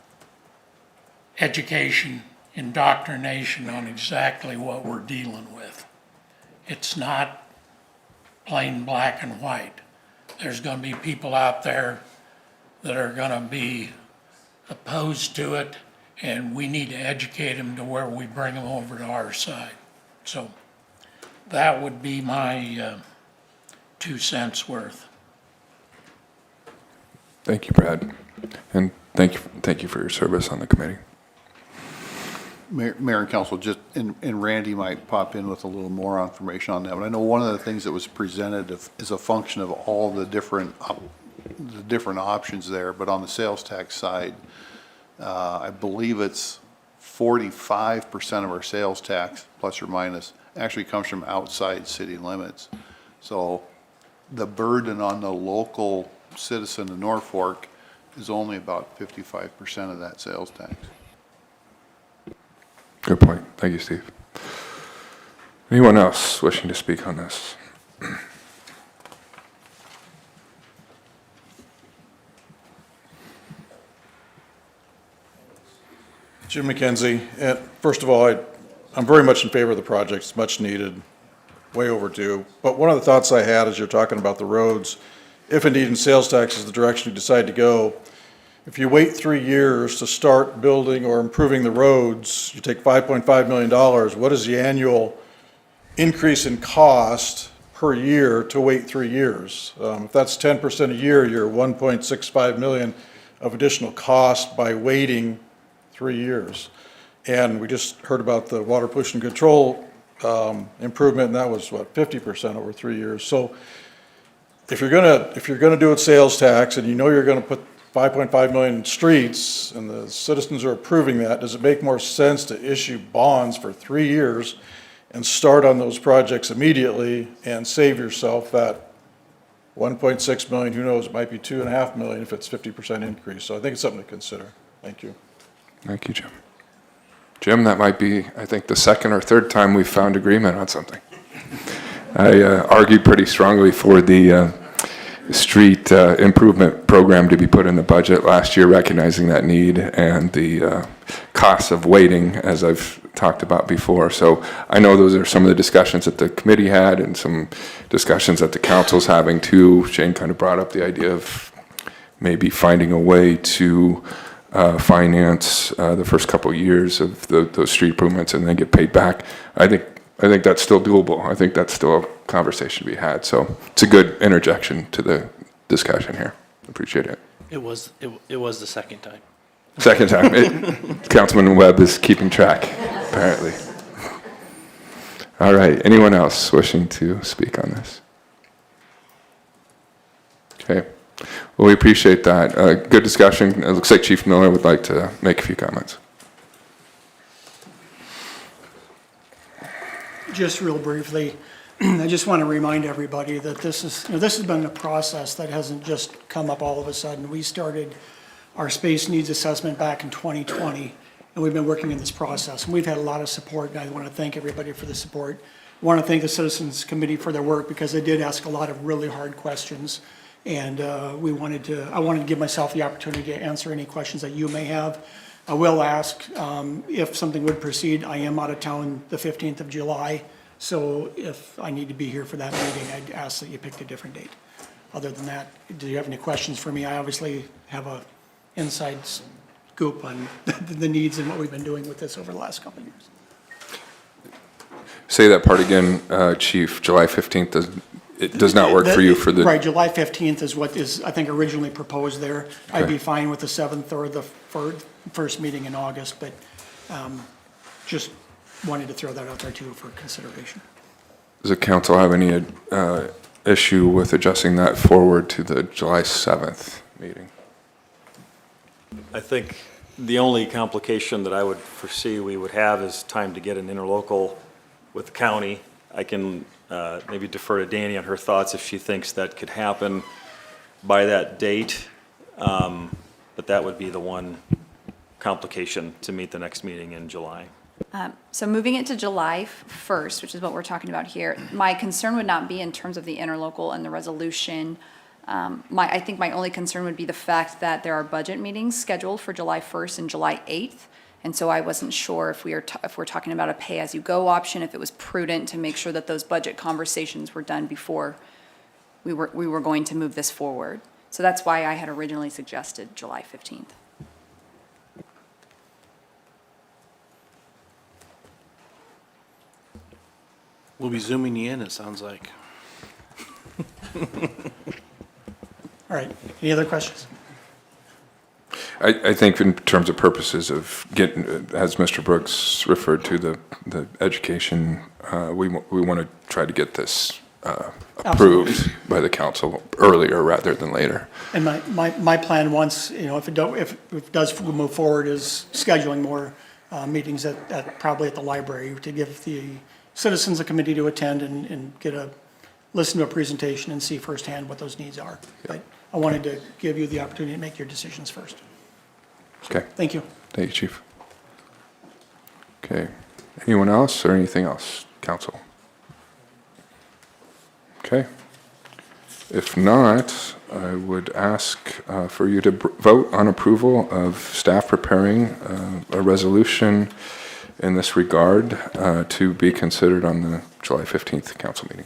education, indoctrination on exactly what we're dealing with. It's not plain black and white. There's going to be people out there that are going to be opposed to it, and we need to educate them to where we bring them over to our side. So that would be my 2 cents worth. Thank you, Brad. And thank you for your service on the committee. Mayor and council, just, and Randy might pop in with a little more information on that, but I know one of the things that was presented is a function of all the different options there, but on the sales tax side, I believe it's 45% of our sales tax, plus or minus, actually comes from outside city limits. So the burden on the local citizen of Norfolk is only about 55% of that sales tax. Good point. Thank you, Steve. Anyone else wishing to speak on this? Jim McKenzie. First of all, I'm very much in favor of the project. It's much needed, way overdue. But one of the thoughts I had as you're talking about the roads, if indeed in sales tax is the direction you decide to go, if you wait 3 years to start building or improving the roads, you take $5.5 million, what is the annual increase in cost per year to wait 3 years? If that's 10% a year, you're 1.65 million of additional cost by waiting 3 years. And we just heard about the water pollution control improvement, and that was what, 50% over 3 years. So if you're gonna do it sales tax, and you know you're gonna put 5.5 million in streets, and the citizens are approving that, does it make more sense to issue bonds for 3 years and start on those projects immediately and save yourself that 1.6 million, who knows, it might be 2.5 million if it's 50% increase. So I think it's something to consider. Thank you. Thank you, Jim. Jim, that might be, I think, the second or third time we've found agreement on something. I argued pretty strongly for the street improvement program to be put in the budget last year, recognizing that need and the costs of waiting, as I've talked about before. So I know those are some of the discussions that the committee had and some discussions that the council's having too. Shane kind of brought up the idea of maybe finding a way to finance the first couple of years of those street improvements and then get paid back. I think that's still doable. I think that's still a conversation to be had. So it's a good interjection to the discussion here. Appreciate it. It was the second time. Second time. Councilman Webb is keeping track, apparently. All right. Anyone else wishing to speak on this? Okay. Well, we appreciate that. Good discussion. It looks like Chief Miller would like to make a few comments. Just real briefly, I just want to remind everybody that this has been a process that hasn't just come up all of a sudden. We started our space needs assessment back in 2020, and we've been working in this process. And we've had a lot of support, and I want to thank everybody for the support. I want to thank the Citizens Committee for their work, because they did ask a lot of really hard questions. And I wanted to give myself the opportunity to answer any questions that you may have. I will ask if something would proceed. I am out of town the 15th of July, so if I need to be here for that meeting, I'd ask that you pick a different date. Other than that, do you have any questions for me? I obviously have a inside scoop on the needs and what we've been doing with this over the last couple of years. Say that part again, Chief. July 15th does not work for you for the... Right, July 15th is what is, I think, originally proposed there. I'd be fine with the 7th or the first meeting in August, but just wanted to throw that out there too for consideration. Does the council have any issue with adjusting that forward to the July 7th meeting? I think the only complication that I would foresee we would have is time to get an interlocal with the county. I can maybe defer to Danny on her thoughts if she thinks that could happen by that date. But that would be the one complication to meet the next meeting in July. So moving it to July 1st, which is what we're talking about here, my concern would not be in terms of the interlocal and the resolution. I think my only concern would be the fact that there are budget meetings scheduled for July 1st and July 8th. And so I wasn't sure if we're talking about a pay-as-you-go option, if it was prudent to make sure that those budget conversations were done before we were going to move this forward. So that's why I had originally suggested July 15th. We'll be zooming you in, it sounds like. All right, any other questions? I think in terms of purposes of getting, as Mr. Brooks referred to, the education, we want to try to get this approved by the council earlier rather than later. And my plan once, if it does move forward, is scheduling more meetings probably at the library to give the citizens a committee to attend and listen to a presentation and see firsthand what those needs are. But I wanted to give you the opportunity to make your decisions first. Okay. Thank you. Thank you, Chief. Okay. Anyone else or anything else, council? Okay. If not, I would ask for you to vote on approval of staff preparing a resolution in this regard to be considered on the July 15th council meeting.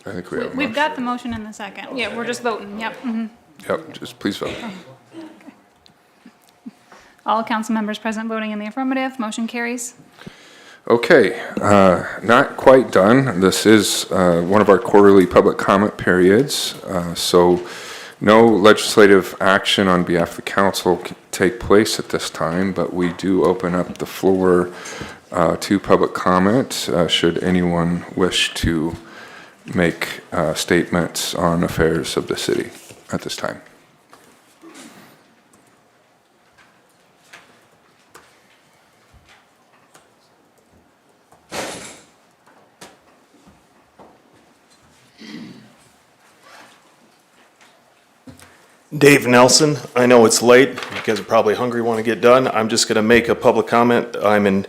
I think we have a We've motion. got the motion in the second. Yeah, we're just voting, yep. Yep, just please vote. All council members present voting in the affirmative, motion carries. Okay, not quite done. This is one of our quarterly public comment periods. So no legislative action on behalf of the council can take place at this time, but we do open up the floor to public comment should anyone wish to make statements on affairs of the city at this time. Dave Nelson, I know it's late, you guys are probably hungry, want to get done. I'm just going to make a public comment. I'm in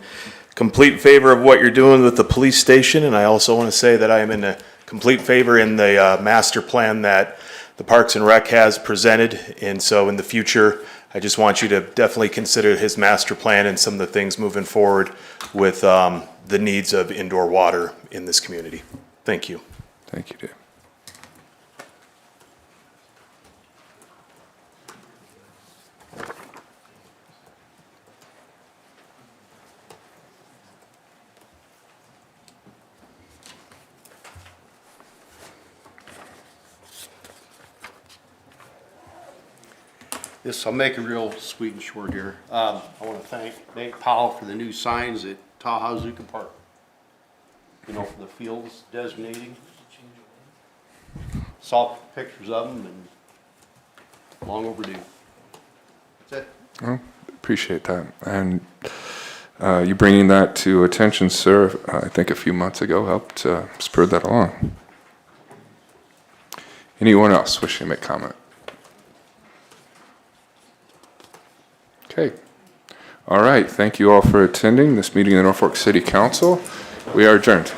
complete favor of what you're doing with the police station, and I also want to say that I am in a complete favor in the master plan that the Parks and Rec has presented. And so in the future, I just want you to definitely consider his master plan and some of the things moving forward with the needs of indoor water in this community. Thank you. Thank you, Dave. Yes, I'll make it real sweet and short here. I want to thank Nate Powell for the new signs at Tahazuka Park. For the fields designating. Saw pictures of them and long overdue. That's it. Well, appreciate that. And you bringing that to attention, sir, I think a few months ago helped spur that along. Anyone else wishing to make comment? Okay. All right, thank you all for attending this meeting of the Norfolk City Council. We are adjourned.